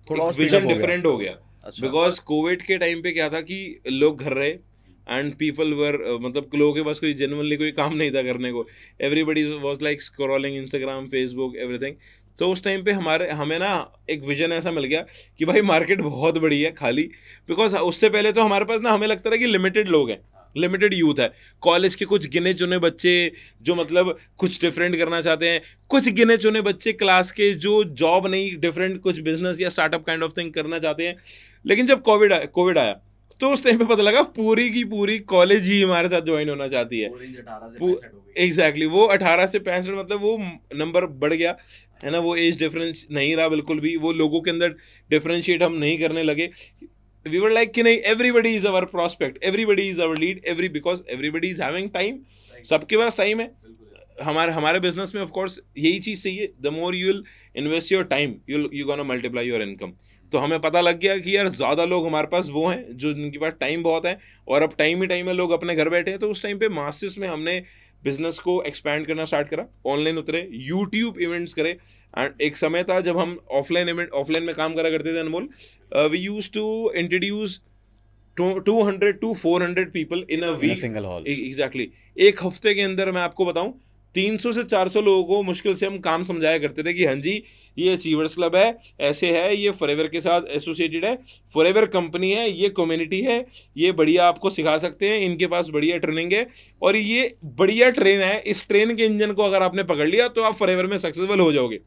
थोड़ा और speed up विजन हो गया। डिफरेंट हो गया। अच्छा। बिकॉज कोविड के टाइम पे क्या था कि लोग घर रहे एंड पीपल वर, मतलब लोगों के पास कोई जेन्युइनली कोई काम नहीं था करने को, everybody was like scrolling Instagram, Facebook, everything. तो उस टाइम पे हमें ना एक विजन ऐसा मिल गया कि भाई मार्केट बहुत बड़ी है खाली, बिकॉज उससे पहले तो हमारे पास ना, हमें लगता था कि लिमिटेड लोग हैं, लिमिटेड यूथ है। कॉलेज के कुछ गिने चुने बच्चे जो मतलब कुछ डिफरेंट करना चाहते हैं, कुछ गिने चुने बच्चे क्लास के जो जॉब नहीं, डिफरेंट कुछ बिजनेस या स्टार्टअप काइंड ऑफ थिंग करना चाहते हैं। लेकिन जब कोविड आया तो उस टाइम पे पता लगा पूरी की पूरी कॉलेज ही हमारे साथ ज्वाइन होना चाहती है। एग्जैक्टली वो 18 से 65 मतलब वो नंबर बढ़ गया है ना, वो एज डिफरेंस नहीं रहा बिल्कुल भी, वो लोगों के अंदर डिफरेंशिएट हम नहीं करने लगे। वी वर लाइक कि नहीं, everybody is our prospect, everybody is our lead, because everybody is having time, सबके पास टाइम है। हमारे बिजनेस में ऑफ कोर्स यही चीज़ चाहिए, the more you will invest your time you gonna multiply your income. तो हमें पता लग गया कि यार ज़्यादा लोग हमारे पास वो हैं जो जिनके पास टाइम बहुत है, और अब टाइम ही टाइम है, लोग अपने घर बैठे हैं। तो उस टाइम पे मास्टर्स में हमने बिजनेस को एक्सपैंड करना स्टार्ट करा, ऑनलाइन उतरे, यूट्यूब इवेंट्स करे। एंड एक समय था जब हम ऑफलाइन में काम करा करते थे Anmol, we used to introduce 200 to 400 people in a week, single hall. Exactly. एक हफ्ते के अंदर मैं आपको बताऊं 300 से 400 लोगों को मुश्किल से हम काम समझाया करते थे कि हाँ जी ये अचीवर्स क्लब है, ऐसे है, ये फॉरएवर के साथ एसोसिएटेड है, फॉरएवर कंपनी है, ये कम्युनिटी है, ये बढ़िया आपको सिखा सकते हैं, इनके पास बढ़िया ट्रेनिंग है, और ये बढ़िया ट्रेन है, इस ट्रेन के इंजन को अगर आपने पकड़ लिया तो आप फॉरएवर में सक्सेसफुल हो जाओगे।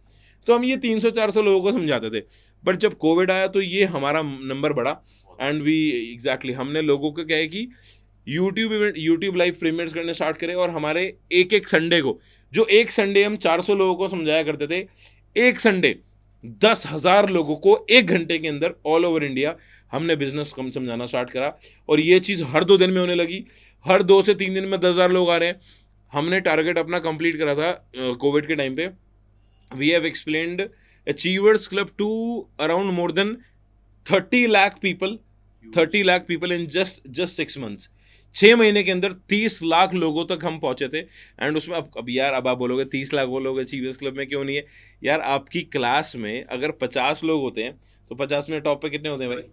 तो हम ये 300-400 लोगों को समझाते थे। बट जब कोविड आया तो ये हमारा नंबर बढ़ा, एंड वी एग्जैक्टली हमने लोगों को क्या है कि यूट्यूब लाइव प्रीमियर्स करने स्टार्ट करे, और हमारे एक संडे को, जो एक संडे हम 400 लोगों को समझाया करते थे, एक संडे 10,000 लोगों को 1 घंटे के अंदर ऑल ओवर इंडिया हमने बिजनेस कम समझाना स्टार्ट करा। और ये चीज़ हर 2 दिन में होने लगी, हर 2 से 3 दिन में 10,000 लोग आ रहे हैं। हमने टारगेट अपना कंप्लीट करा था कोविड के टाइम पे। We have explained achievers club to around more than 30 lakh people in just 6 months। 6 महीने के अंदर 30 लाख लोगों तक हम पहुंचे थे। एंड उसमें अब यार अब आप बोलोगे 30 लाख वो लोग अचीवर्स क्लब में क्यों नहीं है यार? आपकी क्लास में अगर 50 लोग होते हैं तो 50 में टॉप पे कितने होते हैं भाई?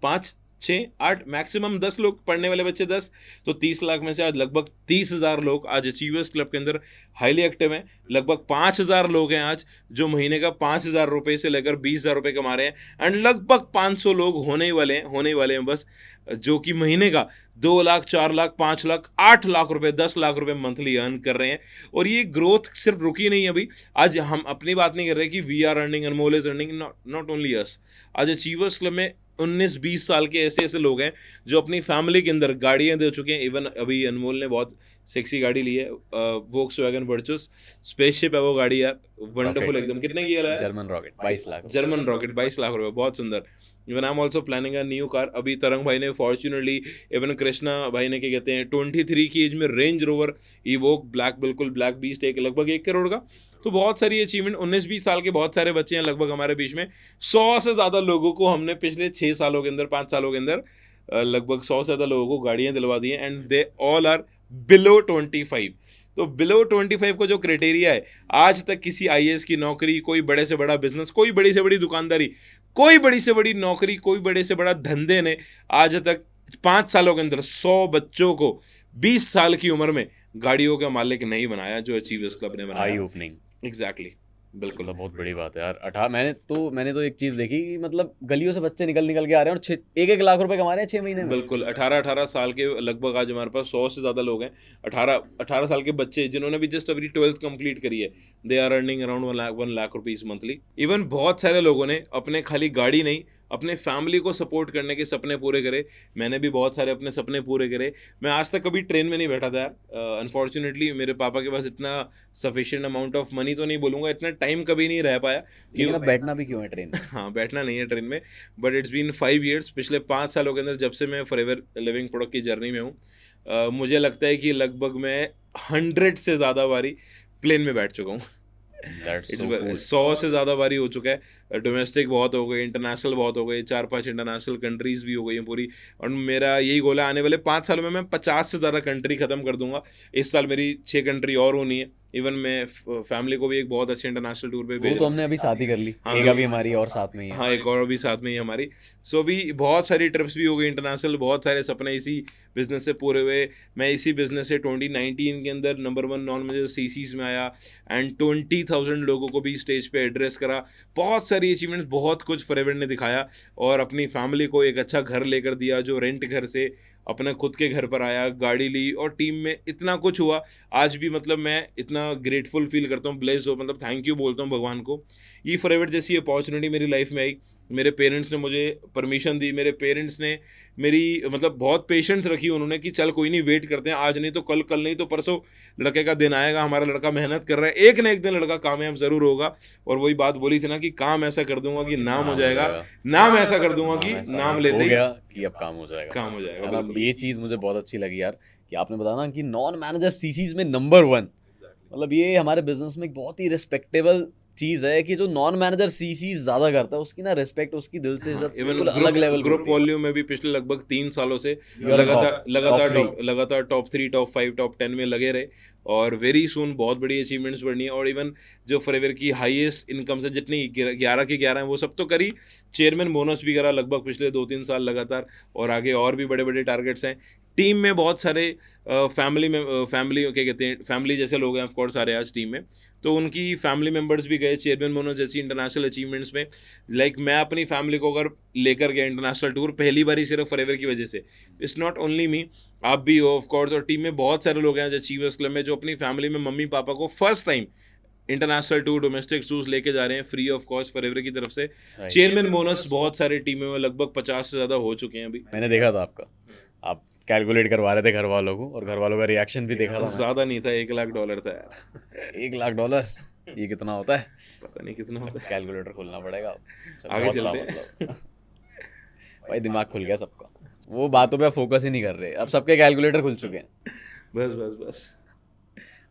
5, 6, 8, मैक्सिमम 10 लोग, पढ़ने वाले बच्चे 10। तो 30 लाख में से आज लगभग 30,000 लोग आज अचीवर्स क्लब के अंदर हाईली एक्टिव हैं। लगभग 5,000 लोग हैं आज जो महीने का 5,000 रुपये से लेकर 20,000 रुपये कमा रहे हैं। एंड लगभग 500 लोग होने ही वाले हैं बस, जो कि महीने का 2 लाख, 4 लाख, 5 लाख, 8 लाख रुपए, 10 लाख रुपए मंथली अर्न कर रहे हैं। और ये ग्रोथ सिर्फ रुकी नहीं अभी। आज हम अपनी बात नहीं कर रहे कि we are earning, Anmol is earning, not only us. आज अचीवर्स क्लब में 19-20 साल के ऐसे लोग हैं जो अपनी फैमिली के अंदर गाड़ियां दे चुके हैं। इवन अभी अनमोल ने बहुत सेक्सी गाड़ी ली है, वोक्सवैगन वर्चुस स्पेसशिप है वो गाड़ी यार, वंडरफुल एकदम। कितने की है? German rocket 22 lakh. German rocket 22 lakh रुपए, बहुत सुंदर। Even I am also planning a new car. अभी तरंग भाई ने फॉर्च्यूनर ली, इवन कृष्णा भाई ने क्या कहते हैं 23 की एज में रेंज रोवर इवोक ब्लैक, बिल्कुल ब्लैक बीस्ट, एक लगभग 1 करोड़ का। तो बहुत सारी अचीवमेंट, 19-20 साल के बहुत सारे बच्चे हैं लगभग हमारे बीच में। 100 से ज़्यादा लोगों को हमने पिछले 6 सालों के अंदर, 5 सालों के अंदर लगभग 100 से ज़्यादा लोगों को गाड़ियाँ दिलवा दी हैं। And they all are below 25। तो बिलो 25 का जो क्राइटेरिया है, आज तक किसी IAS की नौकरी, कोई बड़े से बड़ा बिजनेस, कोई बड़ी से बड़ी दुकानदारी, कोई बड़ी से बड़ी नौकरी, कोई बड़े से बड़ा धंधे ने आज तक 5 सालों के अंदर 100 बच्चों को 20 साल की उम्र में गाड़ियों का मालिक नहीं बनाया जो अचीवर्स क्लब ने बनाया। आई ओपनिंग, एग्जैक्टली, बिल्कुल। तो बहुत बड़ी बात है यार। मैंने तो एक चीज़ देखी कि मतलब गलियों से बच्चे निकल के आ रहे हैं और 1-1 लाख रुपए कमा रहे हैं 6 महीने में। बिल्कुल, 18 साल के लगभग आज हमारे पास 100 से ज़्यादा लोग हैं। 18 साल के बच्चे जिन्होंने भी जस्ट अभी 12th कंप्लीट करी है, they are earning around 1 lakh rupees monthly. Even बहुत सारे लोगों ने अपने खाली गाड़ी नहीं, अपने फैमिली को सपोर्ट करने के सपने पूरे करे। मैंने भी बहुत सारे अपने सपने पूरे करे। मैं आज तक कभी ट्रेन में नहीं बैठा था यार। अनफॉर्चुनेटली मेरे पापा के पास इतना सफिशिएंट अमाउंट ऑफ मनी तो नहीं बोलूँगा, इतना टाइम कभी नहीं रह पाया कि अब बैठना भी क्यों है ट्रेन में। हाँ, बैठना नहीं है ट्रेन में। बट इट्स बीन 5 years, पिछले 5 सालों के अंदर जब से मैं फॉरएवर लिविंग प्रोडक्ट की जर्नी में हूँ, मुझे लगता है कि लगभग मैं 100 से ज़्यादा बारी प्लेन में बैठ चुका हूँ। 100 से ज़्यादा बारी हो चुका है। डोमेस्टिक बहुत हो गई, इंटरनेशनल बहुत हो गई, 4-5 इंटरनेशनल कंट्रीज़ भी हो गई हैं पूरी। और मेरा यही गोल है आने वाले 5 सालों में मैं 50 से ज़्यादा कंट्री ख़त्म कर दूंगा। इस साल मेरी 6 कंट्री और होनी है। इवन मैं फैमिली को भी एक बहुत अच्छे इंटरनेशनल टूर पे भेज, तो हमने अभी शादी कर ली। हाँ, एक अभी हमारी और साथ में ही है। हाँ, एक और भी साथ में ही हमारी। सो अभी बहुत सारी ट्रिप्स भी हो गई इंटरनेशनल, बहुत सारे सपने इसी बिजनेस से पूरे हुए। मैं इसी बिजनेस से 2019 के अंदर नंबर 1 नॉन मेजर CCs में आया एंड 20,000 लोगों को भी स्टेज पे एड्रेस करा। बहुत सारी अचीवमेंट्स, बहुत कुछ फॉरएवर ने दिखाया और अपनी फैमिली को एक अच्छा घर लेकर दिया जो रेंट घर से अपने खुद के घर पर आया, गाड़ी ली और टीम में इतना कुछ हुआ। आज भी मतलब मैं इतना ग्रेटफुल फील करता हूँ, ब्लेस्ड हो, मतलब थैंक यू बोलता हूँ भगवान को। ये फॉरएवर जैसी अपॉर्चुनिटी मेरी लाइफ में आई, मेरे पेरेंट्स ने मुझे परमिशन दी, मेरे पेरेंट्स ने मेरी मतलब बहुत पेशेंस रखी उन्होंने कि चल कोई नहीं, वेट करते हैं, आज नहीं तो कल, कल नहीं तो परसों लड़के का दिन आएगा, हमारा लड़का मेहनत कर रहा है, एक ना एक दिन लड़का कामयाब ज़रूर होगा। और वही बात बोली थी ना कि काम ऐसा कर दूंगा कि नाम हो जाएगा, नाम ऐसा कर दूंगा कि नाम लेते हो ही गया कि अब काम हो जाएगा, काम हो जाएगा। यार अब बिल्कुल। ये चीज़ मुझे बहुत अच्छी लगी यार कि आपने बताया ना कि नॉन मैनेजर सीसीज में नंबर 1, मतलब ये हमारे बिजनेस में एक बहुत ही रिस्पेक्टेबल चीज़ है कि जो नॉन मैनेजर सीसी ज़्यादा करता है उसकी ना रिस्पेक्ट, उसकी दिल से इज्जत इवन बिल्कुल अलग लेवल ग्रुप वॉल्यूम में भी पिछले लगभग 3 सालों से You are top, लगातार टॉप 3, टॉप 5, टॉप 10 में लगे रहे। और वेरी सून बहुत बड़ी अचीवमेंट्स बढ़नी है। और इवन जो फॉरएवर की हाईएस्ट इनकम से जितनी 11 के 11 हैं वो सब तो करी, चेयरमैन बोनस भी करा लगभग पिछले 2-3 साल लगातार, और आगे और भी बड़े बड़े टारगेट्स हैं। टीम में बहुत सारे फैमिली क्या कहते हैं, फैमिली जैसे लोग हैं ऑफकोर्स सारे आज टीम में, तो उनकी फैमिली मेम्बर्स भी गए चेयरमैन बोनस जैसी इंटरनेशनल अचीवमेंट्स में। लाइक मैं अपनी फैमिली को अगर लेकर गया इंटरनेशनल टूर पहली बार ही सिर्फ फॉरएवर की वजह से, इट्स नॉट ओनली मी, आप भी हो ऑफ कोर्स। और टीम में बहुत सारे लोग हैं जो अचीवर्स क्लब में जो अपनी फैमिली में मम्मी पापा को first time international tour, domestic tours लेके जा रहे हैं फ्री ऑफ कॉस्ट फॉरएवर की तरफ से। चेयरमैन बोनस बहुत सारे टीमों में लगभग 50 से ज़्यादा हो चुके हैं अभी। मैंने देखा था आपका, आप कैलकुलेट करवा रहे थे घर वालों को, और घर वालों का रिएक्शन भी देखा था मैंने। ज़्यादा नहीं था, $1 लाख था यार। $1 लाख, ये कितना होता है? पता नहीं कितना होता है, कैलकुलेटर खोलना पड़ेगा अब। चलो, आगे बहुत चलते था हैं। मतलब। भाई दिमाग खुल गया सबका, वो बातों पे फोकस ही नहीं कर रहे, अब सबके कैलकुलेटर खुल चुके हैं, बस बस बस।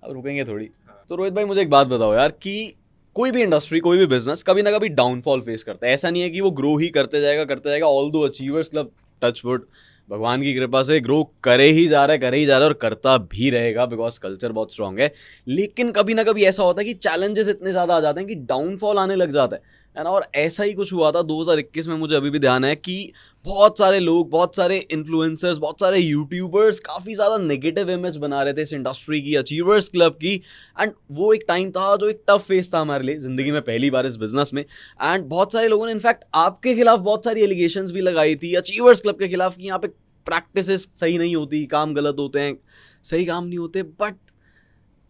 अब रुकेंगे थोड़ी। तो रोहित भाई मुझे एक बात बताओ यार कि कोई भी इंडस्ट्री, कोई भी बिजनेस कभी ना कभी डाउनफॉल फेस करता है, ऐसा नहीं है कि वो ग्रो ही करते जाएगा। ऑल दो अचीवर्स क्लब, टच वुड, भगवान की कृपा से ग्रो करे ही जा रहा है और करता भी रहेगा, बिकॉज कल्चर बहुत स्ट्रांग है। लेकिन कभी ना कभी ऐसा होता है कि चैलेंजेस इतने ज़्यादा आ जाते हैं कि डाउनफॉल आने लग जाता है ना। और ऐसा ही कुछ हुआ था 2021 में, मुझे अभी भी ध्यान है कि बहुत सारे लोग, बहुत सारे इन्फ्लुएंसर्स, बहुत सारे यूट्यूबर्स काफ़ी ज़्यादा नेगेटिव इमेज बना रहे थे इस इंडस्ट्री की, अचीवर्स क्लब की। एंड वो एक टाइम था जो एक टफ फेस था हमारे लिए ज़िंदगी में, पहली बार इस बिजनेस में। एंड बहुत सारे लोगों ने इनफैक्ट आपके खिलाफ बहुत सारी एलिगेशंस भी लगाई थी अचीवर्स क्लब के खिलाफ कि यहाँ पे प्रैक्टिसेस सही नहीं होती, काम गलत होते हैं, सही काम नहीं होते। बट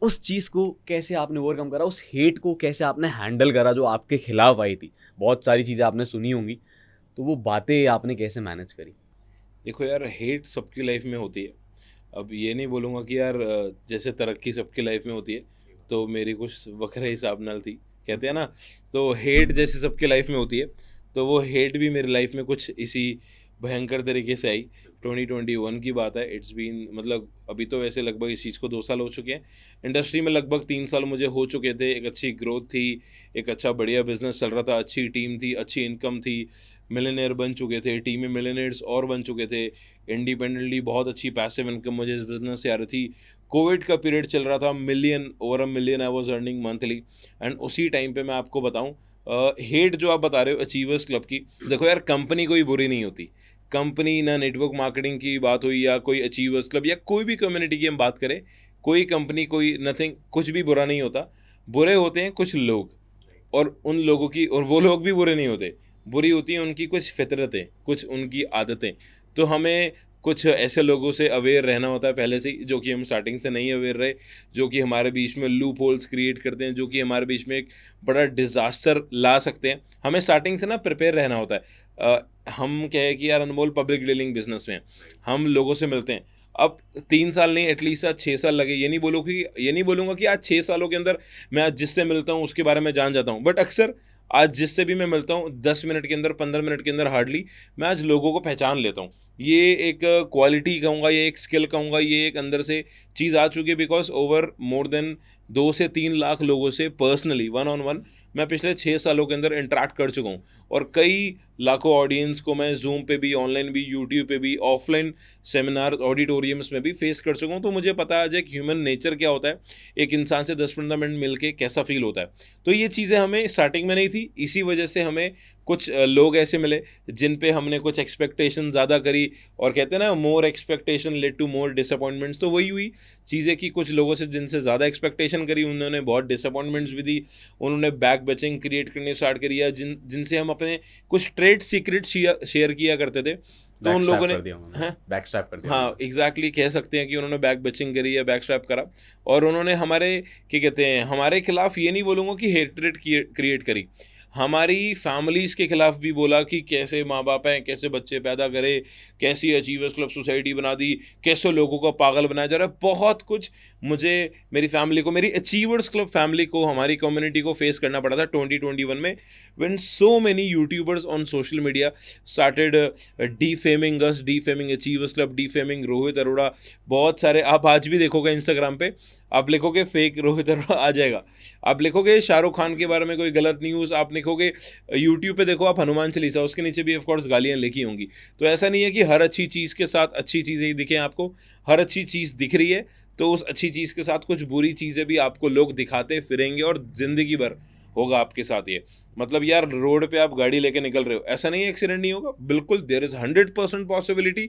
उस चीज़ को कैसे आपने ओवरकम करा, उस हेट को कैसे आपने हैंडल करा जो आपके खिलाफ आई थी? बहुत सारी चीज़ें आपने सुनी होंगी, तो वो बातें आपने कैसे मैनेज करी? देखो यार, हेट सबकी लाइफ में होती है। अब ये नहीं बोलूँगा कि यार जैसे तरक्की सबकी लाइफ में होती है तो मेरी कुछ वक्र हिसाब नाल थी, कहते हैं ना, तो हेट जैसे सबकी लाइफ में होती है, तो वो हेट भी मेरी लाइफ में कुछ इसी भयंकर तरीके से आई। 2021 की बात है, इट्स बीन मतलब अभी तो वैसे लगभग इस चीज़ को 2 साल हो चुके हैं, इंडस्ट्री में लगभग 3 साल मुझे हो चुके थे। एक अच्छी ग्रोथ थी, एक अच्छा बढ़िया बिजनेस चल रहा था, अच्छी टीम थी, अच्छी इनकम थी, मिलियनेयर बन चुके थे, टीम में मिलियनेयर्स और बन चुके थे, इंडिपेंडेंटली बहुत अच्छी पैसिव इनकम मुझे इस बिज़नेस से आ रही थी। कोविड का पीरियड चल रहा था, over a million I was earning monthly. And उसी टाइम पे मैं आपको बताऊं, हेट जो आप बता रहे हो अचीवर्स क्लब की, देखो यार कंपनी कोई बुरी नहीं होती, कंपनी ना नेटवर्क मार्केटिंग की बात हुई या कोई अचीवर्स क्लब या कोई भी कम्युनिटी की हम बात करें, कोई कंपनी कोई नथिंग, कुछ भी बुरा नहीं होता। बुरे होते हैं कुछ लोग, और उन लोगों की, और वो लोग भी बुरे नहीं होते, बुरी होती हैं उनकी कुछ फितरतें, कुछ उनकी आदतें। तो हमें कुछ ऐसे लोगों से अवेयर रहना होता है पहले से ही, जो कि हम स्टार्टिंग से नहीं अवेयर रहे, जो कि हमारे बीच में लूप होल्स क्रिएट करते हैं, जो कि हमारे बीच में एक बड़ा डिज़ास्टर ला सकते हैं। हमें स्टार्टिंग से ना प्रिपेयर रहना होता है। हम क्या है कि यार अनमोल पब्लिक डीलिंग बिजनेस में हम लोगों से मिलते हैं। अब 3 साल नहीं, एटलीस्ट आज 6 साल लगे। ये नहीं बोलूँगा कि आज 6 सालों के अंदर मैं आज जिससे मिलता हूँ उसके बारे में जान जाता हूँ, बट अक्सर आज जिससे भी मैं मिलता हूँ 10 मिनट के अंदर, 15 मिनट के अंदर हार्डली मैं आज लोगों को पहचान लेता हूँ। ये एक क्वालिटी कहूँगा, ये एक स्किल कहूँगा, ये एक अंदर से चीज़ आ चुकी है। बिकॉज ओवर मोर देन 2 से 3 लाख लोगों से पर्सनली 1-on-1 मैं पिछले 6 सालों के अंदर इंटरेक्ट कर चुका हूँ, और कई लाखों ऑडियंस को मैं जूम पे भी, ऑनलाइन भी, यूट्यूब पे भी, ऑफलाइन सेमिनार ऑडिटोरियम्स में भी फेस कर चुका हूँ। तो मुझे पता है आज एक ह्यूमन नेचर क्या होता है, एक इंसान से 10-15 मिनट मिल के कैसा फील होता है। तो ये चीज़ें हमें स्टार्टिंग में नहीं थी, इसी वजह से हमें कुछ लोग ऐसे मिले जिन पे हमने कुछ एक्सपेक्टेशन ज़्यादा करी, और कहते हैं ना more expectation led to more disappointments. तो वही हुई चीज़ें कि कुछ लोगों से जिनसे ज़्यादा एक्सपेक्टेशन करी उन्होंने बहुत डिसअपॉइंटमेंट्स भी दी, उन्होंने बैक बैचिंग क्रिएट करने स्टार्ट करी, या जिनसे हम अपने कुछ ट्रेड सीक्रेट शेयर किया करते थे, तो उन लोगों ने कर दिया उन्होंने, हैं बैक स्ट्रैप कर दिया हाँ उन्होंने। एग्जैक्टली कह सकते हैं कि उन्होंने बैक बचिंग करी या बैक स्ट्रैप करा, और उन्होंने हमारे क्या कहते हैं हमारे खिलाफ, ये नहीं बोलूँगा कि हेट्रेड क्रिएट करी, हमारी फैमिलीज़ के खिलाफ भी बोला कि कैसे माँ बाप हैं, कैसे बच्चे पैदा करे, कैसी अचीवर्स क्लब सोसाइटी बना दी, कैसे लोगों को पागल बनाया जा रहा है, बहुत कुछ मुझे, मेरी फैमिली को, मेरी अचीवर्स क्लब फैमिली को, हमारी कम्युनिटी को फेस करना पड़ा था 2021 में, when so many YouTubers on social media started defaming us, defaming achievers club, defaming Rohit Arora. बहुत सारे आप आज भी देखोगे इंस्टाग्राम पे, आप लिखोगे फेक रोहित अरोड़ा आ जाएगा, आप लिखोगे शाहरुख खान के बारे में कोई गलत न्यूज़, आप लिखोगे यूट्यूब पे देखो आप हनुमान चालीसा, उसके नीचे भी ऑफकोर्स गालियाँ लिखी होंगी। तो ऐसा नहीं है कि हर अच्छी चीज़ के साथ अच्छी चीज़ें ही दिखें आपको, हर अच्छी चीज़ दिख रही है तो उस अच्छी चीज़ के साथ कुछ बुरी चीज़ें भी आपको लोग दिखाते फिरेंगे, और ज़िंदगी भर होगा आपके साथ ये। मतलब यार रोड पे आप गाड़ी लेके निकल रहे हो, ऐसा नहीं है एक्सीडेंट नहीं होगा, बिल्कुल देयर इज़ 100% पॉसिबिलिटी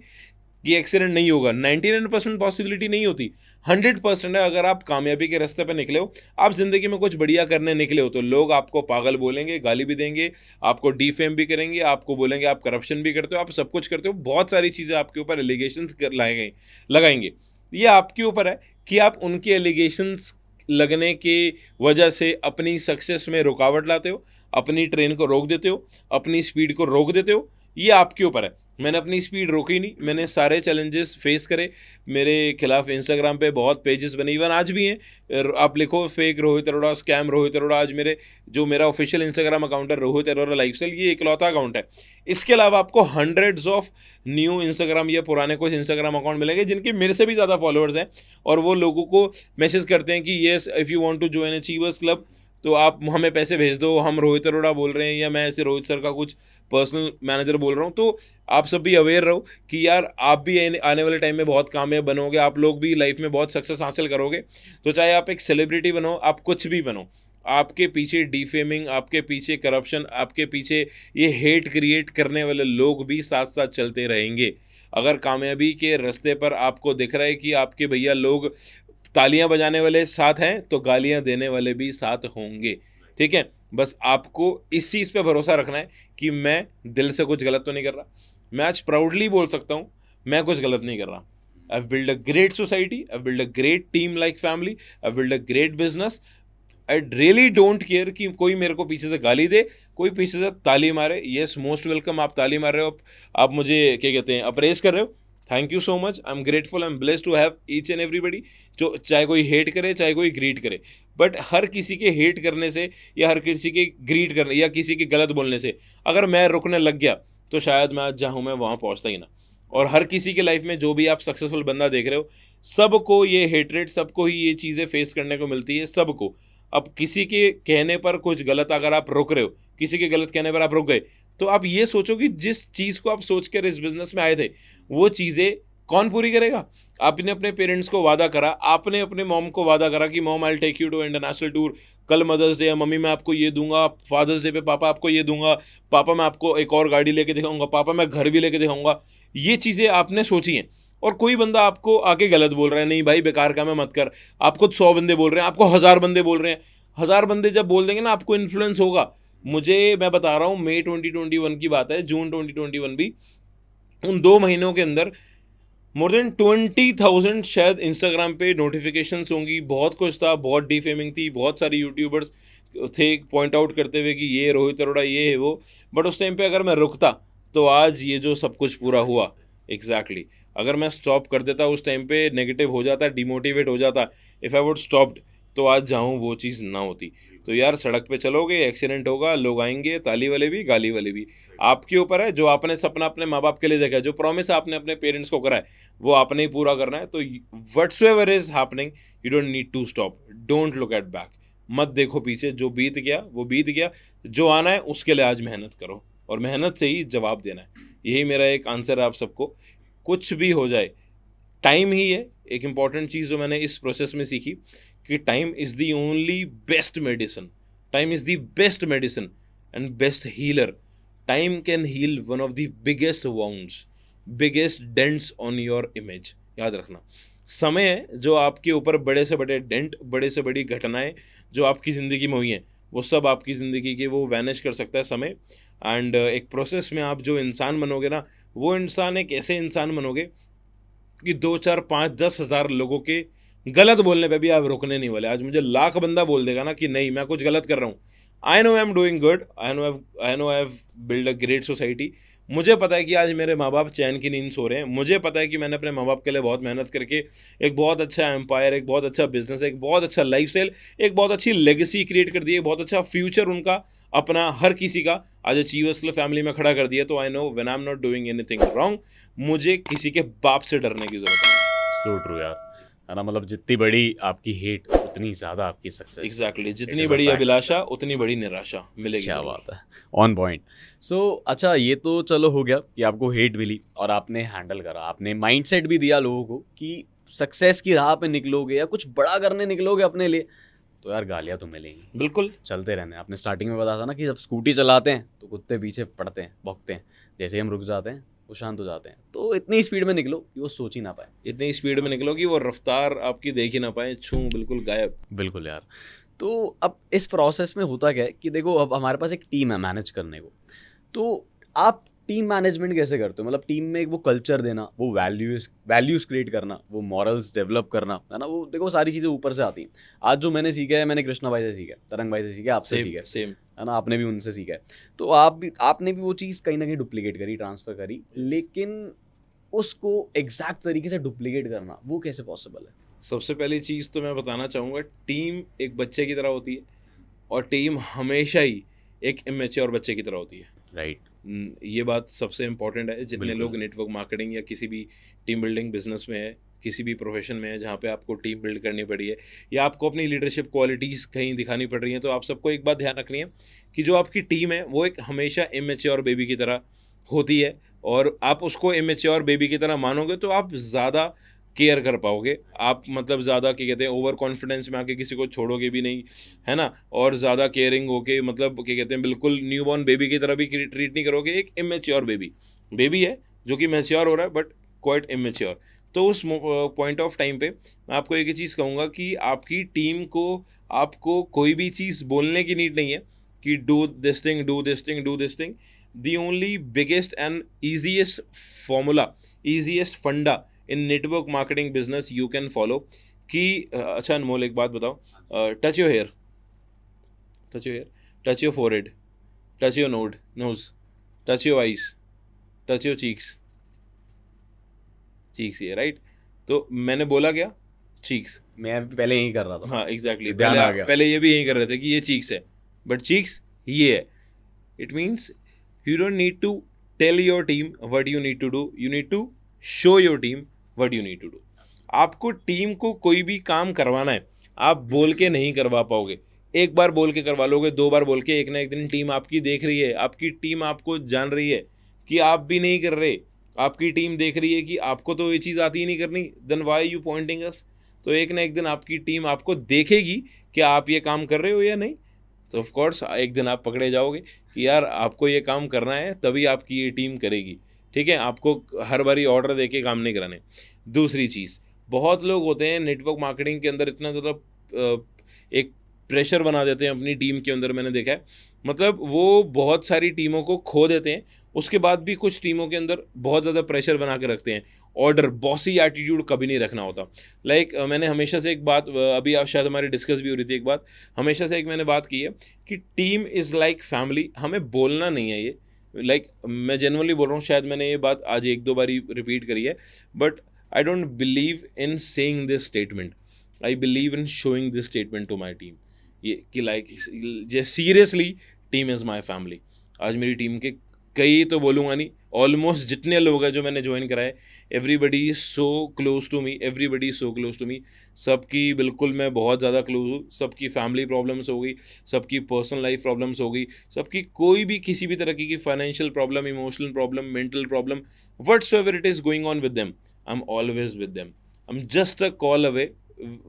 कि एक्सीडेंट नहीं होगा, 99% पॉसिबिलिटी नहीं होती, 100% है। अगर आप कामयाबी के रास्ते पर निकले हो, आप ज़िंदगी में कुछ बढ़िया करने निकले हो, तो लोग आपको पागल बोलेंगे, गाली भी देंगे, आपको डिफेम भी करेंगे, आपको बोलेंगे आप करप्शन भी करते हो, आप सब कुछ करते हो, बहुत सारी चीज़ें आपके ऊपर एलिगेशंस लगाएंगे। ये आपके ऊपर है कि आप उनके एलिगेशंस लगने की वजह से अपनी सक्सेस में रुकावट लाते हो, अपनी ट्रेन को रोक देते हो, अपनी स्पीड को रोक देते हो, ये आपके ऊपर है। मैंने अपनी स्पीड रोकी नहीं, मैंने सारे चैलेंजेस फेस करे, मेरे खिलाफ इंस्टाग्राम पे बहुत पेजेस बने, इवन आज भी हैं, आप लिखो फेक रोहित अरोड़ा, स्कैम रोहित अरोड़ा, आज मेरा ऑफिशियल इंस्टाग्राम अकाउंट है रोहित अरोड़ा लाइफस्टाइल, ये इकलौता अकाउंट है। इसके अलावा आपको हंड्रेड्स ऑफ न्यू इंस्टाग्राम या पुराने कुछ इंस्टाग्राम अकाउंट मिलेंगे जिनके मेरे से भी ज़्यादा फॉलोअर्स हैं, और वो लोगों को मैसेज करते हैं कि yes if you want to join achievers club तो आप हमें पैसे भेज दो, हम रोहित अरोड़ा बोल रहे हैं, या मैं ऐसे रोहित सर का कुछ पर्सनल मैनेजर बोल रहा हूँ। तो आप सब भी अवेयर रहो कि यार आप भी आने वाले टाइम में बहुत कामयाब बनोगे, आप लोग भी लाइफ में बहुत सक्सेस हासिल करोगे। तो चाहे आप एक सेलिब्रिटी बनो, आप कुछ भी बनो, आपके पीछे डिफेमिंग, आपके पीछे करप्शन, आपके पीछे ये हेट क्रिएट करने वाले लोग भी साथ साथ चलते रहेंगे। अगर कामयाबी के रास्ते पर आपको दिख रहा है कि आपके भैया लोग तालियां बजाने वाले साथ हैं, तो गालियां देने वाले भी साथ होंगे, ठीक है। बस आपको इस चीज़ पे भरोसा रखना है कि मैं दिल से कुछ गलत तो नहीं कर रहा। मैं आज प्राउडली बोल सकता हूँ मैं कुछ गलत नहीं कर रहा। I build a great society, I build a great team like family, I build a great business. I really don't care कि कोई मेरे को पीछे से गाली दे, कोई पीछे से ताली मारे। येस मोस्ट वेलकम, आप ताली मार रहे हो, आप मुझे क्या कहते हैं अप्रेस कर रहे हो, thank you so much, I am grateful, I am blessed to have each and everybody. जो चाहे कोई हेट करे चाहे कोई ग्रीट करे, बट हर किसी के हेट करने से या हर किसी के ग्रीट करने या किसी के गलत बोलने से अगर मैं रुकने लग गया तो शायद मैं आज जहाँ मैं वहाँ पहुँचता ही ना। और हर किसी के लाइफ में जो भी आप सक्सेसफुल बंदा देख रहे हो, सबको ये हेटरेट, सबको ही ये चीज़ें फेस करने को मिलती है, सबको। अब किसी के कहने पर कुछ गलत अगर आप रुक रहे हो, किसी के गलत कहने पर आप रुक गए, तो आप ये सोचो कि जिस चीज़ को आप सोच कर इस बिज़नेस में आए थे, वो चीज़ें कौन पूरी करेगा? आपने अपने पेरेंट्स को वादा करा, आपने अपने मॉम को वादा करा कि mom I will take you to international tour, कल मदर्स डे है, मम्मी मैं आपको ये दूंगा, फादर्स डे पे पापा आपको ये दूंगा, पापा मैं आपको एक और गाड़ी लेके दिखाऊंगा, पापा मैं घर भी लेके दिखाऊंगा। ये चीज़ें आपने सोची हैं, और कोई बंदा आपको आके गलत बोल रहा है, नहीं भाई बेकार काम है मत कर। आपको 100 बंदे बोल रहे हैं, आपको 1000 बंदे बोल रहे हैं, 1000 बंदे जब बोल देंगे ना आपको इन्फ्लुएंस होगा। मैं बता रहा हूँ मई 2021 की बात है, जून 2021 भी, उन 2 महीनों के अंदर मोर देन 20,000 शायद इंस्टाग्राम पे नोटिफिकेशंस होंगी, बहुत कुछ था, बहुत डिफेमिंग थी, बहुत सारे यूट्यूबर्स थे पॉइंट आउट करते हुए कि ये रोहित अरोड़ा ये है वो। बट उस टाइम पे अगर मैं रुकता तो आज ये जो सब कुछ पूरा हुआ, एग्जैक्टली अगर मैं स्टॉप कर देता उस टाइम पे, नेगेटिव हो जाता, डिमोटिवेट हो जाता, इफ़ आई वुड स्टॉप्ड, तो आज जाऊँ वो चीज़ ना होती। तो यार सड़क पे चलोगे, एक्सीडेंट होगा, लोग आएंगे, ताली वाले भी गाली वाले भी, आपके ऊपर है। जो आपने सपना अपने माँ बाप के लिए देखा है, जो प्रॉमिस आपने अपने पेरेंट्स को करा है, वो आपने ही पूरा करना है। तो whatsoever is happening, you don't need to stop, don't look at back, मत देखो पीछे, जो बीत गया वो बीत गया, जो आना है उसके लिए आज मेहनत करो, और मेहनत से ही जवाब देना है। यही मेरा एक आंसर है आप सबको। कुछ भी हो जाए, टाइम ही है एक इम्पॉर्टेंट चीज़ जो मैंने इस प्रोसेस में सीखी, कि time is the only best medicine, time is the best medicine and best healer. Time can heal one of the biggest wounds, biggest dents on your image. याद रखना, समय है जो आपके ऊपर बड़े से बड़े डेंट, बड़े से बड़ी घटनाएं जो आपकी ज़िंदगी में हुई हैं, वो सब आपकी ज़िंदगी के वो वैनिश कर सकता है समय। एंड एक प्रोसेस में आप जो इंसान बनोगे ना, वो इंसान एक ऐसे इंसान बनोगे कि 2 4 5 10 हज़ार लोगों के गलत बोलने पे भी आप रुकने नहीं वाले। आज मुझे लाख बंदा बोल देगा ना कि नहीं मैं कुछ गलत कर रहा हूँ, I know I am doing good, I know I have build a great society. मुझे पता है कि आज मेरे माँ बाप चैन की नींद सो रहे हैं, मुझे पता है कि मैंने अपने माँ बाप के लिए बहुत मेहनत करके एक बहुत अच्छा एम्पायर, एक बहुत अच्छा बिजनेस, एक बहुत अच्छा लाइफस्टाइल, एक बहुत अच्छी लेगेसी क्रिएट कर दी है, बहुत अच्छा फ्यूचर उनका अपना हर किसी का आज अचीवर्स क्लब फैमिली में खड़ा कर दिया। तो I know when I am not doing anything wrong, मुझे किसी के बाप से डरने की जरूरत नहीं। सो ट्रू यार, है ना। मतलब जितनी बड़ी आपकी हेट उतनी ज्यादा आपकी सक्सेस। एग्जैक्टली, जितनी बड़ी अभिलाषा उतनी बड़ी निराशा मिलेगी। क्या बात है, ऑन पॉइंट। सो अच्छा, ये तो चलो हो गया कि आपको हेट मिली और आपने हैंडल करा, आपने माइंडसेट भी दिया लोगों को कि सक्सेस की राह पे निकलोगे या कुछ बड़ा करने निकलोगे अपने लिए, तो यार गालियाँ तो मिलेंगी, बिल्कुल चलते रहने। आपने स्टार्टिंग में बताया था ना कि जब स्कूटी चलाते हैं तो कुत्ते पीछे पड़ते हैं, भौंकते हैं, जैसे ही हम रुक जाते हैं वो शांत हो जाते हैं। तो इतनी स्पीड में निकलो कि वो सोच ही ना पाए। इतनी स्पीड में निकलो कि वो रफ्तार आपकी देख ही ना पाए, छू बिल्कुल गायब। बिल्कुल यार। तो अब इस प्रोसेस में होता क्या है कि देखो, अब हमारे पास एक टीम है मैनेज करने को, तो आप टीम मैनेजमेंट कैसे करते हो? मतलब टीम में एक वो कल्चर देना, वो वैल्यूज़ क्रिएट करना, वो मॉरल्स डेवलप करना, है ना। वो देखो सारी चीज़ें ऊपर से आती हैं। आज जो मैंने सीखा है, मैंने कृष्णा भाई से सीखा है, तरंग भाई से सीखा है, आपसे सीखा सेम है ना, आपने भी उनसे सीखा है। तो आपने भी वो चीज़ कहीं ना कहीं डुप्लीकेट करी, ट्रांसफ़र करी, लेकिन उसको एग्जैक्ट तरीके से डुप्लीकेट करना वो कैसे पॉसिबल है? सबसे पहली चीज़ तो मैं बताना चाहूँगा, टीम एक बच्चे की तरह होती है और टीम हमेशा ही एक इमेच्योर बच्चे की तरह होती है। राइट। ये बात सबसे इम्पॉर्टेंट है। जितने बिल्कुल। लोग नेटवर्क मार्केटिंग या किसी भी टीम बिल्डिंग बिजनेस में है, किसी भी प्रोफेशन में है जहाँ पे आपको टीम बिल्ड करनी पड़ी है या आपको अपनी लीडरशिप क्वालिटीज़ कहीं दिखानी पड़ रही हैं, तो आप सबको एक बात ध्यान रखनी है कि जो आपकी टीम है वो एक हमेशा इमेच्योर बेबी की तरह होती है। और आप उसको इमेच्योर बेबी की तरह मानोगे तो आप ज़्यादा केयर कर पाओगे। आप मतलब ज़्यादा क्या कहते हैं, ओवर कॉन्फिडेंस में आके किसी को छोड़ोगे भी नहीं, है ना। और ज़्यादा केयरिंग होके मतलब क्या कहते हैं, बिल्कुल न्यूबॉर्न बेबी की तरह भी ट्रीट नहीं करोगे। एक इमेच्योर बेबी है जो कि मैच्योर हो रहा है बट क्वाइट इमेच्योर। तो उस पॉइंट ऑफ टाइम पे मैं आपको एक ही चीज़ कहूँगा कि आपकी टीम को आपको कोई भी चीज़ बोलने की नीड नहीं है कि do this thing, do this thing, do this thing. The only biggest and easiest formula, easiest funda in network marketing business you can follow कि अच्छा अनमोल एक बात बताओ, touch your hair, touch your hair, touch your forehead, touch your nose, touch your eyes, touch your cheeks. Cheeks ये right. तो मैंने बोला क्या? चीक्स। मैं पहले यही कर रहा था। हाँ एग्जैक्टली, ध्यान आ गया। पहले ये भी यही कर रहे थे कि ये चीक्स है, बट चीक्स ये है। It means you don't need to tell your team what you need to do, you need to show your team what you need to do. आपको टीम को कोई भी काम करवाना है, आप बोल के नहीं करवा पाओगे। एक बार बोल के करवा लोगे, 2 बार बोल के, एक ना एक दिन टीम आपकी देख रही है, आपकी टीम आपको जान रही है कि आप भी नहीं कर रहे, आपकी टीम देख रही है कि आपको तो ये चीज़ आती ही नहीं करनी, देन व्हाई यू पॉइंटिंग अस। तो एक ना एक दिन आपकी टीम आपको देखेगी कि आप ये काम कर रहे हो या नहीं। तो ऑफ कोर्स एक दिन आप पकड़े जाओगे कि यार आपको ये काम करना है, तभी आपकी ये टीम करेगी। ठीक है, आपको हर बारी ऑर्डर दे के काम नहीं कराने। दूसरी चीज़, बहुत लोग होते हैं नेटवर्क मार्केटिंग के अंदर इतना ज़्यादा एक प्रेशर बना देते हैं अपनी टीम के अंदर, मैंने देखा है। मतलब वो बहुत सारी टीमों को खो देते हैं, उसके बाद भी कुछ टीमों के अंदर बहुत ज़्यादा प्रेशर बना के रखते हैं। ऑर्डर बॉसी एटीट्यूड कभी नहीं रखना होता। लाइक मैंने हमेशा से एक बात, अभी आप शायद हमारी डिस्कस भी हो रही थी एक बात, हमेशा से एक मैंने बात की है कि टीम इज़ लाइक फैमिली। हमें बोलना नहीं है ये, लाइक मैं जेन्युइनली बोल रहा हूँ, शायद मैंने ये बात आज 1-2 बारी रिपीट करी है, but I don't believe in saying this statement, I believe in showing this statement to my team. ये कि लाइक जे seriously team is my family. आज मेरी टीम के कई तो बोलूँगा नहीं, ऑलमोस्ट जितने लोग हैं जो मैंने ज्वाइन कराए, everybody is so close to me, everybody is so close to me. सबकी बिल्कुल मैं बहुत ज़्यादा क्लोज हूँ। सबकी फैमिली प्रॉब्लम्स हो गई, सबकी पर्सनल लाइफ प्रॉब्लम्स हो गई, सबकी कोई भी किसी भी तरह की financial problem, emotional problem, mental problem, whatsoever it is going on with them, I am always with them. I am just a call away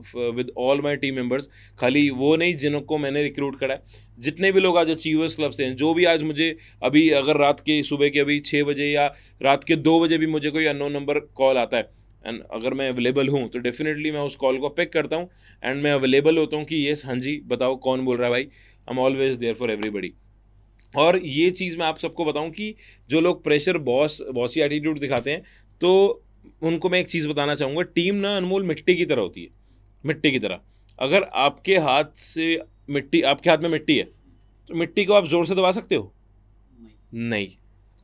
with all my team members. खाली वो नहीं जिनको मैंने रिक्रूट करा है, जितने भी लोग आज अचीवर्स क्लब से हैं, जो भी आज मुझे अभी अगर रात के सुबह के अभी 6 बजे या रात के 2 बजे भी मुझे कोई अननोन नंबर कॉल आता है, एंड अगर मैं अवेलेबल हूँ तो डेफिनेटली मैं उस कॉल को पिक करता हूँ एंड मैं अवेलेबल होता हूँ कि येस हाँ जी बताओ कौन बोल रहा है भाई। I am always there for everybody. और ये चीज़ मैं आप सबको बताऊं कि जो लोग प्रेशर बॉसी एटीट्यूड दिखाते हैं, तो उनको मैं एक चीज़ बताना चाहूँगा, टीम ना अनमोल मिट्टी की तरह होती है, मिट्टी की तरह। अगर आपके हाथ में मिट्टी है, तो मिट्टी को आप ज़ोर से दबा सकते हो? नहीं।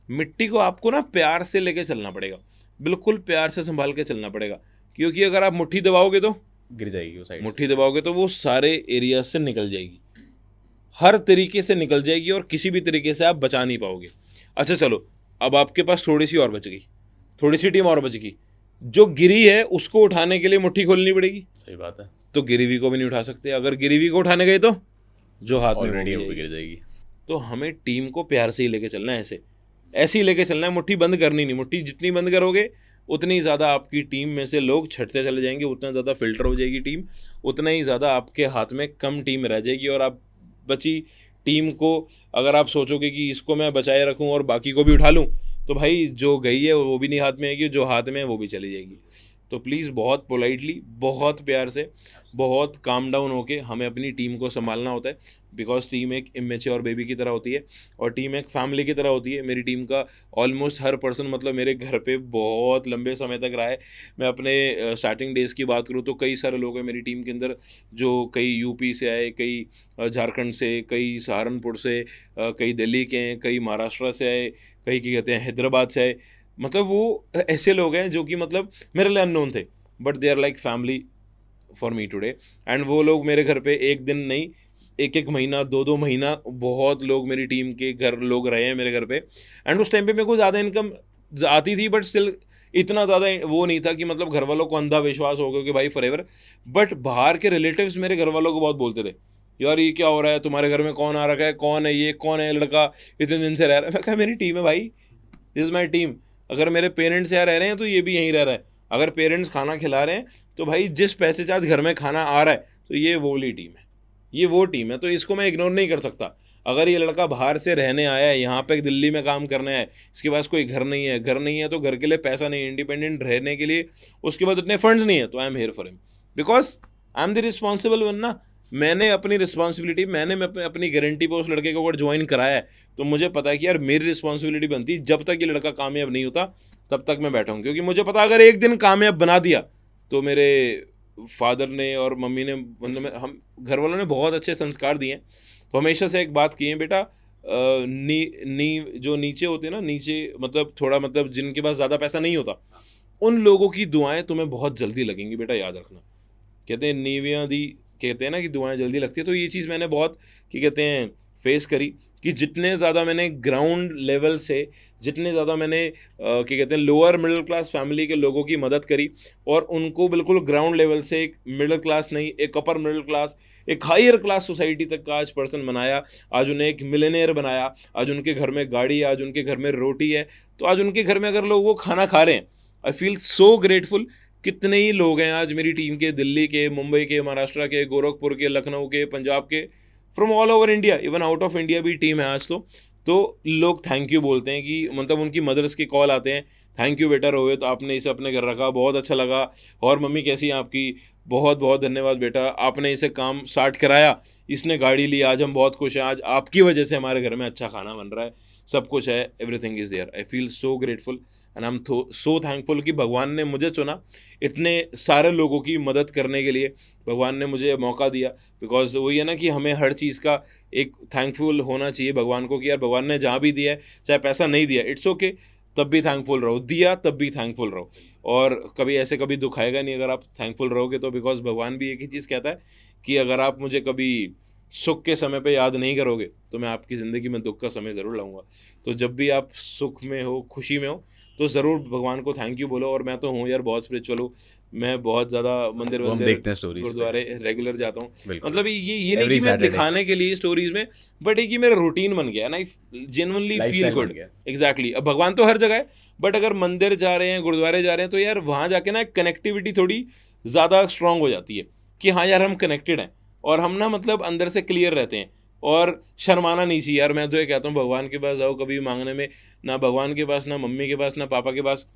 मिट्टी को आपको ना प्यार से लेके चलना पड़ेगा, बिल्कुल प्यार से संभाल के चलना पड़ेगा, क्योंकि अगर आप मुट्ठी दबाओगे तो गिर जाएगी वो साइड। मुट्ठी दबाओगे तो वो सारे एरिया से निकल जाएगी, हर तरीके से निकल जाएगी, और किसी भी तरीके से आप बचा नहीं पाओगे। अच्छा चलो, अब आपके पास थोड़ी सी और बच गई, थोड़ी सी टीम और बच गई, जो गिरी है उसको उठाने के लिए मुट्ठी खोलनी पड़ेगी। सही बात है। तो गिरीवी को भी नहीं उठा सकते, अगर गिरीवी को उठाने गए तो जो हाथ में ऑलरेडी वो वो भी गिर जाएगी। तो हमें टीम को प्यार से ही लेके चलना है, ऐसे ही लेके चलना है, मुट्ठी बंद करनी नहीं। मुट्ठी जितनी बंद करोगे उतनी ज़्यादा आपकी टीम में से लोग छटते चले जाएंगे, उतना ज़्यादा फिल्टर हो जाएगी टीम, उतना ही ज़्यादा आपके हाथ में कम टीम रह जाएगी, और आप बची टीम को अगर आप सोचोगे कि इसको मैं बचाए रखूं और बाकी को भी उठा लूं, तो भाई जो गई है वो भी नहीं हाथ में आएगी, जो हाथ में है वो भी चली जाएगी। तो प्लीज़ बहुत पोलाइटली, बहुत प्यार से, बहुत काम डाउन होके हमें अपनी टीम को संभालना होता है, बिकॉज टीम एक इमेच्योर बेबी की तरह होती है, और टीम एक फैमिली की तरह होती है। मेरी टीम का ऑलमोस्ट हर पर्सन मतलब मेरे घर पे बहुत लंबे समय तक रहा है। मैं अपने स्टार्टिंग डेज़ की बात करूँ तो कई सारे लोग हैं मेरी टीम के अंदर, जो कई यूपी से आए, कई झारखंड से, कई सहारनपुर से, कई दिल्ली के हैं, कई महाराष्ट्र से आए, कई क्या कहते हैं हैदराबाद से आए। मतलब वो ऐसे लोग हैं जो कि मतलब मेरे लिए अननोन थे, but they are like family for me today. And वो लोग मेरे घर पे एक दिन नहीं, एक महीना, दो महीना, बहुत लोग मेरी टीम के घर लोग रहे हैं मेरे घर पे। एंड उस टाइम पे मेरे को ज़्यादा इनकम आती थी, बट स्टिल इतना ज़्यादा वो नहीं था कि मतलब घर वालों को अंधा विश्वास हो गया कि भाई फॉरएवर। बट बाहर के रिलेटिव्स मेरे घर वालों को बहुत बोलते थे, यार ये क्या हो रहा है, तुम्हारे घर में कौन आ रखा है, कौन है ये, कौन है लड़का इतने दिन से रह रहा है। मैं कहा मेरी टीम है भाई, दिस इज़ माई टीम। अगर मेरे पेरेंट्स यहाँ रह रहे हैं तो ये भी यहीं रह रहा है, अगर पेरेंट्स खाना खिला रहे हैं तो भाई जिस पैसे से आज घर में खाना आ रहा है, तो ये वो वाली टीम है, ये वो टीम है, तो इसको मैं इग्नोर नहीं कर सकता। अगर ये लड़का बाहर से रहने आया है, यहाँ पे दिल्ली में काम करने आया है, इसके पास कोई घर नहीं है, घर नहीं है तो घर के लिए पैसा नहीं है, इंडिपेंडेंट रहने के लिए उसके पास इतने फंड्स नहीं है, तो I am here for him, because I am the responsible one ना। मैंने अपनी रिस्पॉन्सिबिलिटी, मैंने अपनी गारंटी पे उस लड़के को अगर ज्वाइन कराया है, तो मुझे पता है कि यार मेरी रिस्पॉन्सिबिलिटी बनती है, जब तक ये लड़का कामयाब नहीं होता तब तक मैं बैठा हूँ, क्योंकि मुझे पता अगर एक दिन कामयाब बना दिया तो मेरे फादर ने और मम्मी ने, मतलब हम घर वालों ने बहुत अच्छे संस्कार दिए हैं। तो हमेशा से एक बात की है बेटा, जो नीचे होते हैं ना, नीचे मतलब थोड़ा मतलब जिनके पास ज़्यादा पैसा नहीं होता, उन लोगों की दुआएं तुम्हें बहुत जल्दी लगेंगी बेटा, याद रखना। कहते हैं नीवियाँ दी, कहते हैं ना कि दुआएं जल्दी लगती है, तो ये चीज़ मैंने बहुत क्या कहते हैं फेस करी, कि जितने ज़्यादा मैंने ग्राउंड लेवल से, जितने ज़्यादा मैंने क्या कहते हैं लोअर मिडिल क्लास फैमिली के लोगों की मदद करी, और उनको बिल्कुल ग्राउंड लेवल से एक मिडिल क्लास नहीं, एक अपर मिडिल क्लास, एक हायर क्लास सोसाइटी तक का आज पर्सन बनाया, आज उन्हें एक मिलेनियर बनाया, आज उनके घर में गाड़ी है, आज उनके घर में रोटी है, तो आज उनके घर में अगर लोग वो खाना खा रहे हैं, आई फील सो ग्रेटफुल। कितने ही लोग हैं आज मेरी टीम के, दिल्ली के, मुंबई के, महाराष्ट्र के, गोरखपुर के, लखनऊ के, पंजाब के, from all over India, even out of India भी टीम है आज। तो लोग थैंक यू बोलते हैं, कि मतलब उनकी मदर्स के कॉल आते हैं, थैंक यू बेटा रोहित, आपने इसे अपने घर रखा, बहुत अच्छा लगा, और मम्मी कैसी हैं आपकी, बहुत बहुत धन्यवाद बेटा, आपने इसे काम स्टार्ट कराया, इसने गाड़ी ली, आज हम बहुत खुश हैं, आज आपकी वजह से हमारे घर में अच्छा खाना बन रहा है, सब कुछ है, everything is there. I feel so grateful and I am so thankful कि भगवान ने मुझे चुना इतने सारे लोगों की मदद करने के लिए, भगवान ने मुझे मौका दिया। बिकॉज वही है ना कि हमें हर चीज़ का एक थैंकफुल होना चाहिए भगवान को, कि यार भगवान ने जहाँ भी दिया है, चाहे पैसा नहीं दिया, इट्स ओके, तब भी थैंकफुल रहो, दिया तब भी थैंकफुल रहो, और कभी ऐसे कभी दुख आएगा नहीं अगर आप थैंकफुल रहोगे तो। बिकॉज भगवान भी एक ही चीज़ कहता है कि अगर आप मुझे कभी सुख के समय पे याद नहीं करोगे तो मैं आपकी ज़िंदगी में दुख का समय ज़रूर लाऊंगा। तो जब भी आप सुख में हो, खुशी में हो, तो ज़रूर भगवान को थैंक यू बोलो। और मैं तो हूँ यार बहुत स्पिरिचुअल हूँ, मैं बहुत ज़्यादा मंदिर गुरुद्वारे रेगुलर जाता हूँ। मतलब ये नहीं कि मैं दिखाने के लिए स्टोरीज में, बट एक ही मेरा रूटीन बन गया ना, जेन्युइनली फील गुड। एग्जैक्टली, अब भगवान तो हर जगह है, बट अगर मंदिर जा रहे हैं, गुरुद्वारे जा रहे हैं, तो यार वहाँ जाके ना कनेक्टिविटी थोड़ी ज़्यादा स्ट्रांग हो जाती है कि हाँ यार हम कनेक्टेड हैं, और हम ना मतलब अंदर से क्लियर रहते हैं, और शर्माना नहीं चाहिए यार। मैं तो ये कहता हूँ भगवान के पास जाओ कभी मांगने में, ना भगवान के पास, ना मम्मी के पास, ना पापा के पास,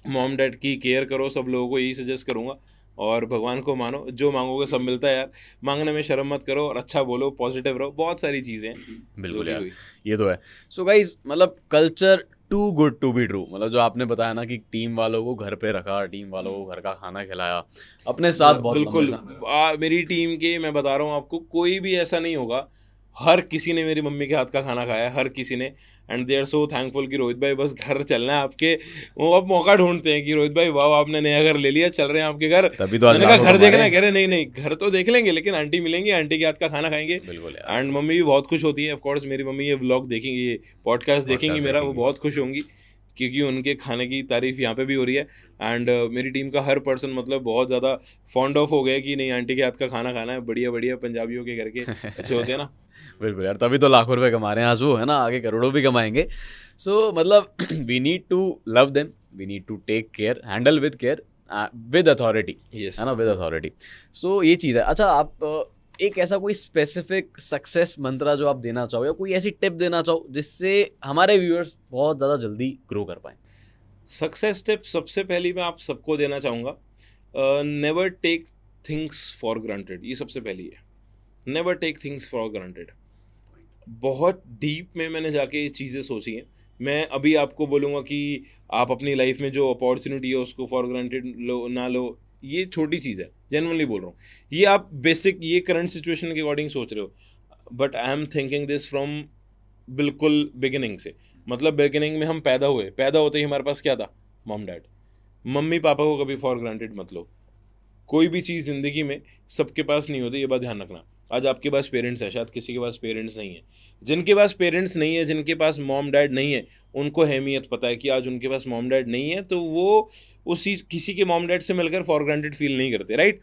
मॉम डैड की केयर करो, सब लोगों को यही सजेस्ट करूँगा। और भगवान को मानो, जो मांगोगे सब मिलता है यार, मांगने में शर्म मत करो और अच्छा बोलो, पॉजिटिव रहो, बहुत सारी चीज़ें हैं बिल्कुल जो भी यार, हुई। ये तो है। सो गाइज, मतलब culture too good to be true, मतलब जो आपने बताया ना कि टीम वालों को घर पे रखा, टीम वालों को घर का खाना खिलाया, अपने साथ बहुत लंबे बिल्कुल समय मेरी टीम के मैं बता रहा हूँ आपको, कोई भी ऐसा नहीं होगा, हर किसी ने मेरी मम्मी के हाथ का खाना खाया है, हर किसी ने, and they are so thankful कि रोहित भाई बस घर चलना है आपके। वो अब मौका ढूंढते हैं कि रोहित भाई वाह आपने नया घर ले लिया, चल रहे हैं आपके घर। तभी तो आज मैंने कहा लाखों घर कमा देखना रहे है, हैं। कह रहे नहीं नहीं घर तो देख लेंगे लेकिन आंटी मिलेंगी, आंटी के हाथ का खाना खाएंगे। बिल्कुल यार, एंड मम्मी भी बहुत खुश होती है, ऑफ कोर्स मेरी मम्मी ये व्लॉग देखेंगी, ये पॉडकास्ट देखेंगी मेरा, वो देखेंगी। बहुत खुश होंगी क्योंकि उनके खाने की तारीफ यहाँ पे भी हो रही है। एंड मेरी टीम का हर पर्सन मतलब बहुत ज़्यादा फॉन्ड ऑफ हो गया कि नहीं आंटी के हाथ का खाना खाना है, बढ़िया बढ़िया पंजाबियों के घर के अच्छे होते हैं ना। बिल्कुल यार, तभी तो लाखों रुपए कमा रहे हैं आज वो, है ना, आगे करोड़ों भी कमाएंगे। सो मतलब we need to love them, we need to take care, handle with care, with authority, Yes. है ना, विद अथॉरिटी। सो ये चीज़ है। अच्छा, आप एक ऐसा कोई स्पेसिफिक सक्सेस मंत्रा जो आप देना चाहो, या कोई ऐसी टिप देना चाहो जिससे हमारे व्यूअर्स बहुत ज़्यादा जल्दी ग्रो कर पाएं? सक्सेस टिप सबसे पहली मैं आप सबको देना चाहूँगा, never take things for granted, ये सबसे पहली है, never take things for granted. बहुत डीप में मैंने जाके ये चीज़ें सोची हैं। मैं अभी आपको बोलूँगा कि आप अपनी लाइफ में जो अपॉर्चुनिटी है उसको फॉर ग्रांटेड लो ना लो, ये छोटी चीज़ है, जेन्युइनली बोल रहा हूँ। ये आप बेसिक ये करंट सिचुएशन के अकॉर्डिंग सोच रहे हो, but I am thinking this from बिल्कुल बिगिनिंग से। मतलब बिगिनिंग में हम पैदा होते ही हमारे पास क्या था, मॉम डैड। मम्मी पापा को कभी फॉर ग्रांटेड मत लो। कोई भी चीज़ ज़िंदगी में सबके पास नहीं होती, ये बात ध्यान रखना। आज आपके पास पेरेंट्स है, शायद किसी के पास पेरेंट्स नहीं है। जिनके पास पेरेंट्स नहीं है, जिनके पास मॉम डैड नहीं है, उनको अहमियत पता है कि आज उनके पास मॉम डैड नहीं है, तो वो उस चीज़ किसी के मॉम डैड से मिलकर फॉर ग्रांटेड फील नहीं करते, राइट।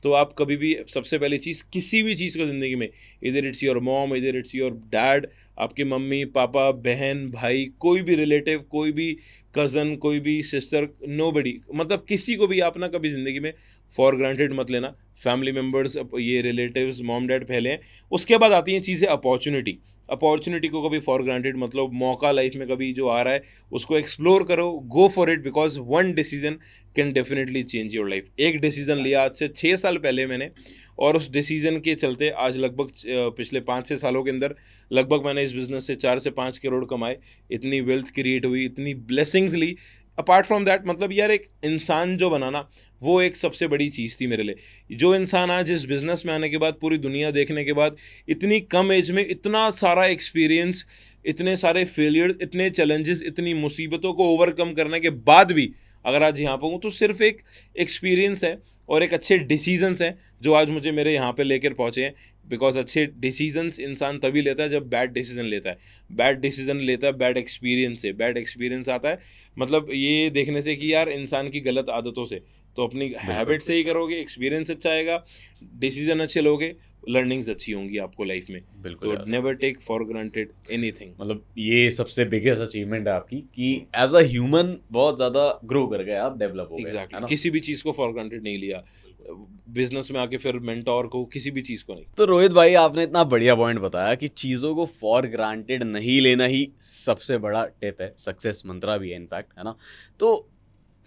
तो आप कभी भी सबसे पहली चीज़ किसी भी चीज़ को ज़िंदगी में, इधर इट्स योर मॉम, इधर इट्स योर डैड, आपके मम्मी पापा बहन भाई, कोई भी रिलेटिव, कोई भी कज़न, कोई भी सिस्टर, नोबडी, मतलब किसी को भी आप ना कभी ज़िंदगी में फॉर ग्रांटेड मत लेना। फैमिली मेम्बर्स, ये रिलेटिव्स, मॉम डैड पहले हैं, उसके बाद आती हैं चीज़ें अपॉर्चुनिटी को कभी फॉर ग्रांटेड मतलब, मौका लाइफ में कभी जो आ रहा है उसको एक्सप्लोर करो, go for it, because one decision can definitely change your life. एक डिसीजन लिया आज से 6 साल पहले मैंने, और उस डिसीजन के चलते आज लगभग पिछले 5-6 सालों के अंदर लगभग मैंने इस बिज़नेस से 4 से 5 करोड़ कमाए, इतनी वेल्थ क्रिएट हुई, इतनी ब्लेसिंग्स ली। अपार्ट फ्रॉम दैट, मतलब यार एक इंसान जो बनाना, वो एक सबसे बड़ी चीज़ थी मेरे लिए। जो इंसान आज इस बिज़नेस में आने के बाद, पूरी दुनिया देखने के बाद, इतनी कम एज में इतना सारा एक्सपीरियंस, इतने सारे फेलियर, इतने चैलेंजेस, इतनी मुसीबतों को ओवरकम करने के बाद भी अगर आज यहाँ पर हूँ, तो सिर्फ एक एक्सपीरियंस है और एक अच्छे डिसीजंस हैं जो आज मुझे मेरे यहाँ पे लेकर पहुँचे हैं। बिकॉज अच्छे डिसीजंस इंसान तभी लेता है जब बैड डिसीजन लेता है, बैड एक्सपीरियंस से, बैड एक्सपीरियंस आता है, मतलब ये देखने से कि यार इंसान की गलत आदतों से। तो अपनी हैबिट से ही करोगे, एक्सपीरियंस अच्छा आएगा, डिसीजन अच्छे लोगे, लर्निंग्स अच्छी होंगी आपको लाइफ में। बिल्कुल तो never take for granted anything. मतलब ये सबसे बिगेस्ट अचीवमेंट है आपकी कि एज अ ह्यूमन बहुत ज़्यादा ग्रो कर गए आप, डेवलप हो गए, है एग्जैक्टली, ना? किसी भी चीज़ को फॉर ग्रांटेड नहीं लिया, बिजनेस में आके फिर मेंटोर को, किसी भी चीज़ को नहीं। तो रोहित भाई, आपने इतना बढ़िया पॉइंट बताया कि चीज़ों को फॉर ग्रांटेड नहीं लेना ही सबसे बड़ा टिप है, सक्सेस मंत्रा भी है इनफैक्ट, है ना? तो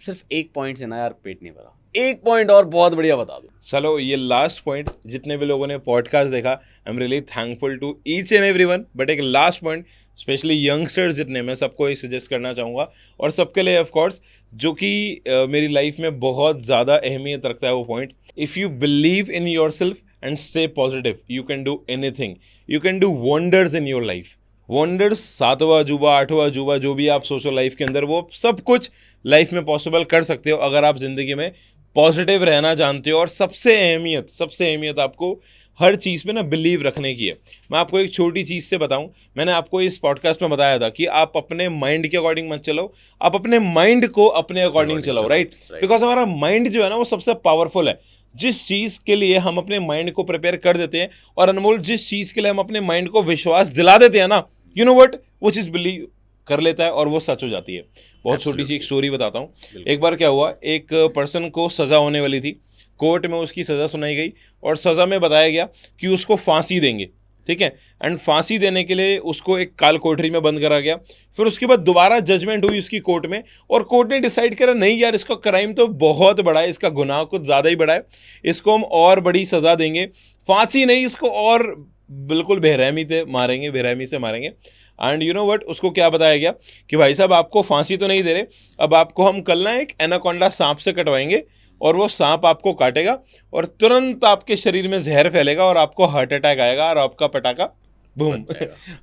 सिर्फ एक पॉइंट से ना यार पेट नहीं भरा, एक पॉइंट और बहुत बढ़िया बता दो। चलो ये लास्ट पॉइंट, जितने भी लोगों ने पॉडकास्ट देखा, I am really thankful to each and everyone, but एक लास्ट पॉइंट स्पेशली यंगस्टर्स जितने, मैं सबको ये सजेस्ट करना चाहूँगा, और सबके लिए ऑफ कोर्स, जो कि मेरी लाइफ में बहुत ज़्यादा अहमियत रखता है वो point. If you believe in yourself and stay positive, you can do anything, you can do wonders in your life. Wonders, 7वां अजूबा, 8वां अजूबा, जो भी आप सोचो लाइफ के अंदर, वो सब कुछ लाइफ में पॉसिबल कर सकते हो अगर आप ज़िंदगी में पॉजिटिव रहना जानते हो। और सबसे अहमियत आपको हर चीज़ पे ना बिलीव रखने की है। मैं आपको एक छोटी चीज़ से बताऊं, मैंने आपको इस पॉडकास्ट में बताया था कि आप अपने माइंड के अकॉर्डिंग मत चलो, आप अपने माइंड को अपने अकॉर्डिंग चलाओ, राइट। बिकॉज हमारा माइंड जो है ना वो सबसे पावरफुल है। जिस चीज़ के लिए हम अपने माइंड को प्रिपेयर कर देते हैं, और अनमोल जिस चीज़ के लिए हम अपने माइंड को विश्वास दिला देते हैं ना, यू नो व्हाट, वो चीज़ बिलीव कर लेता है और वो सच हो जाती है। बहुत छोटी सी एक स्टोरी बताता हूँ। एक बार क्या हुआ, एक पर्सन को सज़ा होने वाली थी, कोर्ट में उसकी सज़ा सुनाई गई और सज़ा में बताया गया कि उसको फांसी देंगे। ठीक है। एंड फांसी देने के लिए उसको एक काल कोठरी में बंद करा गया। फिर उसके बाद दोबारा जजमेंट हुई उसकी कोर्ट में, और कोर्ट ने डिसाइड करा नहीं यार इसका क्राइम तो बहुत बड़ा है, इसका गुनाह कुछ ज़्यादा ही बड़ा है, इसको हम और बड़ी सज़ा देंगे, फांसी नहीं इसको और बिल्कुल बेरहमी से मारेंगे। एंड यू नो व्हाट, उसको क्या बताया गया कि भाई साहब आपको फांसी तो नहीं दे रहे, अब आपको हम कल ना एक एनाकोंडा सांप से कटवाएंगे, और वो सांप आपको काटेगा और तुरंत आपके शरीर में जहर फैलेगा और आपको हार्ट अटैक आएगा और आपका पटाखा बूम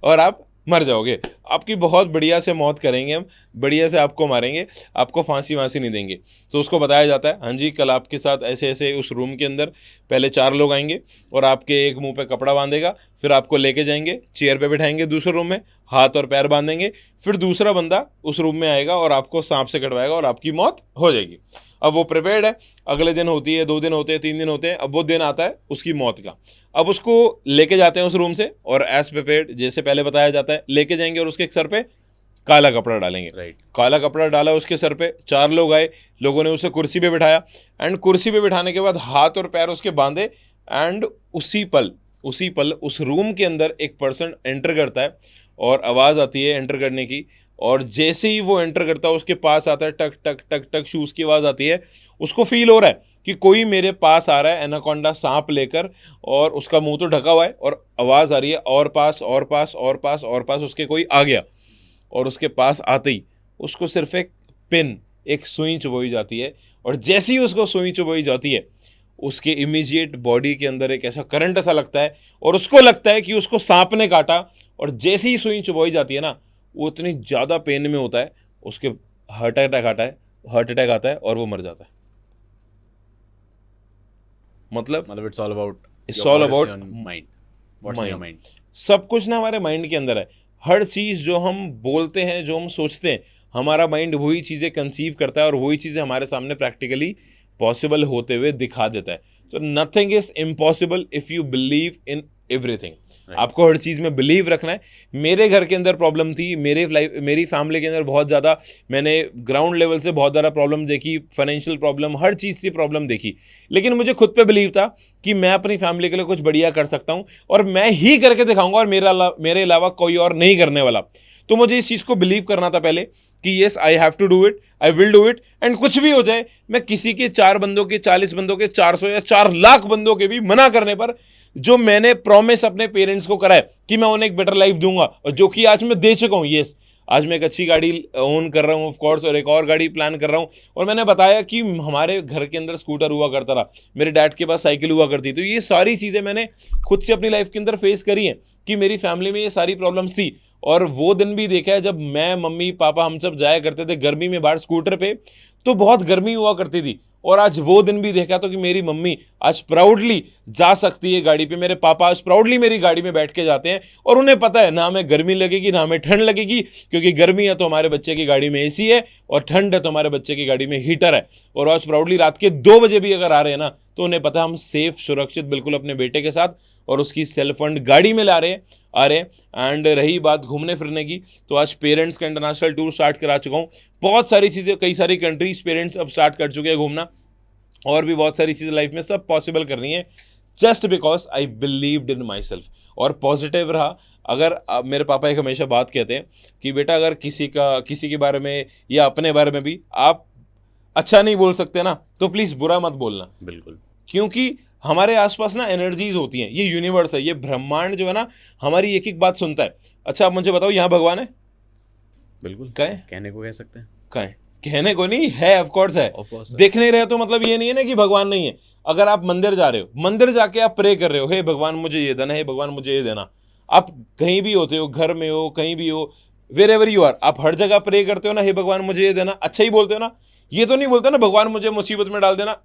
और आप मर जाओगे। आपकी बहुत बढ़िया से मौत करेंगे हम, बढ़िया से आपको मारेंगे, आपको फांसी वांसी नहीं देंगे। तो उसको बताया जाता है हाँ जी कल आपके साथ ऐसे ऐसे उस रूम के अंदर पहले 4 लोग आएंगे और आपके एक मुंह पे कपड़ा बांधेगा, फिर आपको लेके जाएंगे चेयर पे बिठाएंगे दूसरे रूम में, हाथ और पैर बांधेंगे, फिर दूसरा बंदा उस रूम में आएगा और आपको सांप से कटवाएगा और आपकी मौत हो जाएगी। अब वो प्रिपेयर्ड है, अगले दिन होती है, 2 दिन होते हैं, 3 दिन होते हैं, अब वो दिन आता है उसकी मौत का। अब उसको लेके जाते हैं उस रूम से और एज प्रिपेयर्ड जैसे पहले बताया जाता है लेके जाएंगे और उसके सर पे काला कपड़ा डालेंगे। राइट। काला कपड़ा डाला उसके सर पे, 4 लोग आए, लोगों ने उसे कुर्सी पे बिठाया, एंड कुर्सी पे बिठाने के बाद हाथ और पैर उसके बांधे, एंड उसी पल उस रूम के अंदर एक पर्सन एंटर करता है और आवाज़ आती है एंटर करने की, और जैसे ही वो एंटर करता है उसके पास आता है, टक टक टक टक शूज़ की आवाज़ आती है। उसको फील हो रहा है कि कोई मेरे पास आ रहा है एनाकोंडा सांप लेकर, और उसका मुंह तो ढका हुआ है और आवाज़ आ रही है और पास और पास और पास और पास, उसके कोई आ गया। और उसके पास आते ही उसको सिर्फ एक पिन, एक सुई चुभोई जाती है, और जैसे ही उसको सुई चुभोई जाती है उसके इमीडिएट बॉडी के अंदर एक ऐसा करंट ऐसा लगता है और उसको लगता है कि उसको सांप ने काटा, और जैसे ही सुई चुभोई जाती है ना वो इतनी ज़्यादा पेन में होता है उसके हार्ट अटैक आता है और वो मर जाता है। मतलब it's all about mind, what's in your mind. सब कुछ ना हमारे माइंड के अंदर है। हर चीज़ जो हम बोलते हैं, जो हम सोचते हैं, हमारा माइंड वही चीज़ें कंसीव करता है और वही चीज़ें हमारे सामने प्रैक्टिकली पॉसिबल होते हुए दिखा देता है। तो nothing is impossible if you believe in everything. आपको हर चीज़ में बिलीव रखना है। मेरे घर के अंदर प्रॉब्लम थी, मेरी फैमिली के अंदर बहुत ज़्यादा, मैंने ग्राउंड लेवल से बहुत ज़्यादा प्रॉब्लम देखी, फाइनेंशियल प्रॉब्लम, हर चीज़ की प्रॉब्लम देखी, लेकिन मुझे खुद पे बिलीव था कि मैं अपनी फैमिली के लिए कुछ बढ़िया कर सकता हूँ और मैं ही करके दिखाऊंगा और मेरे अलावा कोई और नहीं करने वाला। तो मुझे इस चीज़ को बिलीव करना था पहले कि yes I have to do it, I will do it, and कुछ भी हो जाए मैं किसी के 4 बंदों के, 40 बंदों के, 400 या 4 लाख बंदों के भी मना करने पर जो मैंने प्रॉमिस अपने पेरेंट्स को करा है कि मैं उन्हें एक बेटर लाइफ दूंगा, और जो कि आज मैं दे चुका हूँ। येस, आज मैं एक अच्छी गाड़ी ओन कर रहा हूँ ऑफ कोर्स, और एक और गाड़ी प्लान कर रहा हूँ। और मैंने बताया कि हमारे घर के अंदर स्कूटर हुआ करता था, मेरे डैड के पास साइकिल हुआ करती थी। तो ये सारी चीज़ें मैंने खुद से अपनी लाइफ के अंदर फेस करी हैं कि मेरी फैमिली में ये सारी प्रॉब्लम्स थी। और वो दिन भी देखा है जब मैं, मम्मी, पापा हम सब जाया करते थे गर्मी में बाहर स्कूटर पे, तो बहुत गर्मी हुआ करती थी। और आज वो दिन भी देखा तो कि मेरी मम्मी आज प्राउडली जा सकती है गाड़ी पे, मेरे पापा आज प्राउडली मेरी गाड़ी में बैठ के जाते हैं, और उन्हें पता है ना हमें गर्मी लगेगी ना हमें ठंड लगेगी, क्योंकि गर्मी है तो हमारे बच्चे की गाड़ी में एसी है, और ठंड है तो हमारे बच्चे की गाड़ी में हीटर है। और आज प्राउडली रात के 2 बजे भी अगर आ रहे हैं ना तो उन्हें पता है हम सेफ, सुरक्षित बिल्कुल अपने बेटे के साथ और उसकी सेल्फ फंड गाड़ी में आ रहे। एंड रही बात घूमने फिरने की, तो आज पेरेंट्स का इंटरनेशनल टूर स्टार्ट करा चुका हूँ। बहुत सारी चीज़ें, कई सारी कंट्रीज पेरेंट्स अब स्टार्ट कर चुके हैं घूमना, और भी बहुत सारी चीज़ें लाइफ में सब पॉसिबल करनी है, just because I believed in my self और पॉजिटिव रहा। अगर मेरे पापा एक हमेशा बात कहते हैं कि बेटा अगर किसी के बारे में या अपने बारे में भी आप अच्छा नहीं बोल सकते ना तो प्लीज़ बुरा मत बोलना। बिल्कुल, क्योंकि हमारे आसपास ना एनर्जीज होती हैं, ये यूनिवर्स है, ये ब्रह्मांड जो है ना हमारी एक एक बात सुनता है। अच्छा आप मुझे बताओ, यहाँ भगवान है? बिल्कुल, कहें, कहने को कह सकते हैं, कहें, कहने को नहीं है, ऑफ कोर्स है। देख नहीं रहे तो मतलब ये नहीं है ना कि भगवान नहीं है। अगर आप मंदिर जा रहे हो, मंदिर जाके आप प्रे कर रहे हो, हे भगवान मुझे ये देना, हे भगवान मुझे ये देना, आप कहीं भी होते हो, घर में हो, कहीं भी हो, वेर एवर यू आर, आप हर जगह प्रे करते हो ना, हे भगवान मुझे ये देना, अच्छा ही बोलते हो ना, ये तो नहीं बोलते ना भगवान मुझे मुसीबत में डाल देना।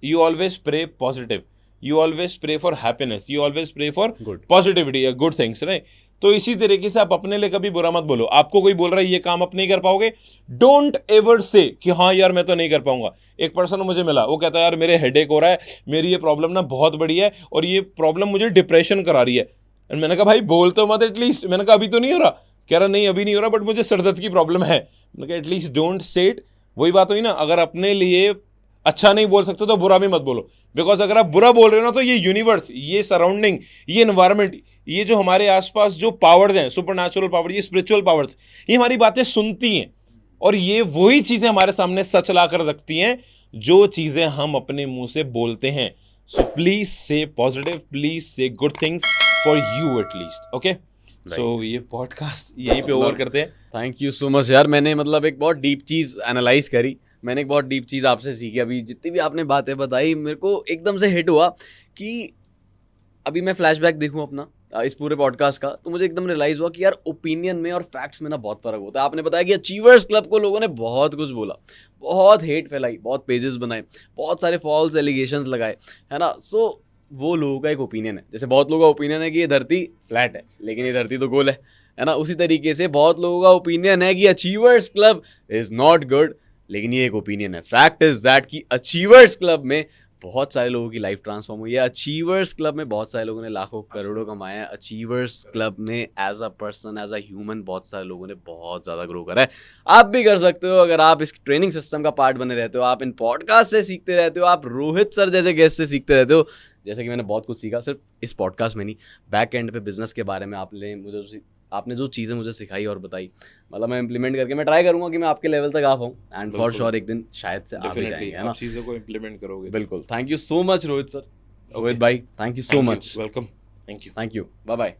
You always pray positive, you always pray for happiness, you always pray for positivity, good things, right? तो इसी तरीके से आप अपने लिए कभी बुरा मत बोलो। आपको कोई बोल रहा है ये काम आप नहीं कर पाओगे, डोंट एवर से कि हाँ यार मैं तो नहीं कर पाऊंगा। एक पर्सन मुझे मिला, वो कहता है यार मेरे हेडेक हो रहा है, मेरी ये प्रॉब्लम ना बहुत बड़ी है और ये प्रॉब्लम मुझे डिप्रेशन करा रही है। एंड मैंने कहा भाई बोल तो मत एटलीस्ट। मैंने कहा अभी तो नहीं हो रहा? कह रहा नहीं अभी नहीं हो रहा, बट मुझे सर दर्द की प्रॉब्लम है। मैंने कहा एटलीस्ट डोंट से इट। वही बात हुई ना, अगर अपने लिए अच्छा नहीं बोल सकते तो बुरा भी मत बोलो, बिकॉज अगर आप बुरा बोल रहे हो ना तो ये यूनिवर्स, ये सराउंडिंग, ये एनवायरनमेंट, ये जो हमारे आसपास जो पावर्स हैं, सुपर नेचुरल पावर, ये स्पिरिचुअल पावर्स, ये हमारी बातें सुनती हैं और ये वही चीजें हमारे सामने सच ला कर रखती हैं जो चीजें हम अपने मुंह से बोलते हैं. So please say positive, please say good things for you at least. Okay, so ये पॉडकास्ट यहीं पे ओवर करते हैं. थैंक यू सो मच यार. मैंने मतलब एक बहुत डीप चीज़ एनालाइज करी, मैंने एक बहुत डीप चीज़ आपसे सीखी. अभी जितनी भी आपने बातें बताई मेरे को एकदम से हिट हुआ कि अभी मैं फ्लैशबैक देखूं अपना इस पूरे पॉडकास्ट का, तो मुझे एकदम रियलाइज़ हुआ कि यार ओपिनियन में और फैक्ट्स में ना बहुत फ़र्क होता है. आपने बताया कि अचीवर्स क्लब को लोगों ने बहुत कुछ बोला, बहुत हेट फैलाई, बहुत पेजेस बनाए, बहुत सारे फॉल्स एलिगेशंस लगाए, है ना. सो वो लोगों का एक ओपिनियन है. जैसे बहुत लोगों का ओपिनियन है कि ये धरती फ्लैट है लेकिन ये धरती तो गोल है ना. उसी तरीके से बहुत लोगों का ओपिनियन है कि achievers club is not good, लेकिन ये एक ओपिनियन है. फैक्ट इज़ दैट कि अचीवर्स क्लब में बहुत सारे लोगों की लाइफ ट्रांसफॉर्म हुई है. अचीवर्स क्लब में बहुत सारे लोगों ने लाखों करोड़ों कमाए हैं. अचीवर्स क्लब में as a person, as a human बहुत सारे लोगों ने बहुत ज़्यादा ग्रो करा है. आप भी कर सकते हो अगर आप इस ट्रेनिंग सिस्टम का पार्ट बने रहते हो, आप इन पॉडकास्ट से सीखते रहते हो, आप रोहित सर जैसे गेस्ट से सीखते रहते हो. जैसे कि मैंने बहुत कुछ सीखा सिर्फ इस पॉडकास्ट में नहीं, बैक एंड पे बिजनेस के बारे में आपने जो चीज़ें मुझे सिखाई और बताई, मतलब मैं इंप्लीमेंट करके मैं ट्राई करूंगा कि मैं आपके लेवल तक आ पाऊँ. एंड फॉर श्योर एक दिन शायद से आप भी जाएंगे, है ना. आप चीज़ों को इम्प्लीमेंट करोगे. बिल्कुल. Thank you so much Rohit sir. Rohit भाई, thank you so much. Welcome. Thank you. Thank you. Bye bye.